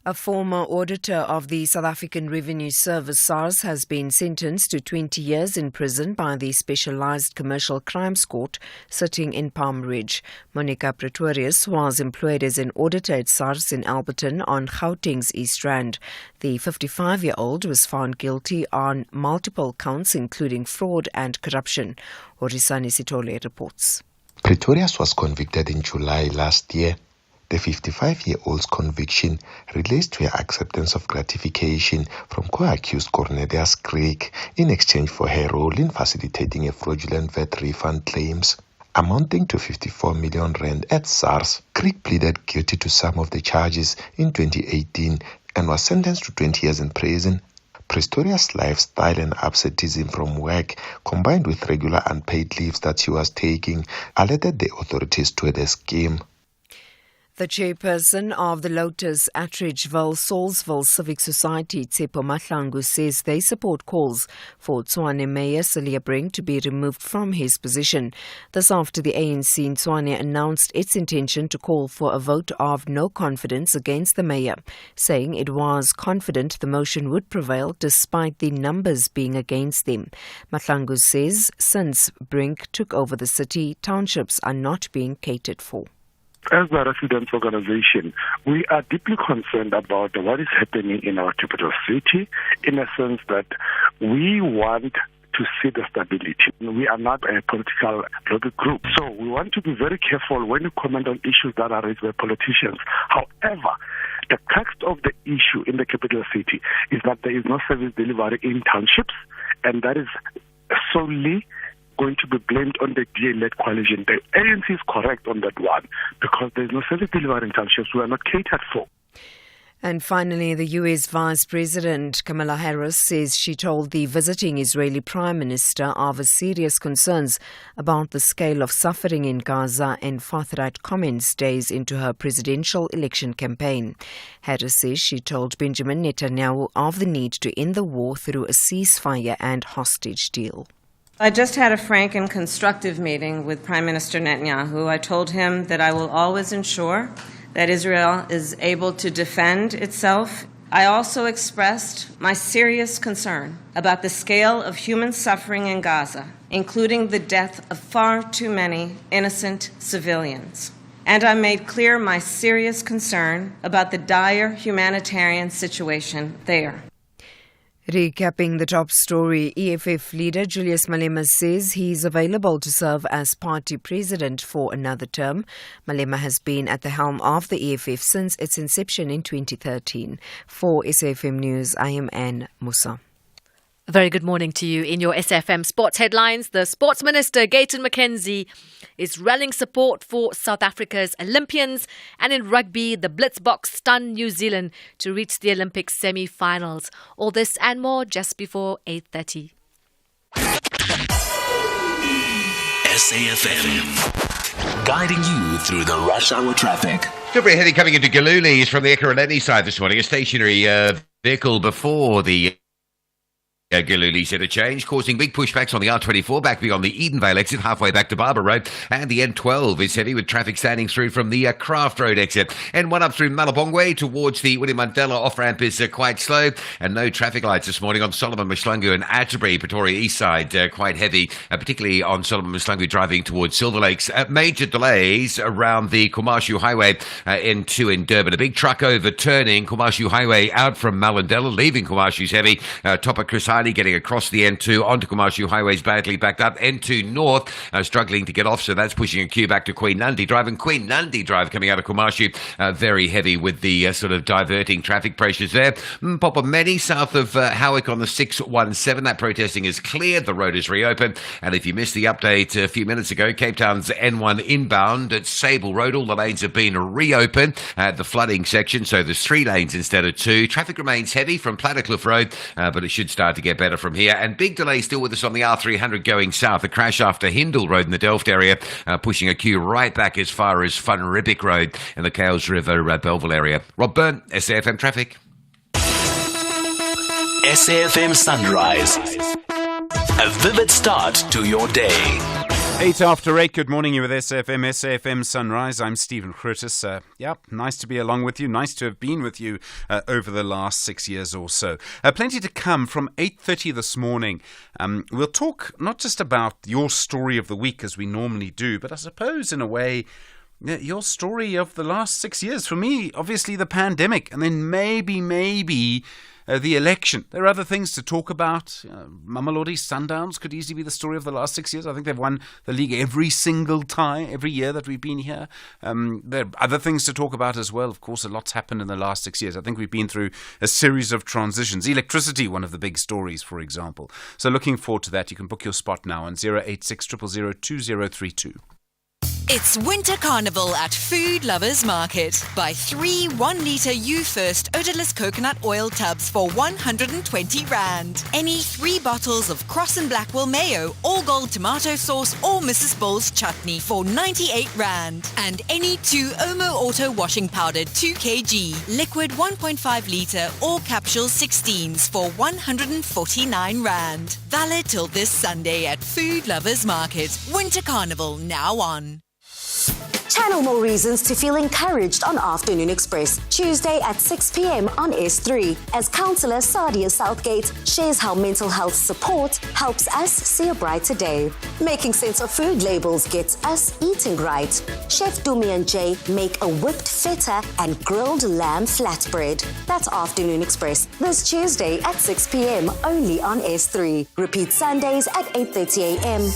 Speaker 2: A former auditor of the South African Revenue Service, SARS, has been sentenced to 20 years in prison by the Specialised Commercial Crimes Court sitting in Palm Ridge. Monica Pretorius was employed as an auditor at SARS in Alberton on Gauteng's East Rand. The 55-year-old was found guilty on multiple counts, including fraud and corruption. Horisani Sitole reports.
Speaker 14: Pretorius was convicted in July last year. The 55-year-old's conviction relates to her acceptance of gratification from co-accused Cornelius Craig in exchange for her role in facilitating a fraudulent VAT refund claims amounting to 54 million rand at SARS. Craig pleaded guilty to some of the charges in 2018 and was sentenced to 20 years in prison. Pretoria's lifestyle and absenteeism from work, combined with regular unpaid leaves that she was taking, alerted the authorities to the scheme.
Speaker 2: The chairperson of the Lotus Attridgeville Salisville Civic Society, Tsepo Mahlangu, says they support calls for Tshwane Mayor Celia Brink to be removed from his position. This after the ANC in Tshwane announced its intention to call for a vote of no confidence against the mayor, saying it was confident the motion would prevail despite the numbers being against them. Mahlangu says since Brink took over the city, townships are not being catered for.
Speaker 20: As the residents' organization, we are deeply concerned about what is happening in our capital city, in a sense that we want to see the stability. We are not a political lobby group, so we want to be very careful when we comment on issues that are raised by politicians. However, the crux of the issue in the capital city is that there is no service delivery in townships, and that is solely going to be blamed on the DA-led coalition. The ANC is correct on that one because there is no service delivery in townships. We are not catered for.
Speaker 2: And finally, the U.S. Vice President Kamala Harris says she told the visiting Israeli Prime Minister of her serious concerns about the scale of suffering in Gaza and forthright comments days into her presidential election campaign. Harris says she told Benjamin Netanyahu of the need to end the war through a ceasefire and hostage deal.
Speaker 21: I just had a frank and constructive meeting with Prime Minister Netanyahu. I told him that I will always ensure that Israel is able to defend itself. I also expressed my serious concern about the scale of human suffering in Gaza, including the death of far too many innocent civilians. And I made clear my serious concern about the dire humanitarian situation there.
Speaker 2: Recapping the top story, EFF leader Julius Malema says he's available to serve as party president for another term. Malema has been at the helm of the EFF since its inception in 2013. For SAFM News, I am Anne Musa.
Speaker 23: A very good morning to you. In your SFM sports headlines, the Sports Minister, Gayton McKenzie, is rallying support for South Africa's Olympians. And in rugby, the Blitzboks stunned New Zealand to reach the Olympic semi-finals. All this and more just before 8:30.
Speaker 5: SAFM, guiding you through the rush hour traffic.
Speaker 4: Still very heavy coming into Galulis from the Ekurhuleni side this morning. A stationary vehicle before the Galulis interchange, causing big pushbacks on the R24 back beyond the Edenvale exit, halfway back to Barber Road, and the N12 is heavy with traffic standing through from the Craft Road exit. N1 up through Malabongwe towards the William Mandela off-ramp is quite slow, and no traffic lights this morning on Solomon Mshlangu and Atterbury, Pretoria East Side, quite heavy, particularly on Solomon Mshlangu driving towards Silver Lakes. Major delays around the Kumashu Highway, N2 in Durban. A big truck overturning Kumashu Highway out from Malindela, leaving Kumashu's heavy. Top of Chris Highway Killarney getting across the N2 onto Commercial Highways badly backed up. N2 North struggling to get off, so that's pushing a queue back to Queen Nandi Drive. And Queen Nandi Drive coming out of Commercial, very heavy with the sort of diverting traffic pressures there. Popomeni south of Howick on the 617. That protesting is cleared. The road is reopened. And if you missed the update a few minutes ago, Cape Town's N1 inbound at Sable Road, all the lanes have been reopened at the flooding section, so there's 3 lanes instead of 2. Traffic remains heavy from Plattercliff Road, but it should start to get better from here. And big delay still with us on the R300 going south. A crash after Hindle Road in the Delft area, pushing a queue right back as far as Van Riebeek Road in the Cales River Belleville area. Rob Byrne, SAFM Traffic.
Speaker 5: SAFM Sunrise. A vivid start to your day.
Speaker 6: 8 after 8, good morning, you're with SAFM Sunrise. I'm Stephen Grootes. Nice to be along with you. Nice to have been with you over the last 6 years or so. Plenty to come from 8:30 this morning. We'll talk not just about your story of the week as we normally do, but I suppose in a way, your story of the last 6 years. For me, obviously the pandemic, and then maybe the election. There are other things to talk about. Mamelodi Sundowns could easily be the story of the last 6 years. I think they've won the league every single time, every year that we've been here. There are other things to talk about as well. Of course, a lot's happened in the last 6 years. I think we've been through a series of transitions. Electricity, one of the big stories, for example. So looking forward to that. You can book your spot now on 086 000 2032.
Speaker 9: It's Winter Carnival at Food Lovers Market. Buy 3 1-litre You First odourless coconut oil tubs for 120 Rand. Any 3 bottles of Cross and Blackwell mayo, all gold tomato sauce or Mrs. Bull's chutney for 98 Rand. And any 2 Omo Auto washing powder 2 kg, liquid 1.5 litre or capsule 16s for 149 Rand. Valid till this Sunday at Food Lovers Market. Winter Carnival now on.
Speaker 10: Channel more reasons to feel encouraged on Afternoon Express, Tuesday at 6 p.m. on S3, as Councillor Sadia Southgate shares how mental health support helps us see a brighter day. Making sense of food labels gets us eating right. Chef Dumi and Jay make a whipped feta and grilled lamb flatbread. That's Afternoon Express, this Tuesday at 6 p.m. only on S3. Repeat Sundays at 8:30 a.m.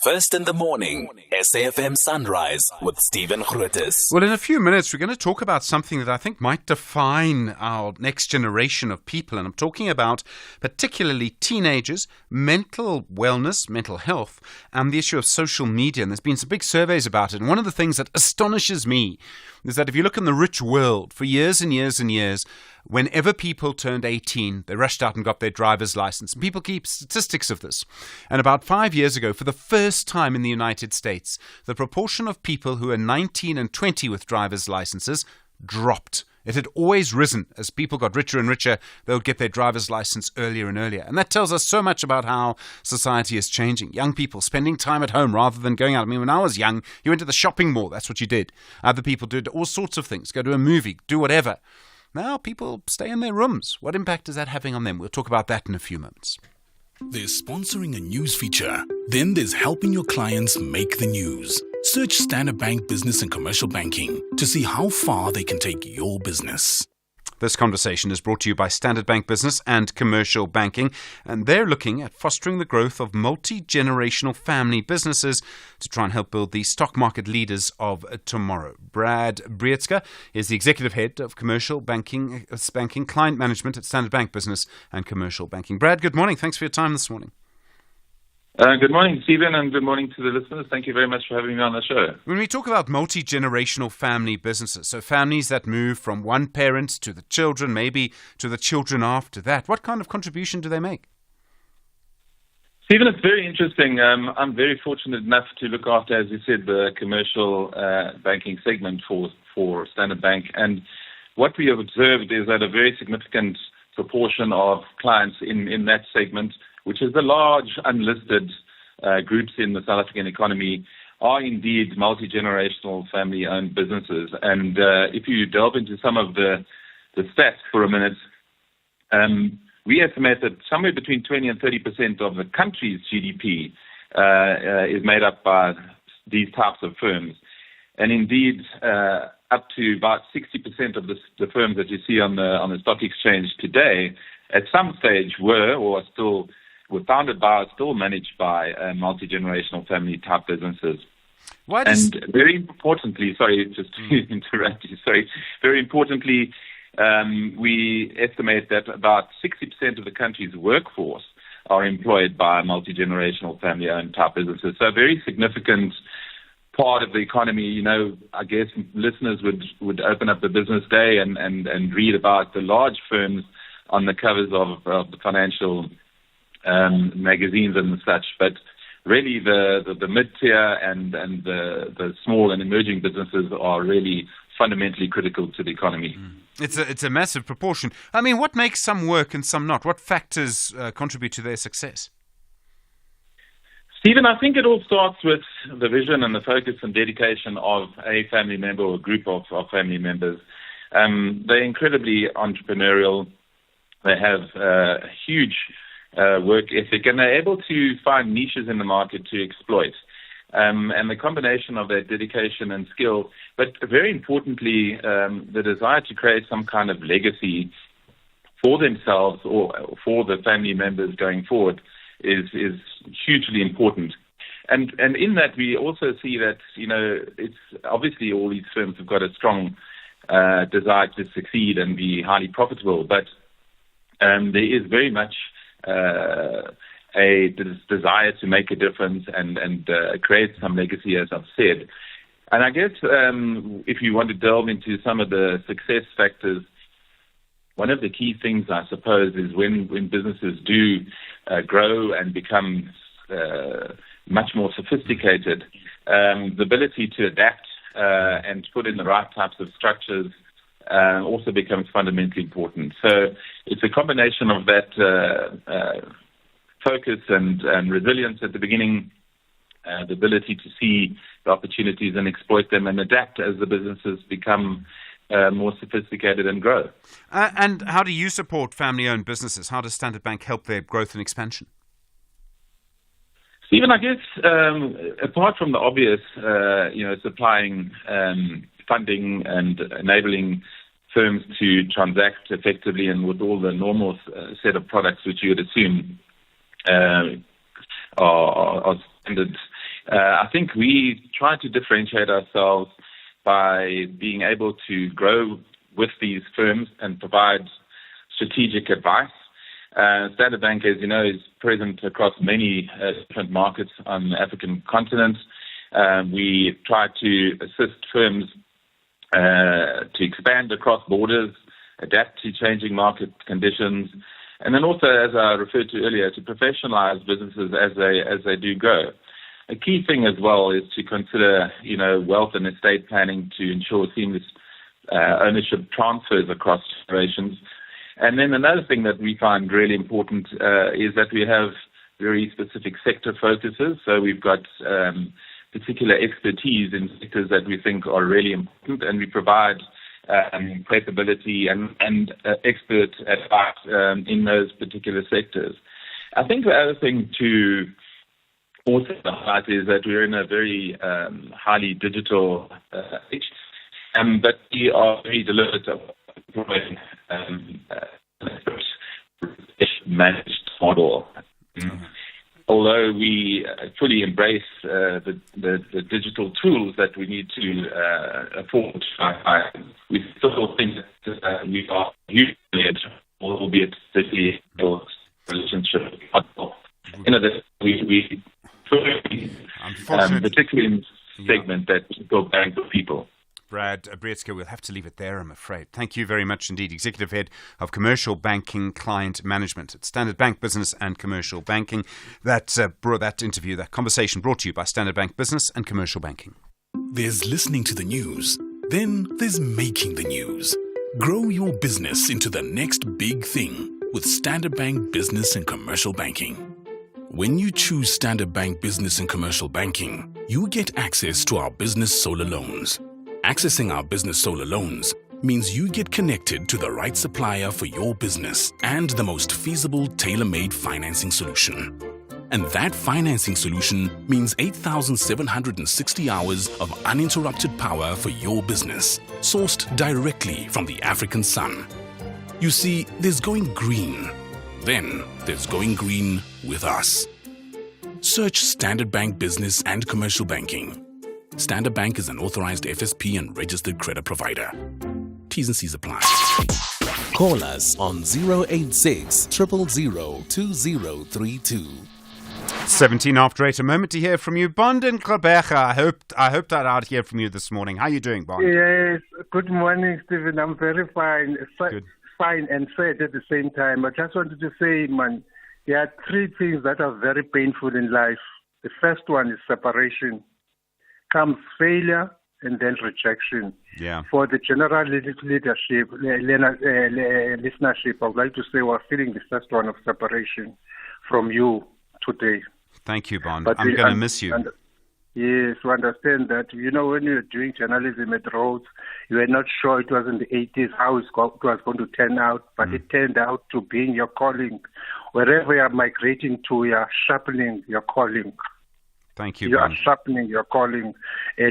Speaker 5: First in the morning, SAFM Sunrise with Stephen Grootes.
Speaker 6: Well, in a few minutes, we're going to talk about something that I think might define our next generation of people. And I'm talking about particularly teenagers, mental wellness, mental health, and the issue of social media. And there's been some big surveys about it. And one of the things that astonishes me is that if you look in the rich world, for years and years and years, whenever people turned 18, they rushed out and got their driver's license. And people keep statistics of this. And about 5 years ago, for the first time in the United States, the proportion of people who are 19 and 20 with driver's licenses dropped. It had always risen. As people got richer and richer, they would get their driver's license earlier and earlier. And that tells us so much about how society is changing. Young people spending time at home rather than going out. I mean, when I was young, you went to the shopping mall. That's what you did. Other people did all sorts of things. Go to a movie, do whatever. Now people stay in their rooms. What impact is that having on them? We'll talk about that in a few moments.
Speaker 18: There's sponsoring a news feature. Then there's helping your clients make the news. Search Standard Bank Business and Commercial Banking to see how far they can take your business.
Speaker 6: This conversation is brought to you by Standard Bank Business and Commercial Banking, and they're looking at fostering the growth of multi-generational family businesses to try and help build the stock market leaders of tomorrow. Brad Brietzka is the Executive Head of Commercial Banking Client Management at Standard Bank Business and Commercial Banking. Brad, good morning. Thanks for your time this morning.
Speaker 11: Good morning, Stephen, and good morning to the listeners. Thank you very much for having me on the show.
Speaker 6: When we talk about multi-generational family businesses, so families that move from one parent to the children, maybe to the children after that, what kind of contribution do they make?
Speaker 11: Stephen, it's very interesting. I'm very fortunate enough to look after, as you said, the commercial banking segment for Standard Bank. And what we have observed is that a very significant proportion of clients in that segment, which is the large unlisted groups in the South African economy, are indeed multi-generational family-owned businesses. And if you delve into some of the stats for a minute, we estimate that somewhere between 20 and 30% of the country's GDP is made up by these types of firms. And indeed, up to about 60% of the firms that you see on the stock exchange today at some stage were founded by, or still managed by multi-generational family type businesses. Very importantly, sorry, just to interrupt you, very importantly, we estimate that about 60% of the country's workforce are employed by multi-generational family-owned type businesses. So a very significant part of the economy. I guess listeners would open up the Business Day and read about the large firms on the covers of the financial magazines and such, but really the mid-tier and the small and emerging businesses are really fundamentally critical to the economy.
Speaker 6: It's a massive proportion. I mean, what makes some work and some not? What factors contribute to their success?
Speaker 11: Stephen, I think it all starts with the vision and the focus and dedication of a family member or a group of family members. They're incredibly entrepreneurial. They have a huge work ethic, and they're able to find niches in the market to exploit. And the combination of that dedication and skill, but very importantly, the desire to create some kind of legacy for themselves or for the family members going forward is hugely important. And in that, we also see that, it's obviously all these firms have got a strong desire to succeed and be highly profitable, but there is very much a desire to make a difference and create some legacy, as I've said. And I guess if you want to delve into some of the success factors, one of the key things, I suppose, is when businesses do grow and become much more sophisticated, the ability to adapt and put in the right types of structures also becomes fundamentally important. So it's a combination of that focus and resilience at the beginning, the ability to see the opportunities and exploit them and adapt as the businesses become more sophisticated and grow.
Speaker 6: And how do you support family-owned businesses? How does Standard Bank help their growth and expansion?
Speaker 11: Stephen, I guess apart from the obvious, supplying funding and enabling firms to transact effectively and with all the normal set of products which you would assume are standard, I think we try to differentiate ourselves by being able to grow with these firms and provide strategic advice. Standard Bank, as you know, is present across many different markets on the African continent. We try to assist firms to expand across borders, adapt to changing market conditions, and then also, as I referred to earlier, to professionalize businesses as they do grow. A key thing as well is to consider, wealth and estate planning to ensure seamless ownership transfers across generations. And then another thing that we find really important is that we have very specific sector focuses. So we've got particular expertise in sectors that we think are really important, and we provide capability and expert advice in those particular sectors. I think the other thing to also highlight is that we're in a very highly digital age, but we are very deliberate of providing managed model. Although we fully embrace the digital tools that we need to afford, we still think that we are usually, albeit the relationship model. That we particularly in segment that go bank with people.
Speaker 6: Brad Brietzke, we'll have to leave it there, I'm afraid. Thank you very much indeed. Executive Head of Commercial Banking Client Management at Standard Bank Business and Commercial Banking. That conversation brought to you by Standard Bank Business and Commercial Banking.
Speaker 18: There's listening to the news. Then there's making the news. Grow your business into the next big thing with Standard Bank Business and Commercial Banking. When you choose Standard Bank Business and Commercial Banking, you get access to our business solar loans. Accessing our business solar loans means you get connected to the right supplier for your business and the most feasible tailor-made financing solution. And that financing solution means 8,760 hours of uninterrupted power for your business, sourced directly from the African sun.
Speaker 1: You see, there's going green. Then there's going green with us. Search Standard Bank Business and Commercial Banking. Standard Bank is an authorized FSP and registered credit provider. T's and C's apply.
Speaker 5: Call us on 086 000 2032.
Speaker 6: 17 after 8, a moment to hear from you. Bond in Gqeberha. I hope that I'd hear from you this morning. How are you doing, Bond?
Speaker 12: Yes, good morning, Stephen. I'm very fine. Fine and sad at the same time. I just wanted to say, man, there are three things that are very painful in life. The first one is separation. Comes failure and then rejection.
Speaker 6: Yeah.
Speaker 12: For the general leadership, listenership, I would like to say we're feeling the first one of separation from you today.
Speaker 6: Thank you, Bond.
Speaker 12: But
Speaker 6: I'm going to miss you.
Speaker 12: Yes, we understand that. You know, when you were doing journalism at Rhodes, you were not sure it was in the 80s how it was going to turn out, but it turned out to being your calling. Wherever you are migrating to, you are sharpening your calling.
Speaker 6: Thank you,
Speaker 12: You
Speaker 6: Bond.
Speaker 12: are sharpening your calling.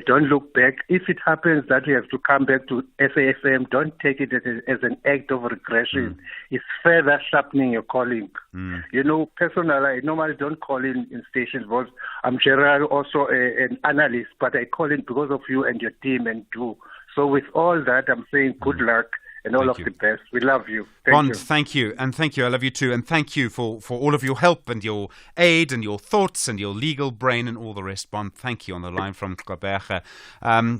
Speaker 12: Don't look back. If it happens that you have to come back to SAFM, don't take it as an act of regression. It's further sharpening your calling. You know, personally, I normally don't call in stations because I'm generally also an analyst, but I call in because of you and your team and do. So with all that, I'm saying good luck and all of the best. We love you.
Speaker 6: Bond, thank you. And thank you. I love you too. And thank you for all of your help and your aid and your thoughts and your legal brain and all the rest. Bond, thank you on the line from Gqeberha.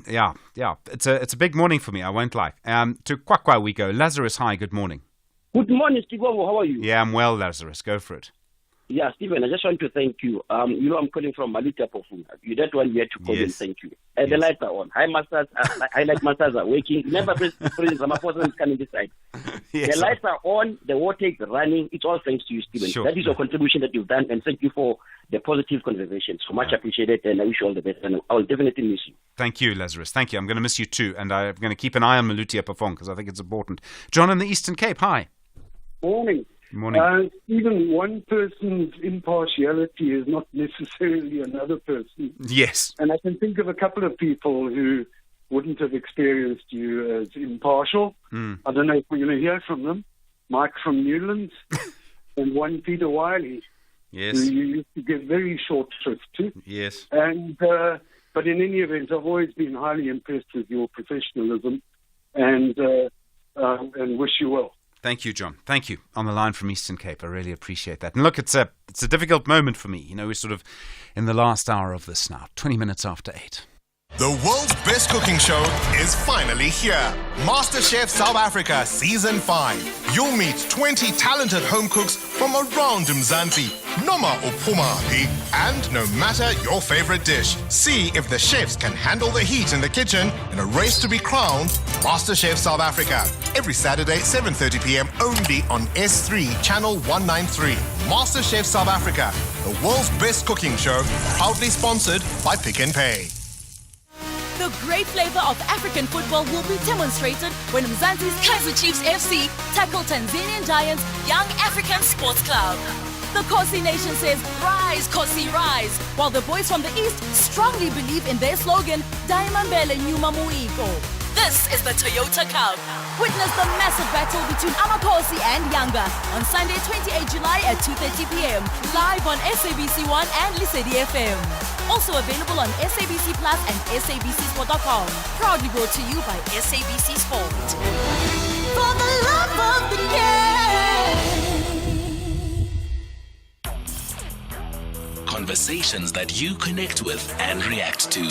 Speaker 6: Yeah. It's a big morning for me, I won't lie. To Kwakwa we go. Lazarus, hi, good morning.
Speaker 13: Good morning, Stephen. How are you?
Speaker 6: Yeah, I'm well, Lazarus. Go for it.
Speaker 13: Yeah, Stephen, I just want to thank you. You know, I'm calling from Malita Pofuna. You that one we had to call and thank you. And the lights are on. Highlight masters are working. Remember, President Ramaphosa is coming this side. The lights are on. The water is running. It's all thanks to you, Stephen.
Speaker 6: Sure.
Speaker 13: That is your contribution that you've done, and thank you for the positive conversation. So much appreciated, and I wish you all the best. And I will definitely miss you.
Speaker 6: Thank you, Lazarus. Thank you. I'm going to miss you too, and I'm going to keep an eye on Malutia Pafong because I think it's important. John in the Eastern Cape, hi.
Speaker 22: Morning.
Speaker 6: Morning.
Speaker 22: Even one person's impartiality is not necessarily another person.
Speaker 6: Yes.
Speaker 22: And I can think of a couple of people who wouldn't have experienced you as impartial. I don't know if we're going to hear from them. Mike from Newlands and one Peter Wiley, who you used to give very short shrift to.
Speaker 6: Yes.
Speaker 22: And but in any event, I've always been highly impressed with your professionalism and wish you well.
Speaker 6: Thank you, John. Thank you. On the line from Eastern Cape. I really appreciate that. And look, it's a difficult moment for me. You know, we're sort of in the last hour of this now, 20 minutes after 8.
Speaker 25: The world's best cooking show is finally here. MasterChef South Africa Season 5. You'll meet 20 talented home cooks from around Mzansi, noma uphumaphi, and no matter your favorite dish. See if the chefs can handle the heat in the kitchen in a race to be crowned MasterChef South Africa. Every Saturday, 7:30 p.m. only on S3, Channel 193. MasterChef South Africa, the world's best cooking show, proudly sponsored by Pick n Pay.
Speaker 24: The great flavour of African football will be demonstrated when Mzansi's Kaizer Chiefs FC tackle Tanzanian Giants Young African Sports Club. The Kosi Nation says, "Rise, Kosi, rise," while the boys from the East strongly believe in their slogan, "Daimambele Nyuma Muiko." This is the Toyota Cup. Witness the massive battle between Amakosi and Yanga on Sunday, 28 July at 2:30 p.m. live on SABC1 and Lesedi FM. Also available on SABC Plus and SABCsport.com. Proudly brought to you by SABC Sport. For the love of the game.
Speaker 5: Conversations that you connect with and react to.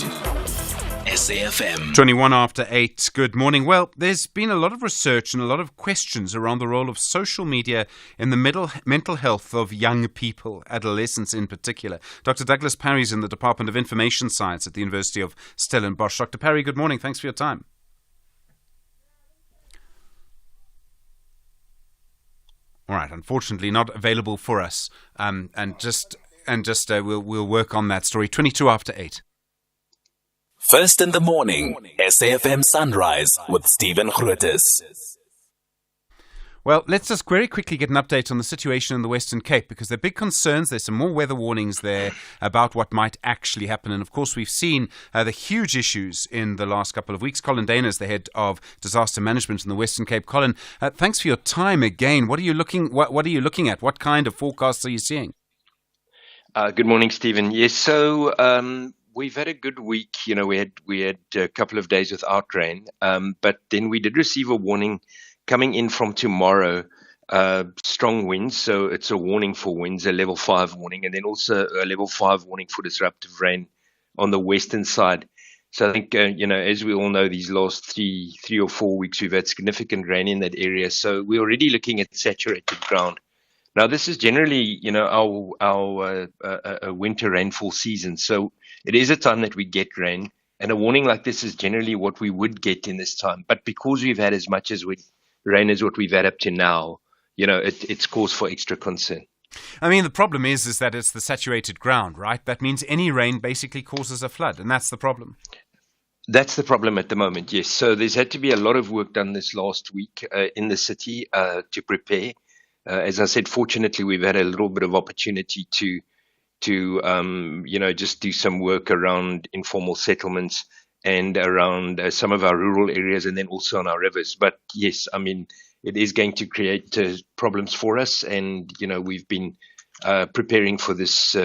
Speaker 5: SAFM.
Speaker 6: 21 after 8. Good morning. Well, there's been a lot of research and a lot of questions around the role of social media in the mental health of young people, adolescents in particular. Dr. Douglas Parry is in the Department of Information Science at the University of Stellenbosch. Dr. Parry, good morning. Thanks for your time. All right. Unfortunately, not available for us. We'll work on that story. 22 after 8.
Speaker 5: First in the morning, SAFM Sunrise with Stephen Grootes.
Speaker 6: Well, let's just very quickly get an update on the situation in the Western Cape, because there are big concerns. There's some more weather warnings there about what might actually happen. And of course, we've seen the huge issues in the last couple of weeks. Colin Dana is the head of disaster management in the Western Cape. Colin, thanks for your time again. What are you looking at? What kind of forecasts are you seeing?
Speaker 7: Good morning, Stephen. Yes, so we've had a good week. You know, we had a couple of days without rain, but then we did receive a warning coming in from tomorrow, strong winds. So it's a warning for winds, a level 5 warning, and then also a level 5 warning for disruptive rain on the western side. So I think, as we all know, these last three or 4 weeks, we've had significant rain in that area. So we're already looking at saturated ground. Now, this is generally, our winter rainfall season. So it is a time that we get rain, and a warning like this is generally what we would get in this time. But because we've had as much rain as what we've had up to now, it's cause for extra concern.
Speaker 6: I mean, the problem is that it's the saturated ground, right? That means any rain basically causes a flood, and that's the problem.
Speaker 7: That's the problem at the moment, yes. So there's had to be a lot of work done this last week in the city to prepare. As I said, fortunately, we've had a little bit of opportunity to just do some work around informal settlements and around some of our rural areas, and then also on our rivers. But yes, I mean, it is going to create problems for us, and we've been preparing for this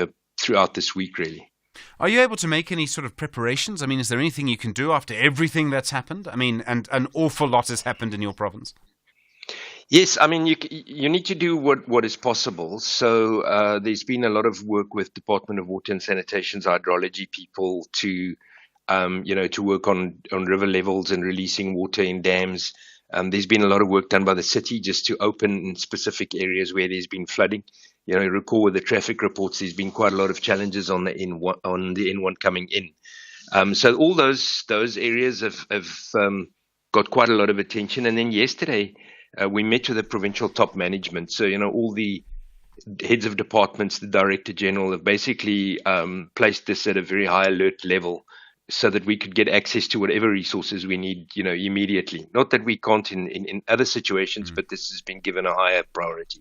Speaker 7: throughout this week, really.
Speaker 6: Are you able to make any sort of preparations? I mean, is there anything you can do after everything that's happened? I mean, and an awful lot has happened in your province.
Speaker 7: Yes, I mean, you need to do what is possible. So there's been a lot of work with Department of Water and Sanitation's hydrology people to work on river levels and releasing water in dams. There's been a lot of work done by the city just to open in specific areas where there's been flooding. Recall with the traffic reports, there's been quite a lot of challenges on the N1 coming in. So all those areas have got quite a lot of attention. And then yesterday, we met with the provincial top management. So, all the heads of departments, the Director General, have basically placed this at a very high alert level so that we could get access to whatever resources we need, immediately. Not that we can't in other situations, but this has been given a higher priority.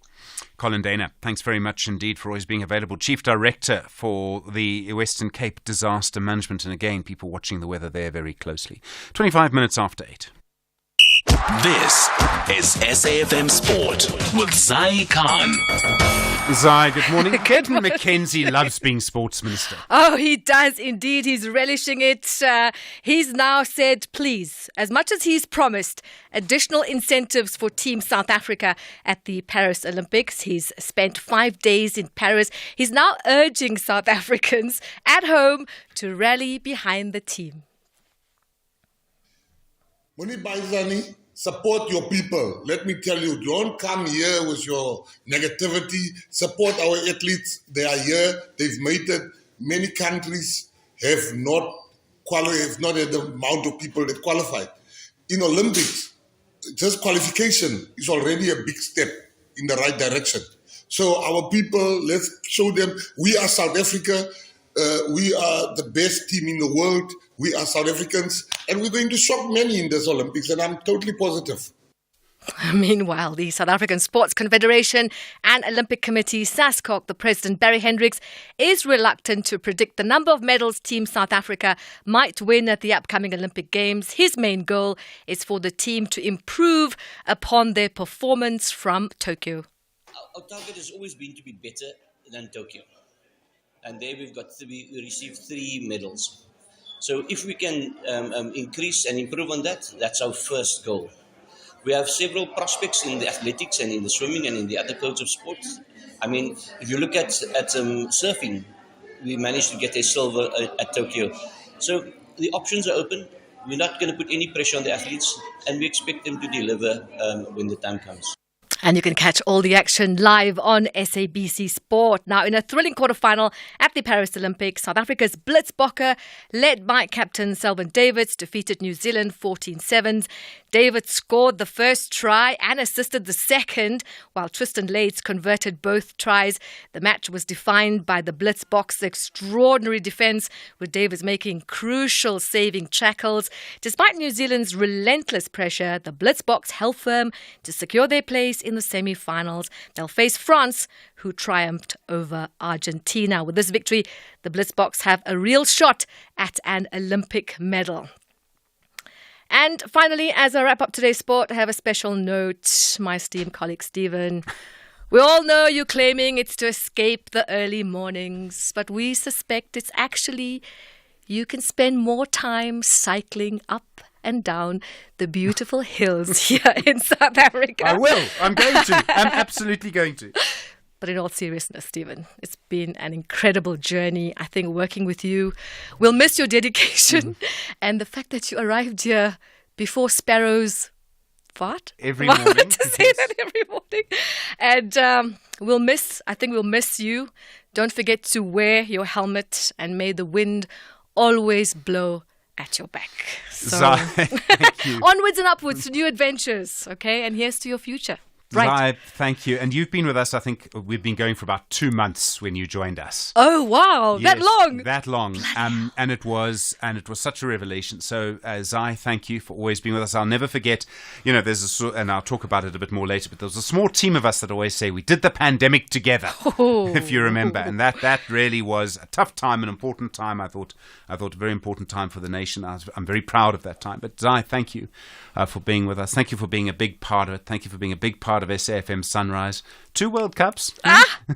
Speaker 6: Colin Dana, thanks very much indeed for always being available. Chief Director for the Western Cape Disaster Management. And again, people watching the weather there very closely. 25 minutes after 8.
Speaker 5: This is SAFM Sport with Zai Khan.
Speaker 6: Zai, good morning. Gordon McKenzie loves being sports minister.
Speaker 23: Oh, he does indeed. He's relishing it. He's now said, please, as much as he's promised additional incentives for Team South Africa at the Paris Olympics. He's spent 5 days in Paris. He's now urging South Africans at home to rally behind the team.
Speaker 8: Moni Baizani, support your people. Let me tell you, don't come here with your negativity. Support our athletes. They are here. They've made it. Many countries have not had the amount of people that qualified. In Olympics, just qualification is already a big step in the right direction. So our people, let's show them we are South Africa. We are the best team in the world. We are South Africans, and we're going to shock many in this Olympics, and I'm totally positive.
Speaker 23: Meanwhile, the South African Sports Confederation and Olympic Committee, SASCOC, the president, Barry Hendricks, is reluctant to predict the number of medals Team South Africa might win at the upcoming Olympic Games. His main goal is for the team to improve upon their performance from Tokyo.
Speaker 15: Our target has always been to be better than Tokyo. And there we received 3 medals. So if we can increase and improve on that, that's our first goal. We have several prospects in the athletics and in the swimming and in the other codes of sports. I mean, if you look at surfing, we managed to get a silver at Tokyo. So the options are open. We're not going to put any pressure on the athletes, and we expect them to deliver when the time comes.
Speaker 23: And you can catch all the action live on SABC Sport. Now, in a thrilling quarterfinal at the Paris Olympics, South Africa's Blitzbokke, led by captain Selwyn Davids, defeated New Zealand 14-7. Davids scored the first try and assisted the second, while Tristan Lates converted both tries. The match was defined by the Blitzbokke's extraordinary defence, with Davids making crucial saving tackles. Despite New Zealand's relentless pressure, the Blitzbokke held firm to secure their place in the semi-finals. They'll face France, who triumphed over Argentina. With this victory, the Blitzboks have a real shot at an Olympic medal. And finally, as I wrap up today's sport, I have a special note. My esteemed colleague Stephen, we all know you're claiming it's to escape the early mornings, but we suspect it's actually you can spend more time cycling up and down the beautiful hills here in South Africa.
Speaker 6: I will. I'm going to. I'm absolutely going to.
Speaker 23: But in all seriousness, Stephen, it's been an incredible journey. I think working with you, we'll miss your dedication and the fact that you arrived here before sparrows fart.
Speaker 6: Every morning.
Speaker 23: To say that every morning. And we'll miss you. Don't forget to wear your helmet, and may the wind always blow at your back. So
Speaker 6: Thank you.
Speaker 23: Onwards and upwards to new adventures, okay? And here's to your future. Right.
Speaker 6: Thank you. And you've been with us, I think we've been going for about 2 months when you joined us.
Speaker 23: Oh, wow.
Speaker 6: Yes,
Speaker 23: That long?
Speaker 6: And it was such a revelation. So Zai, thank you for always being with us. I'll never forget, and I'll talk about it a bit more later, but there was a small team of us that always say we did the pandemic together, if you remember. And that really was a tough time, an important time. I thought a very important time for the nation. I'm very proud of that time. But Zai, thank you for being with us. Thank you for being a big part of it. Thank you for being a big part of SAFM Sunrise. 2 World Cups.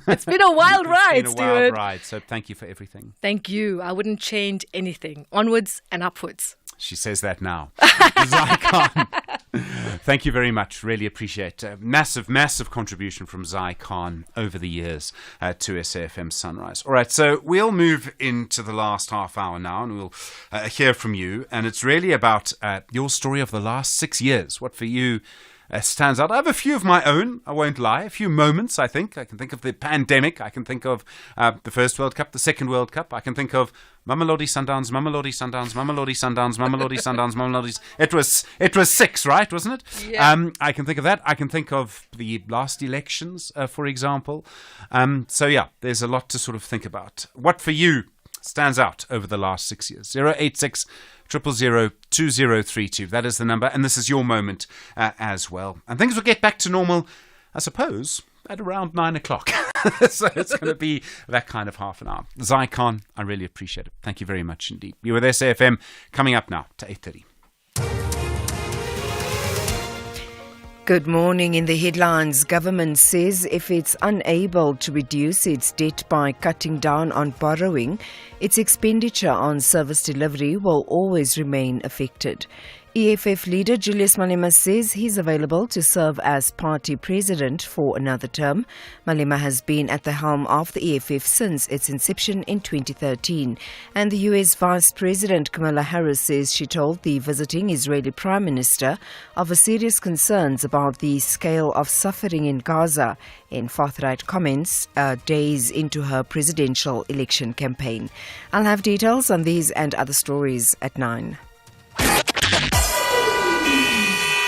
Speaker 23: It's been a wild ride,
Speaker 6: It's been a wild ride. So thank you for everything.
Speaker 23: Thank you. I wouldn't change anything. Onwards and upwards.
Speaker 6: She says that now. Zai Khan. Thank you very much. Really appreciate it. Massive contribution from Zai Khan over the years to SAFM Sunrise. All right, so we'll move into the last half hour now, and we'll hear from you. And it's really about your story of the last 6 years. What for you stands out? I have a few of my own, I won't lie. A few moments, I think. I can think of the pandemic. I can think of the first World Cup, the second World Cup. I can think of Mamelodi Sundowns, Mamelodi Sundowns, Mamelodi Sundowns, Mamelodi Sundowns, Mamelodi. It was 6, right? Wasn't it?
Speaker 23: Yeah.
Speaker 6: I can think of that. I can think of the last elections, for example. So yeah, there's a lot to sort of think about. What for you stands out over the last 6 years? 086 000 2032. That is the number, and this is your moment as well. And things will get back to normal, I suppose, at around 9 o'clock. So it's going to be that kind of half an hour. Zai Khan, I really appreciate it. Thank you very much indeed. You're with SAFM, coming up now to 8:30.
Speaker 2: Good morning. In the headlines, government says if it's unable to reduce its debt by cutting down on borrowing, its expenditure on service delivery will always remain affected. EFF leader Julius Malema says he's available to serve as party president for another term. Malema has been at the helm of the EFF since its inception in 2013. And the US Vice President Kamala Harris says she told the visiting Israeli Prime Minister of her serious concerns about the scale of suffering in Gaza in forthright comments days into her presidential election campaign. I'll have details on these and other stories at 9.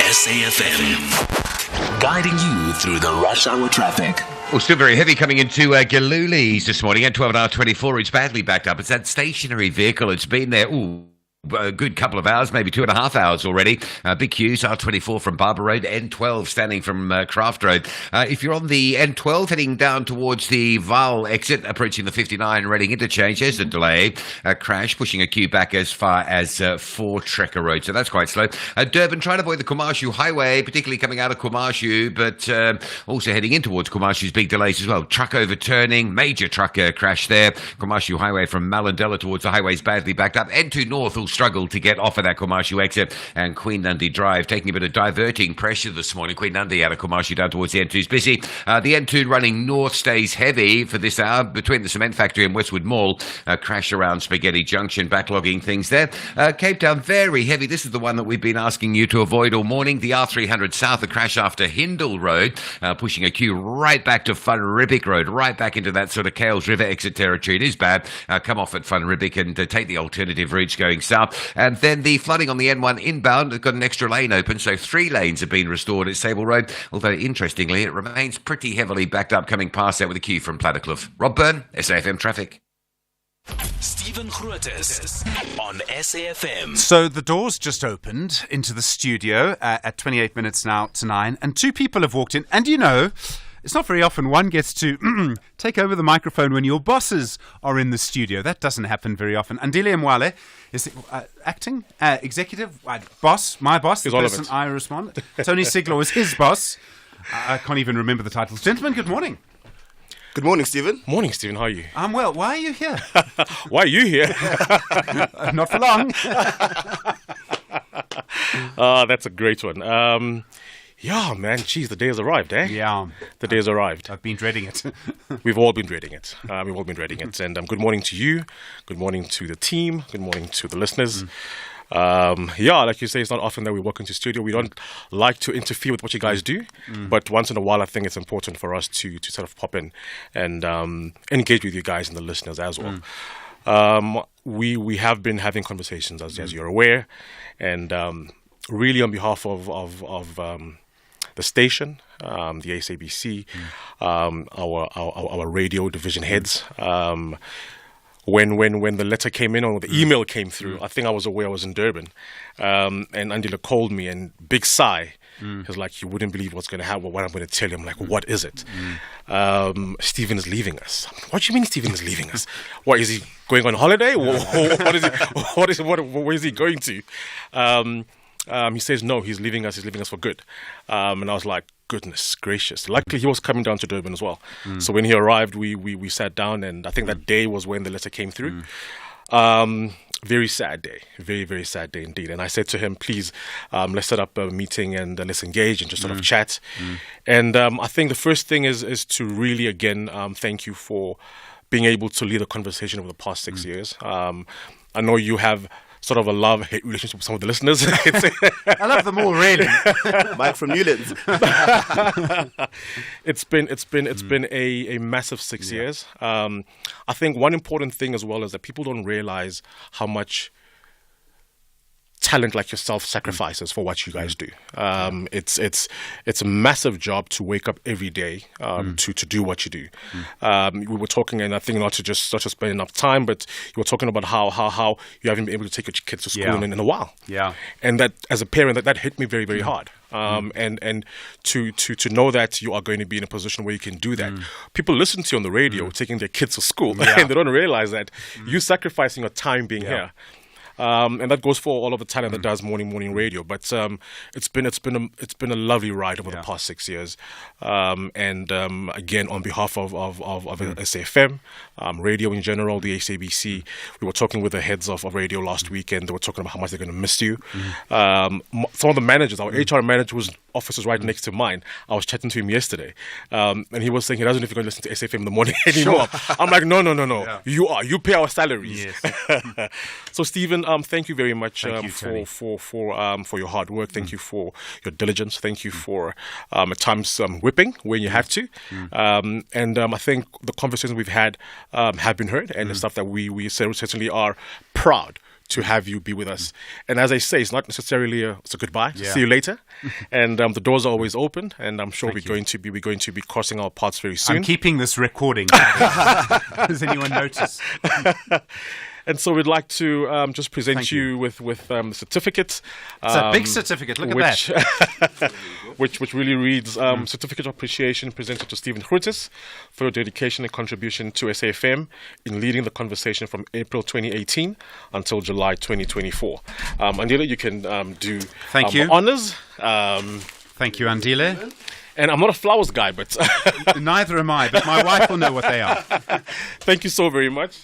Speaker 5: SAFM, guiding you through the rush hour traffic.
Speaker 4: Well, still very heavy coming into Galulis this morning at 12:24. It's badly backed up. It's that stationary vehicle. It's been there. A good couple of hours, maybe 2.5 hours already. Big queues, R24 from Barber Road, N12 standing from Craft Road. If you're on the N12 heading down towards the Vaal exit, approaching the 59 Reading interchange, there's a delay, a crash, pushing a queue back as far as 4 Trekker Road. So that's quite slow. Durban, trying to avoid the Kumashu Highway, particularly coming out of Kumashu, but also heading in towards Kumashu's big delays as well. Truck overturning, major truck crash there. Kumashu Highway from Malandela towards the highway's badly backed up. N2 North will struggle to get off of that Kumashu exit, and Queen Nandi Drive taking a bit of diverting pressure this morning. Queen Nandi out of Kumashu down towards the N2 is busy. The N2 running north stays heavy for this hour between the cement factory and Westwood Mall. Crash around Spaghetti Junction, backlogging things there. Cape Town very heavy. This is the one that we've been asking you to avoid all morning. The R300 south, a crash after Hindle Road, pushing a queue right back to Van Riebeeck Road, right back into that sort of Kales River exit territory. It is bad. Come off at Van Riebeeck and take the alternative routes going south. And then the flooding on the N1 inbound has got an extra lane open, so 3 lanes have been restored at Sable Road, although interestingly it remains pretty heavily backed up coming past that with a queue from Platterkloof. Rob Byrne, SAFM Traffic.
Speaker 5: Stephen Grootes on SAFM.
Speaker 6: So the doors just opened into the studio at 28 minutes now to 9, and two people have walked in. And you know, it's not very often one gets to take over the microphone when your bosses are in the studio. That doesn't happen very often. Andile Mwale is acting, executive, boss, my boss, the person I respond. Tony Sigler is his boss. I can't even remember the titles. Gentlemen, good morning.
Speaker 3: Good morning, Stephen.
Speaker 14: Morning, Stephen. How are you?
Speaker 6: I'm well. Why are you here?
Speaker 14: Why are you here?
Speaker 6: Not for long.
Speaker 14: That's a great one. Yeah, man. Geez, the day has arrived, eh?
Speaker 6: Yeah.
Speaker 14: The day has arrived.
Speaker 6: I've been dreading it.
Speaker 14: We've all been dreading it. And good morning to you. Good morning to the team. Good morning to the listeners. Like you say, it's not often that we walk into studio. We don't like to interfere with what you guys do, but once in a while I think it's important for us to sort of pop in and engage with you guys and the listeners as well. We have been having conversations as you're aware, and really on behalf of the station, the SABC, our radio division heads, When the letter came in or the email came through, I think I was aware I was in Durban. And Andile called me and big sigh. He was like, you wouldn't believe what's going to happen, what I'm going to tell you. I'm like, what is it? Stephen is leaving us. What do you mean Stephen is leaving us? What, is he going on holiday? Where is he going to? He says, no, he's leaving us for good. And I was like, goodness gracious. Luckily, he was coming down to Durban as well. So when he arrived, we sat down, and I think that day was when the letter came through. Very sad day. Very, very sad day indeed. And I said to him, please, let's set up a meeting and let's engage and just sort of chat. And I think the first thing is to really, again, thank you for being able to lead a conversation over the past 6 years. I know you have sort of a love-hate relationship with some of the listeners.
Speaker 6: I love them all, really.
Speaker 3: Mike from Newlands.
Speaker 14: It's been a massive 6 years. I think one important thing as well is that people don't realize how much talent like yourself sacrifices for what you guys do. It's a massive job to wake up every day to do what you do. We were talking, and I think not to spend enough time, but you were talking about how you haven't been able to take your kids to school in a while.
Speaker 6: Yeah.
Speaker 14: And that, as a parent, that hit me very, very hard. And to know that you are going to be in a position where you can do that. People listen to you on the radio taking their kids to school, and they don't realize that you sacrificing your time being here. And that goes for all of the talent that does morning radio. But it's been a lovely ride over the past 6 years. And again, on behalf of SAFM, radio in general, the SABC, we were talking with the heads of radio last week, and they were talking about how much they're going to miss you. Some of the managers, our HR manager, whose office is right next to mine, I was chatting to him yesterday, and he was saying he doesn't know if you're going to listen to SAFM in the morning anymore. I'm like, no. Yeah. You pay our salaries. Yes. So Stephen, thank you very much for your hard work. Thank you for your diligence. Thank you for at times whipping when you have to. And I think the conversations we've had have been heard, and the stuff that we certainly are proud to have you be with us. And as I say, it's not necessarily it's a goodbye. Yeah. See you later. And the doors are always open, and I'm sure we're going to be crossing our paths very soon.
Speaker 6: I'm keeping this recording. Has anyone noticed?
Speaker 14: And so we'd like to just present you with the certificate.
Speaker 6: It's a big certificate. Look at that.
Speaker 14: which really reads, Certificate of Appreciation presented to Stephen Grootes for your dedication and contribution to SAFM in leading the conversation from April 2018 until July 2024. Andile, you can do honors.
Speaker 6: Thank you, Andile.
Speaker 14: And I'm not a flowers guy, but...
Speaker 6: Neither am I, but my wife will know what they are.
Speaker 14: Thank you so very much.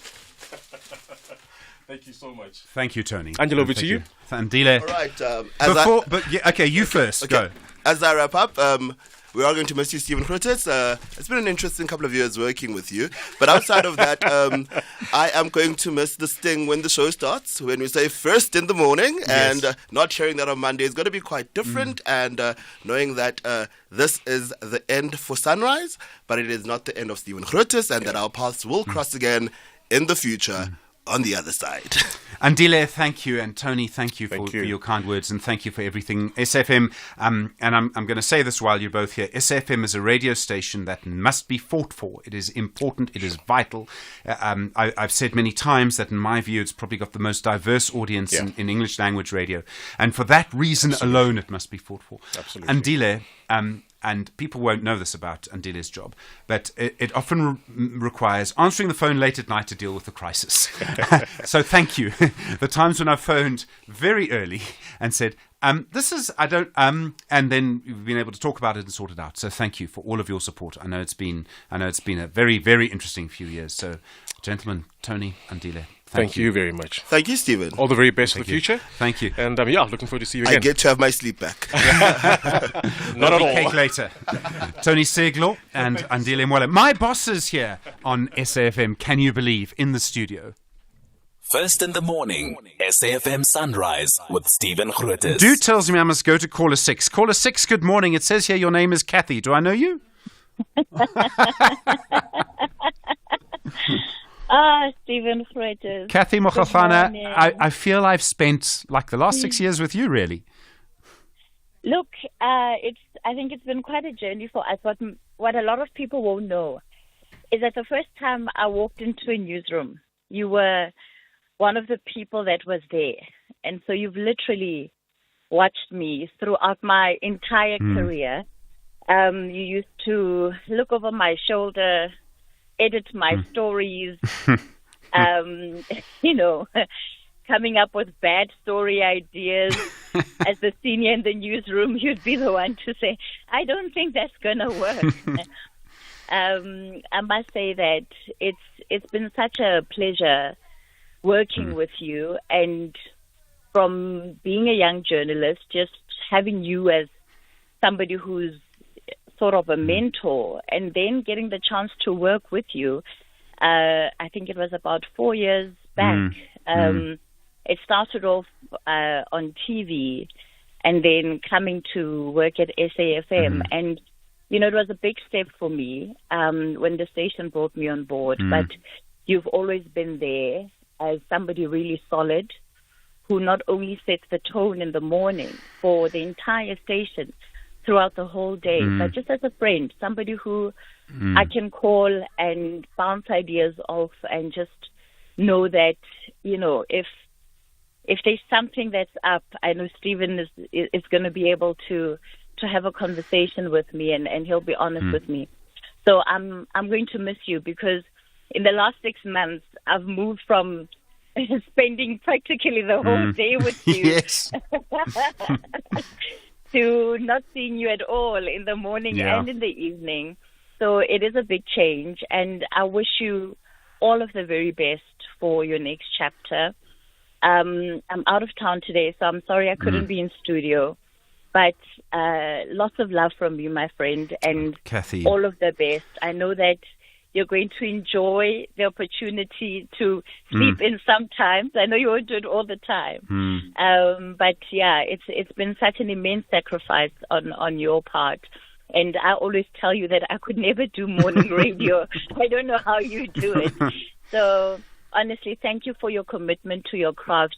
Speaker 14: Thank you so much.
Speaker 6: Thank you, Tony.
Speaker 14: Angelo, over to you.
Speaker 6: Andile.
Speaker 3: All right.
Speaker 6: You first.
Speaker 3: Okay.
Speaker 6: Go.
Speaker 3: As I wrap up, we are going to miss you, Stephen Grootes. It's been an interesting couple of years working with you. But outside of that, I am going to miss the sting when the show starts, when we say first in the morning.
Speaker 6: Yes.
Speaker 3: And not hearing that on Monday is going to be quite different. And knowing that this is the end for Sunrise, but it is not the end of Stephen Grootes, and that our paths will cross again in the future. on the other side.
Speaker 6: Andile, thank you, and Tony, thank you for your kind words, and thank you for everything. SFM, and I'm going to say this while you're both here. SFM is a radio station that must be fought for. It is important. It is vital. I've said many times that, in my view, it's probably got the most diverse audience in English language radio, and for that reason alone, it must be fought for.
Speaker 14: Absolutely.
Speaker 6: Andile, and people won't know this about Andile's job, but it often requires answering the phone late at night to deal with the crisis. So thank you. The times when I've phoned very early and said, and then you've been able to talk about it and sort it out. So thank you for all of your support. I know it's been a very, very interesting few years. So, gentlemen, Tony, Andile, thank you
Speaker 14: very much.
Speaker 3: Thank you, Stephen.
Speaker 14: All the very best for the future.
Speaker 6: Thank you.
Speaker 14: And looking forward to see you again.
Speaker 3: I get to have my sleep back.
Speaker 6: Not at all. Cake later. Tony Seglo and Andile Mwale. My bosses here on SAFM, can you believe, in the studio.
Speaker 5: First in the morning, SAFM Sunrise with Stephen Grootes.
Speaker 6: Dude tells me I must go to caller 6. Caller 6, good morning. It says here your name is Kathy. Do I know you?
Speaker 16: Stephen Grootes.
Speaker 6: Kathy Mochafana, I feel I've spent like the last 6 years with you, really.
Speaker 16: Look, I think it's been quite a journey for us. What a lot of people won't know is that the first time I walked into a newsroom, you were one of the people that was there. And so you've literally watched me throughout my entire career. You used to look over my shoulder, edit my stories, coming up with bad story ideas. As the senior in the newsroom, you'd be the one to say, I don't think that's going to work. I must say that it's been such a pleasure working with you, and from being a young journalist, just having you as somebody who's sort of a mentor, and then getting the chance to work with you. I think it was about 4 years back. It started off on TV, and then coming to work at SAFM. And, it was a big step for me when the station brought me on board. But you've always been there as somebody really solid, who not only sets the tone in the morning for the entire station throughout the whole day, but just as a friend, somebody who I can call and bounce ideas off, and just know that, if there's something that's up, I know Stephen is going to be able to have a conversation with me, and he'll be honest with me. So I'm going to miss you, because in the last 6 months, I've moved from spending practically the whole day with you to not seeing you at all in the morning and in the evening. So it is a big change, and I wish you all of the very best for your next chapter. I'm out of town today, so I'm sorry I couldn't be in studio. But lots of love from you, my friend, and
Speaker 6: Kathy,
Speaker 16: all of the best. I know that you're going to enjoy the opportunity to sleep in sometimes. I know you won't do it all the time. But yeah, it's been such an immense sacrifice on your part. And I always tell you that I could never do morning radio. I don't know how you do it. So honestly, thank you for your commitment to your craft,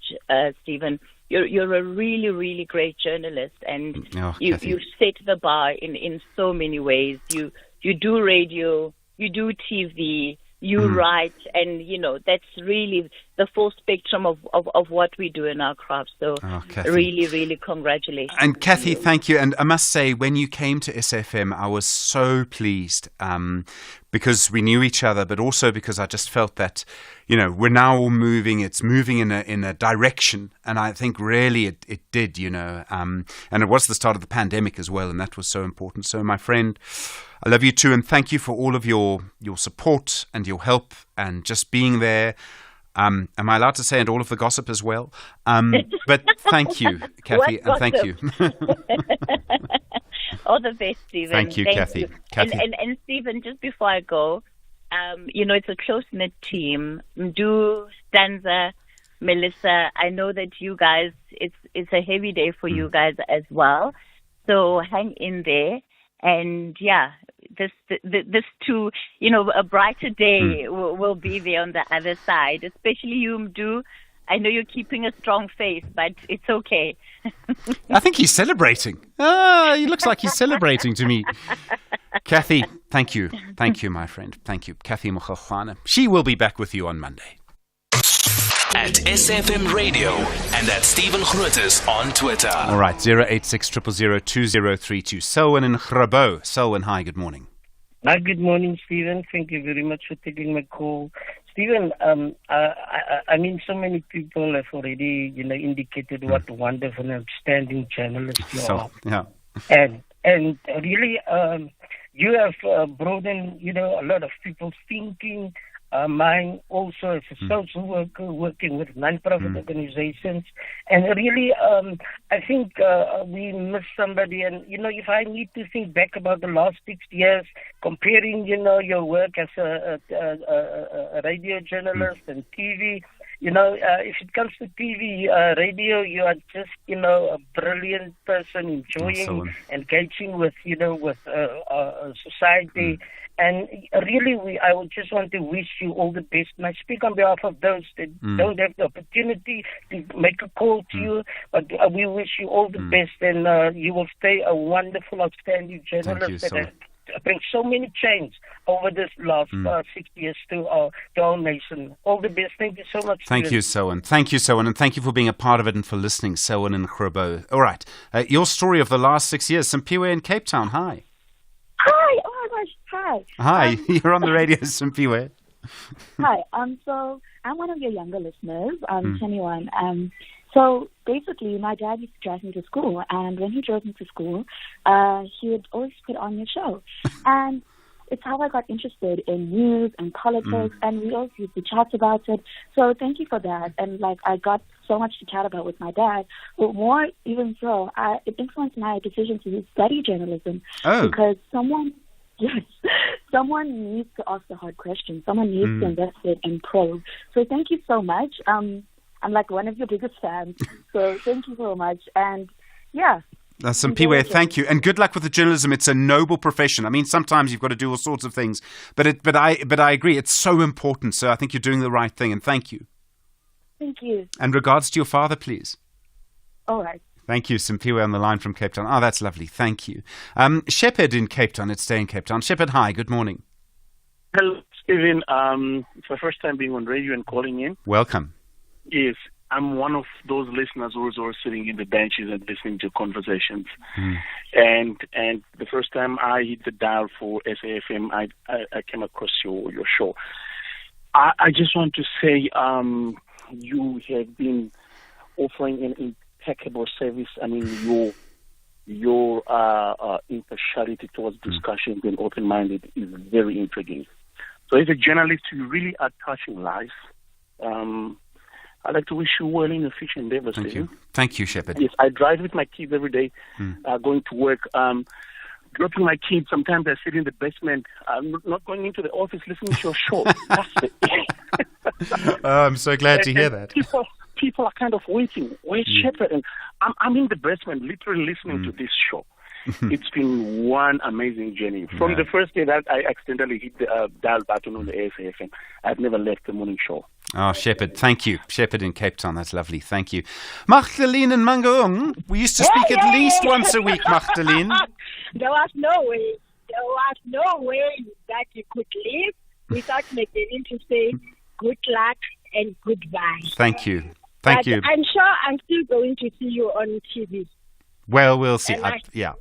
Speaker 16: Stephen. You're a really, really great journalist, and you set the bar in so many ways. You do radio, you do TV, you write, and that's really the full spectrum of what we do in our craft. So really, really congratulations.
Speaker 6: And Kathy, thank you. And I must say, when you came to SFM, I was so pleased because we knew each other, but also because I just felt that, we're now all moving. It's moving in a direction. And I think really it did, and it was the start of the pandemic as well. And that was so important. So my friend, I love you too. And thank you for all of your support and your help and just being there. Am I allowed to say, and all of the gossip as well? But thank you, Kathy, and thank you.
Speaker 16: All the best, Stephen.
Speaker 6: Thank you, Kathy. Kathy.
Speaker 16: And Stephen, just before I go, it's a close-knit team. Mdu, Stanza, Melissa, I know that you guys, it's a heavy day for you guys as well. So hang in there. And this too, a brighter day will be there on the other side. Especially you, Mdu. I know you're keeping a strong face, but it's okay.
Speaker 6: I think he's celebrating. He looks like he's celebrating to me. Kathy, thank you. Thank you, my friend. Thank you. Kathy Mokhokhwana. She will be back with you on Monday.
Speaker 5: At SFM Radio and at Stephen Grootes on Twitter.
Speaker 6: All right, 086 000 2032. Selwyn in Grabo. Selwyn, hi, good morning.
Speaker 9: Hi, good morning, Stephen. Thank you very much for taking my call. Stephen, I mean, so many people have already, indicated what wonderful and outstanding journalists you are.
Speaker 6: Yeah.
Speaker 9: And really, you have broadened, a lot of people's thinking. Mine also as a social worker working with non-profit organizations. And really, I think we miss somebody. And, if I need to think back about the last 6 years, comparing, your work as a radio journalist and TV, if it comes to TV, radio, you are just, a brilliant person enjoying, engaging with, with society. And really, I would just want to wish you all the best. And I speak on behalf of those that don't have the opportunity to make a call to you, but we wish you all the best, and you will stay a wonderful, outstanding journalist that has bring so many change over this last 6 years to our nation. All the best. Thank you so much.
Speaker 6: Thank you, Selwyn. Thank you, Selwyn, and thank you for being a part of it and for listening, Selwyn in Grabo. All right, your story of the last 6 years, Simpiwe in Cape Town. Hi.
Speaker 17: Hi. Oh my gosh. Hi.
Speaker 6: Hi. You're on the radio, Simpiwe.
Speaker 17: Hi. So I'm one of your younger listeners. I'm 21. So basically, my dad used to drive me to school, and when he drove me to school, he would always put on your show. And it's how I got interested in news and politics, and we always used to chat about it. So thank you for that. And I got so much to chat about with my dad. But more even so, it influenced my decision to study journalism because someone needs to ask the hard questions. Someone needs to investigate and probe. So thank you so much. I'm one of your biggest fans. So thank you so much. And yeah.
Speaker 6: Simpiwe, thank you, and good luck with the journalism. It's a noble profession. I mean, sometimes you've got to do all sorts of things, but I agree, it's so important. So I think you're doing the right thing, and thank you.
Speaker 17: Thank you.
Speaker 6: And regards to your father, please.
Speaker 17: All right.
Speaker 6: Thank you, Simpiwe on the line from Cape Town. Oh, that's lovely. Thank you. Shepherd in Cape Town. It's stay in Cape Town. Shepherd, hi. Good morning.
Speaker 19: Hello, Stephen. It's my first time being on radio and calling in.
Speaker 6: Welcome.
Speaker 19: Yes. I'm one of those listeners who's always sitting in the benches and listening to conversations. And the first time I hit the dial for SAFM, I came across your show. I just want to say you have been offering an impeccable service. I mean, your impartiality towards discussions and open-minded is very intriguing. So as a journalist, you really are touching lives. I'd like to wish you well in your future endeavors.
Speaker 6: Thank you. Thank you, Shepherd.
Speaker 19: Yes, I drive with my kids every day, going to work. Dropping my kids, sometimes I sit in the basement. I'm not going into the office listening to your show. That's it.
Speaker 6: I'm so glad to hear that.
Speaker 19: People are kind of waiting. Where's Shepherd? And I'm in the basement literally listening to this show. It's been one amazing journey. From the first day that I accidentally hit the dial button on the ASAFM, I've never left the morning show.
Speaker 6: Oh, Shepherd, thank you. Shepherd in Cape Town, that's lovely. Thank you. Magdalene and Mangaung, we used to speak at least once a week, Magdalene.
Speaker 20: There was no way that you could live without Magdalene to say good luck and goodbye.
Speaker 6: Thank you. Thank you.
Speaker 20: I'm sure I'm still going to see you on TV.
Speaker 6: Well, we'll see.
Speaker 20: Yeah.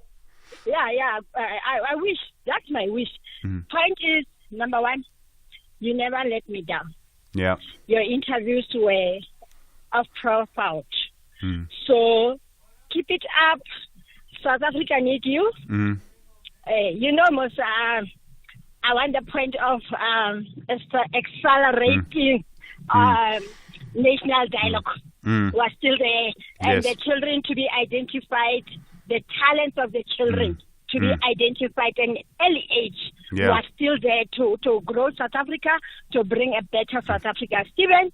Speaker 20: I wish. That's my wish. Point is, number one, you never let me down.
Speaker 6: Yeah.
Speaker 20: Your interviews were of profound. So keep it up. South Africa need you. Most, I want the point of accelerating national dialogue was still there. And the children to be identified, the talents of the children to be identified in early age was still there to grow South Africa, to bring a better South Africa. Stephen,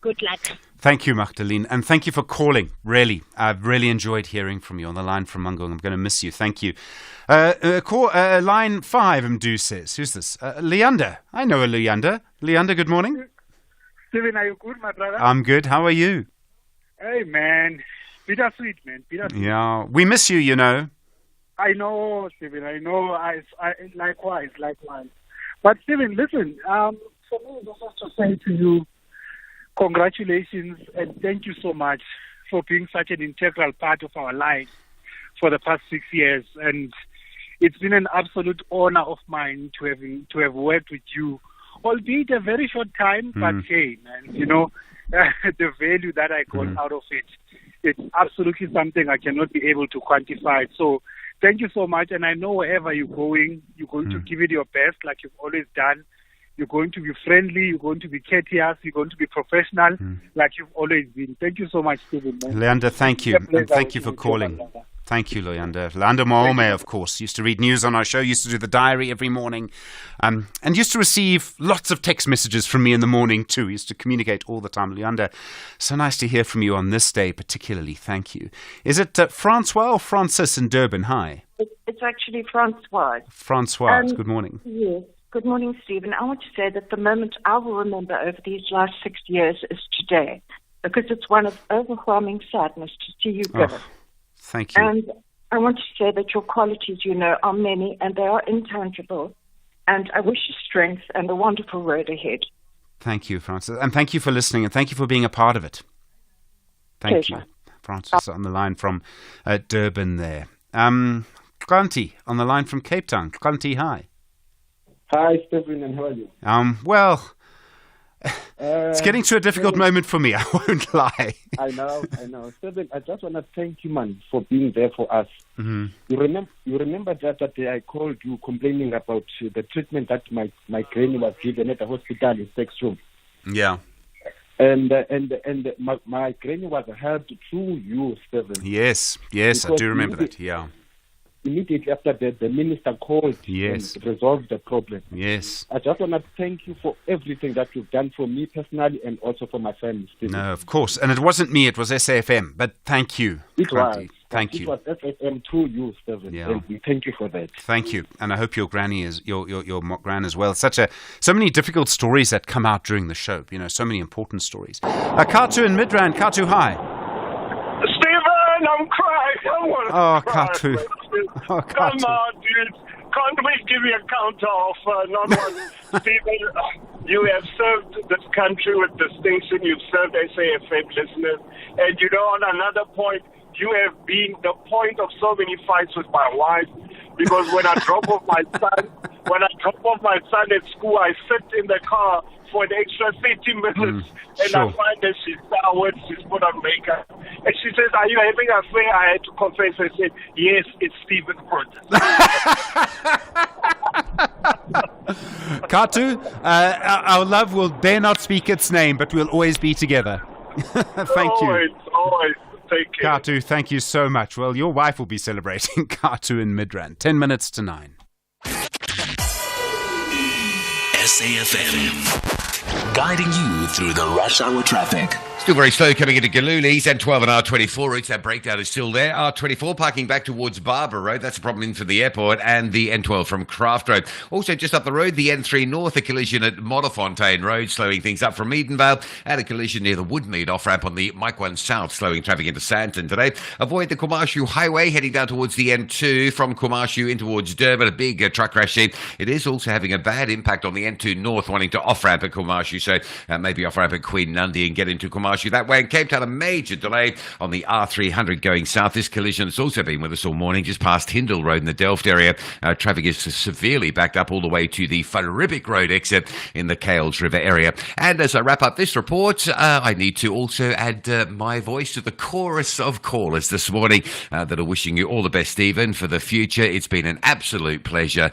Speaker 20: good luck.
Speaker 6: Thank you, Magdalene, and thank you for calling. Really, I've really enjoyed hearing from you on the line from Mangaung. I'm going to miss you. Thank you. Line 5, Mdu says. Who's this? Leander. I know a Leander. Leander, good morning.
Speaker 1: Stephen, are you good, my brother?
Speaker 6: I'm good. How are you?
Speaker 1: Hey, man. Bittersweet, man. Bittersweet.
Speaker 6: Yeah, we miss you, you know.
Speaker 1: I know, Stephen. I know. I likewise. But, Stephen, listen. For me, just have to say to you, congratulations and thank you so much for being such an integral part of our lives for the past 6 years. And it's been an absolute honor of mine to have worked with you, albeit a very short time, but hey, man, you know, the value that I got out of it, it's absolutely something I cannot be able to quantify. So thank you so much. And I know wherever you're going to give it your best like you've always done. You're going to be friendly, you're going to be courteous, you're going to be professional like you've always been. Thank you so much, Stephen.
Speaker 6: Leander, thank you. And thank you for calling. Thank you, Leander. Leander Mahome, of course, used to read news on our show, used to do the diary every morning, and used to receive lots of text messages from me in the morning too. He used to communicate all the time. Leander, so nice to hear from you on this day particularly. Thank you. Is it Francois or Francis in Durban? Hi.
Speaker 10: It's actually Francois.
Speaker 6: Francois, good morning.
Speaker 10: Yes. Good morning, Stephen. I want to say that the moment I will remember over these last 6 years is today, because it's one of overwhelming sadness to see you go.
Speaker 6: Oh, thank you.
Speaker 10: And I want to say that your qualities, you know, are many and they are intangible. And I wish you strength and a wonderful road ahead.
Speaker 6: Thank you, Francis. And thank you for listening and thank you for being a part of it. Thank you. Francis on the line from Durban there. Kanti on the line from Cape Town. Kanti, hi.
Speaker 11: Hi, Stephen, and how are you?
Speaker 6: Well, it's getting to a difficult moment for me, I won't lie.
Speaker 11: I know. Stephen, I just want to thank you, man, for being there for us.
Speaker 6: Mm-hmm.
Speaker 11: You remember that day I called you complaining about the treatment that my granny was given at the hospital in sex room.
Speaker 6: Yeah.
Speaker 11: And my granny was helped through you, Stephen.
Speaker 6: Yes, I do remember that, yeah.
Speaker 11: Immediately after that, the minister called and resolved the problem.
Speaker 6: Yes.
Speaker 11: I just want to thank you for everything that you've done for me personally and also for my family. Stephen.
Speaker 6: No, of course. And it wasn't me, it was SAFM. But thank you.
Speaker 11: It was.
Speaker 6: Thank you.
Speaker 11: It was SAFM through you, Stephen.
Speaker 6: Yeah.
Speaker 11: And we thank you for that.
Speaker 6: Thank you. And I hope your granny is, your gran as well. So many difficult stories that come out during the show. You know, so many important stories. Katu in Midrand. Katu, hi.
Speaker 18: Stephen, I'm crying.
Speaker 6: Katu.
Speaker 18: Come on, dude. Can't we give you a counter offer? Not one. Stephen, you have served this country with distinction. You've served SAFM listeners. And you know, on another point, you have been the point of so many fights with my wife. Because when I drop off my son at school, I sit in the car for an extra 30 minutes, and I find that she's soured, she's put on makeup. And she says, "Are you having an affair?" I had to confess. I said, "Yes, it's Stephen Grootes."
Speaker 6: Katu, our love will dare not speak its name, but we'll always be together. Thank you.
Speaker 18: Always. Take care.
Speaker 6: Katu, thank you so much. Well, your wife will be celebrating Katu in Midrand. 10 minutes to 9.
Speaker 5: SAFM, guiding you through the rush hour traffic.
Speaker 4: Still very slow coming into Galulis, N12 and R24 routes. That breakdown is still there. R24 parking back towards Barbara Road. That's a problem in for the airport, and the N12 from Craft Road. Also just up the road, the N3 North, a collision at Modderfontein Road, slowing things up from Edenvale, and a collision near the Woodmead off-ramp on the Mike 1 South, slowing traffic into Sandton today. Avoid the Kumashu Highway, heading down towards the N2 from Kumashu in towards Durban, a big truck crash scene. It is also having a bad impact on the N2 North, wanting to off-ramp at Kumashu, so maybe off-ramp at Queen Nandi and get into Kumashu that way. In Cape Town, a major delay on the R300 going south. This collision has also been with us all morning, just past Hindle Road in the Delft area. Traffic is severely backed up all the way to the Faribik Road exit in the Cales River area. And as I wrap up this report, I need to also add my voice to the chorus of callers this morning that are wishing you all the best, Stephen, for the future. It's been an absolute pleasure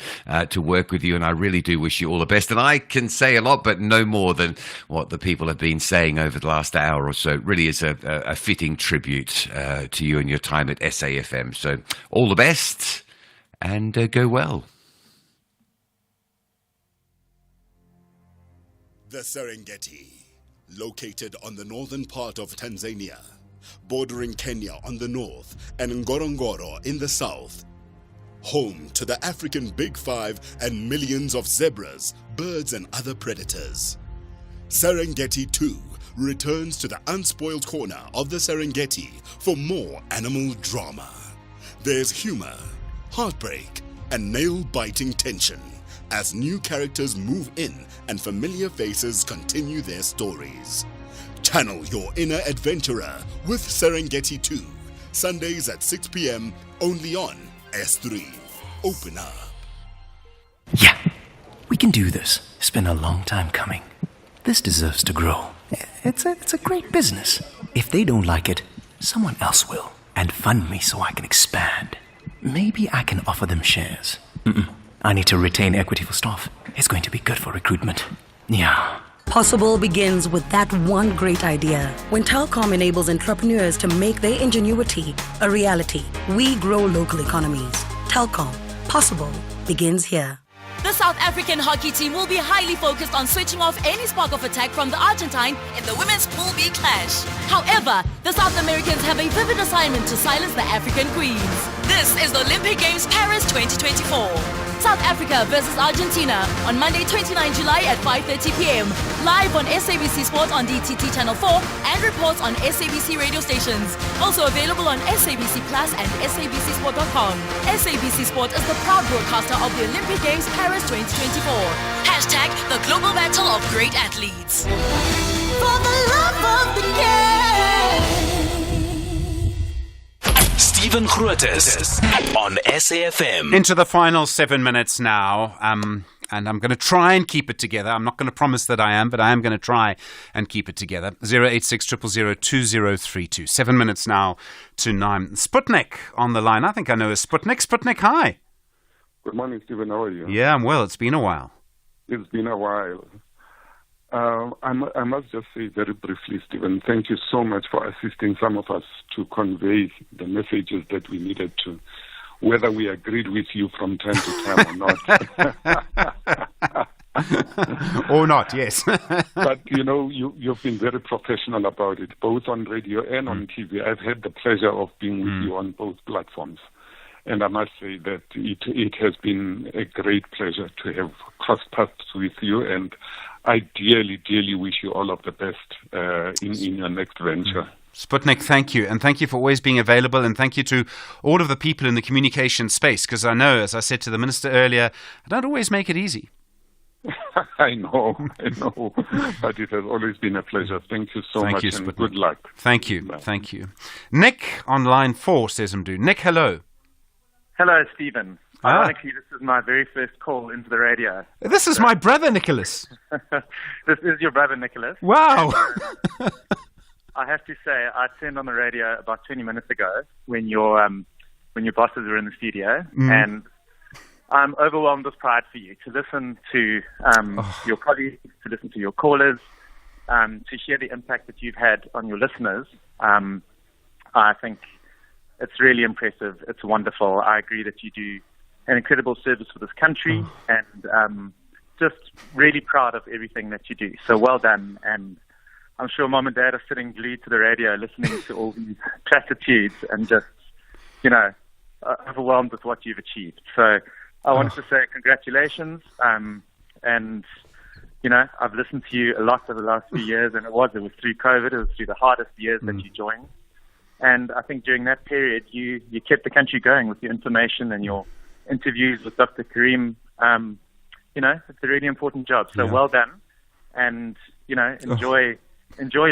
Speaker 4: to work with you, and I really do wish you all the best. And I can say a lot, but no more than what the people have been saying over the last hour or so. It really is a fitting tribute to you and your time at SAFM. So all the best, and go well.
Speaker 21: The Serengeti,
Speaker 12: Located on the northern part of Tanzania, bordering Kenya on the north and Ngorongoro in the south. Home to the African Big Five and millions of zebras, birds and other predators. Serengeti 2 returns to the unspoiled corner of the Serengeti for more animal drama. There's humor, heartbreak, and nail-biting tension as new characters move in and familiar faces continue their stories. Channel your inner adventurer with Serengeti 2, Sundays at 6 p.m. only on S3. Open up.
Speaker 13: Yeah, we can do this. It's been a long time coming. This deserves to grow. It's a great business. If they don't like it, someone else will. And fund me so I can expand. Maybe I can offer them shares. I need to retain equity for staff. It's going to be good for recruitment. Yeah.
Speaker 21: Possible begins with that one great idea. When Telkom enables entrepreneurs to make their ingenuity a reality, we grow local economies. Telkom. Possible begins here.
Speaker 24: The South African hockey team will be highly focused on switching off any spark of attack from the Argentine in the women's Pool B clash. However, the South Americans have a vivid assignment to silence the African Queens. This is the Olympic Games Paris 2024. South Africa versus Argentina on Monday 29 July at 5:30 p.m. Live on SABC Sport on DTT Channel 4 and reports on SABC radio stations. Also available on SABC Plus and SABCSport.com. SABC Sport is the proud broadcaster of the Olympic Games Paris 2024. Hashtag the global battle of great athletes. For the love of the game.
Speaker 5: Stephen Grootes on SAFM.
Speaker 6: Into the final 7 minutes now, and I'm going to try and keep it together. I'm not going to promise that I am, but I am going to try and keep it together. 086 000 2032. 7 minutes now to 9. Sputnik on the line. I think I know a Sputnik. Sputnik, hi.
Speaker 22: Good morning, Stephen. How are you?
Speaker 6: Yeah, I'm well. It's been a while.
Speaker 22: It's been a while. I must just say very briefly, Stephen, thank you so much for assisting some of us to convey the messages that we needed to, whether we agreed with you from time to time or not.
Speaker 6: Or not, yes.
Speaker 22: But, you've been very professional about it, both on radio and on TV. I've had the pleasure of being with you on both platforms. And I must say that it has been a great pleasure to have crossed paths with you, and I dearly wish you all of the best in your next venture.
Speaker 6: Sputnik, thank you. And thank you for always being available. And thank you to all of the people in the communication space, because I know, as I said to the minister earlier, I don't always make it easy.
Speaker 22: I know. But it has always been a pleasure. Thank you so much, and good luck.
Speaker 6: Thank you.
Speaker 22: Bye.
Speaker 6: Thank you. Nick on line 4 says I'm doing. Nick, hello.
Speaker 25: Hello, Stephen. Ironically, this is my very first call into the radio.
Speaker 6: This is my brother, Nicholas.
Speaker 25: This is your brother, Nicholas.
Speaker 6: Wow.
Speaker 25: I have to say, I turned on the radio about 20 minutes ago when your bosses were in the studio, and I'm overwhelmed with pride for you to listen to your colleagues, to listen to your callers, to hear the impact that you've had on your listeners. I think it's really impressive. It's wonderful. I agree that you do an incredible service for this country, and just really proud of everything that you do. So well done. And I'm sure Mom and Dad are sitting glued to the radio listening to all these platitudes and just, overwhelmed with what you've achieved. So I wanted to say congratulations. And, I've listened to you a lot over the last few years, and it was through COVID. It was through the hardest years that you joined. And I think during that period, you kept the country going with your information and your interviews with Dr. Karim. It's a really important job. So well done. And, enjoy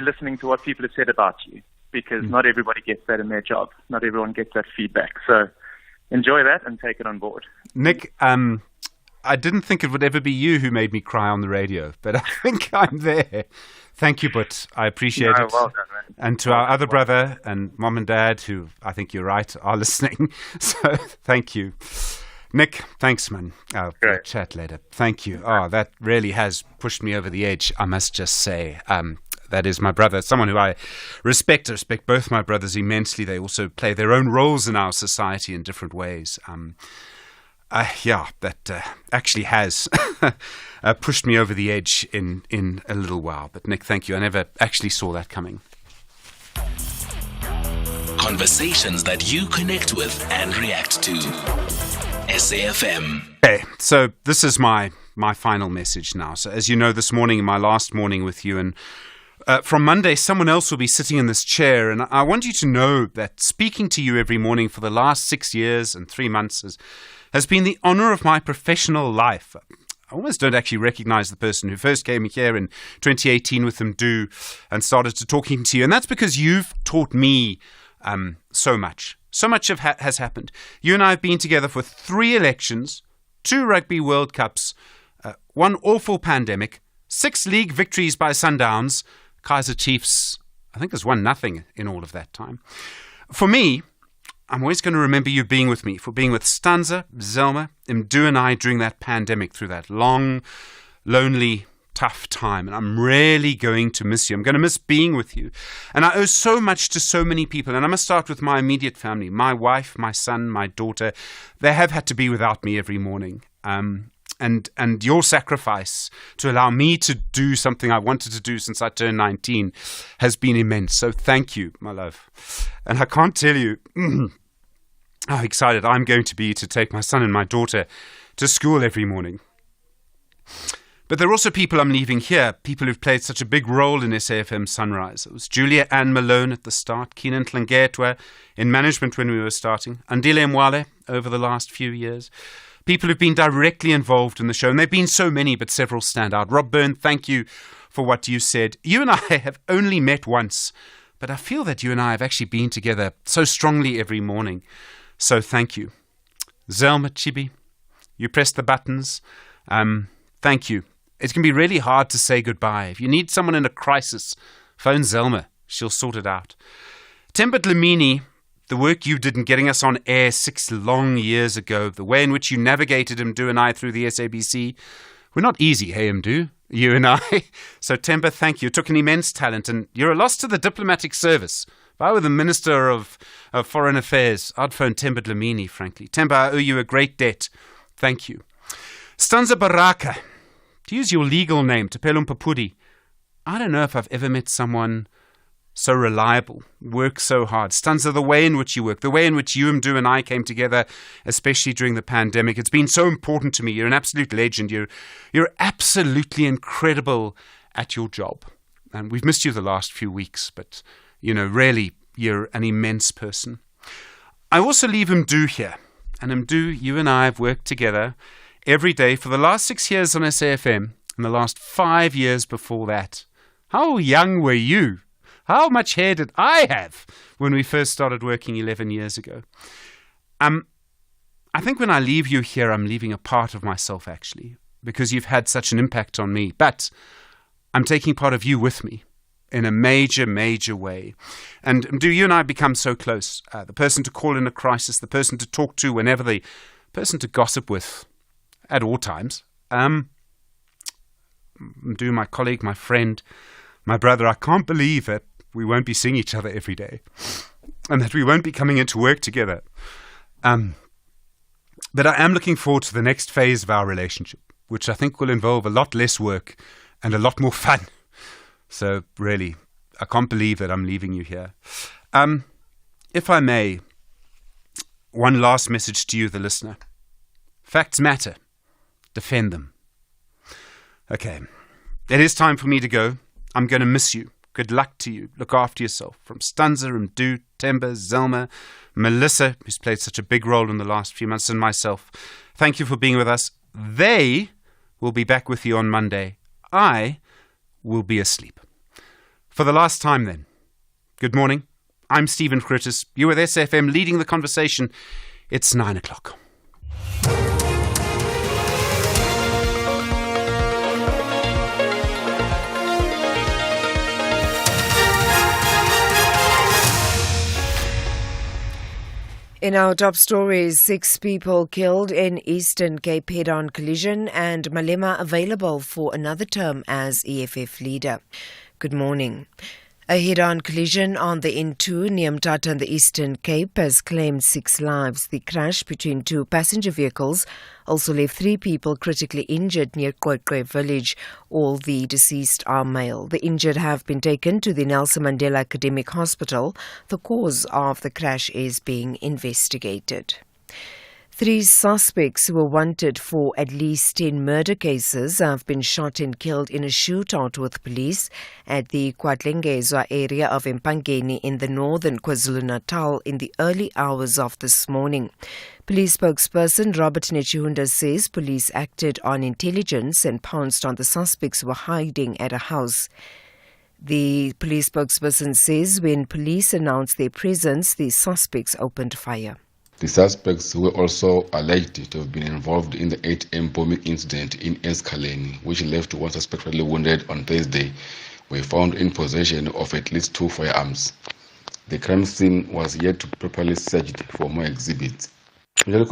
Speaker 25: listening to what people have said about you, because not everybody gets that in their job. Not everyone gets that feedback. So enjoy that and take it on board.
Speaker 6: Nick, I didn't think it would ever be you who made me cry on the radio, but I think I'm there. Thank you, but I appreciate it.
Speaker 25: Well done, man.
Speaker 6: And to our other brother and Mom and Dad, who I think you're right, are listening. So thank you. Nick, thanks, man. We'll chat later. Thank you. Oh, that really has pushed me over the edge, I must just say. That is my brother, someone who I respect. I respect both my brothers immensely. They also play their own roles in our society in different ways. that actually has pushed me over the edge in a little while. But Nick, thank you. I never actually saw that coming.
Speaker 5: Conversations that you connect with and react to. SAFM.
Speaker 6: Okay, so this is my final message now. So as you know, this morning, my last morning with you, and from Monday, someone else will be sitting in this chair, and I want you to know that speaking to you every morning for the last 6 years and 3 months has been the honor of my professional life. I almost don't actually recognize the person who first came here in 2018 with Mdu and started to talking to you, and that's because you've taught me so much. So much has happened. You and I have been together for 3 elections, 2 Rugby World Cups, 1 awful pandemic, 6 league victories by Sundowns. Kaizer Chiefs, I think, has won nothing in all of that time. For me, I'm always going to remember you being with me, for being with Stanza, Zelma, Mdu and I during that pandemic, through that long, lonely, tough time. And I'm really going to miss you. I'm going to miss being with you. And I owe so much to so many people. And I must start with my immediate family, my wife, my son, my daughter. They have had to be without me every morning. And your sacrifice to allow me to do something I wanted to do since I turned 19 has been immense. So thank you, my love. And I can't tell you how excited I'm going to be to take my son and my daughter to school every morning. But there are also people I'm leaving here, people who've played such a big role in SAFM Sunrise. It was Julia Ann Malone at the start, Keenan Tlangetwa in management when we were starting, Andile Mwale over the last few years. People who've been directly involved in the show, and there have been so many, but several stand out. Rob Byrne, thank you for what you said. You and I have only met once, but I feel that you and I have actually been together so strongly every morning. So thank you. Zelma Chibi, you pressed the buttons. Thank you. It can be really hard to say goodbye. If you need someone in a crisis, phone Zelma. She'll sort it out. Temba Dlamini, the work you did in getting us on air 6 long years ago, the way in which you navigated Mdu and I through the SABC, we're not easy, hey Mdu, you and I. So Temba, thank you. It took an immense talent, and you're a loss to the diplomatic service. If I were the Minister of Foreign Affairs, I'd phone Temba Dlamini, frankly. Temba, I owe you a great debt. Thank you. Stanza Baraka, to use your legal name, Tepelo Mpapudi, I don't know if I've ever met someone so reliable, work so hard. Stanza, the way in which you work, the way in which you, Mdu, and I came together, especially during the pandemic, it's been so important to me. You're an absolute legend. You're absolutely incredible at your job. And we've missed you the last few weeks, but, really, you're an immense person. I also leave Mdu here. And Mdu, you and I have worked together every day for the last 6 years on SAFM and the last 5 years before that. How young were you? How much hair did I have when we first started working 11 years ago? I think when I leave you here, I'm leaving a part of myself, actually, because you've had such an impact on me. But I'm taking part of you with me in a major, major way. And Mdu, you and I become so close. The person to call in a crisis, the person to talk to whenever, the person to gossip with at all times. Mdu, my colleague, my friend, my brother, I can't believe that we won't be seeing each other every day and that we won't be coming into work together. But I am looking forward to the next phase of our relationship, which I think will involve a lot less work and a lot more fun. So really, I can't believe that I'm leaving you here. If I may, one last message to you, the listener. Facts matter. Defend them. Okay, it is time for me to go. I'm going to miss you. Good luck to you. Look after yourself. From Stanza, Mdu, Temba, Zelma, Melissa, who's played such a big role in the last few months, and myself. Thank you for being with us. They will be back with you on Monday. I will be asleep. For the last time then, good morning. I'm Stephen Grootes. You're with SFM leading the conversation. It's 9 o'clock.
Speaker 2: In our top stories, 6 people killed in Eastern Cape head-on collision and Malema available for another term as EFF leader. Good morning. A head-on collision on the N2 near Mthatha in the Eastern Cape has claimed 6 lives. The crash between 2 passenger vehicles also left 3 people critically injured near Qoqwe village. All the deceased are male. The injured have been taken to the Nelson Mandela Academic Hospital. The cause of the crash is being investigated. 3 suspects who were wanted for at least 10 murder cases have been shot and killed in a shootout with police at the KwaDlengezwa area of Empangeni in the northern KwaZulu-Natal in the early hours of this morning. Police spokesperson Robert Nechihunda says police acted on intelligence and pounced on the suspects who were hiding at a house. The police spokesperson says when police announced their presence, the suspects opened fire.
Speaker 7: The suspects were also alleged to have been involved in the 8am bombing incident in Eskaleni, which left 1 suspect badly wounded on Thursday, were found in possession of at least 2 firearms. The crime scene was yet to be properly searched for more exhibits. Commissioner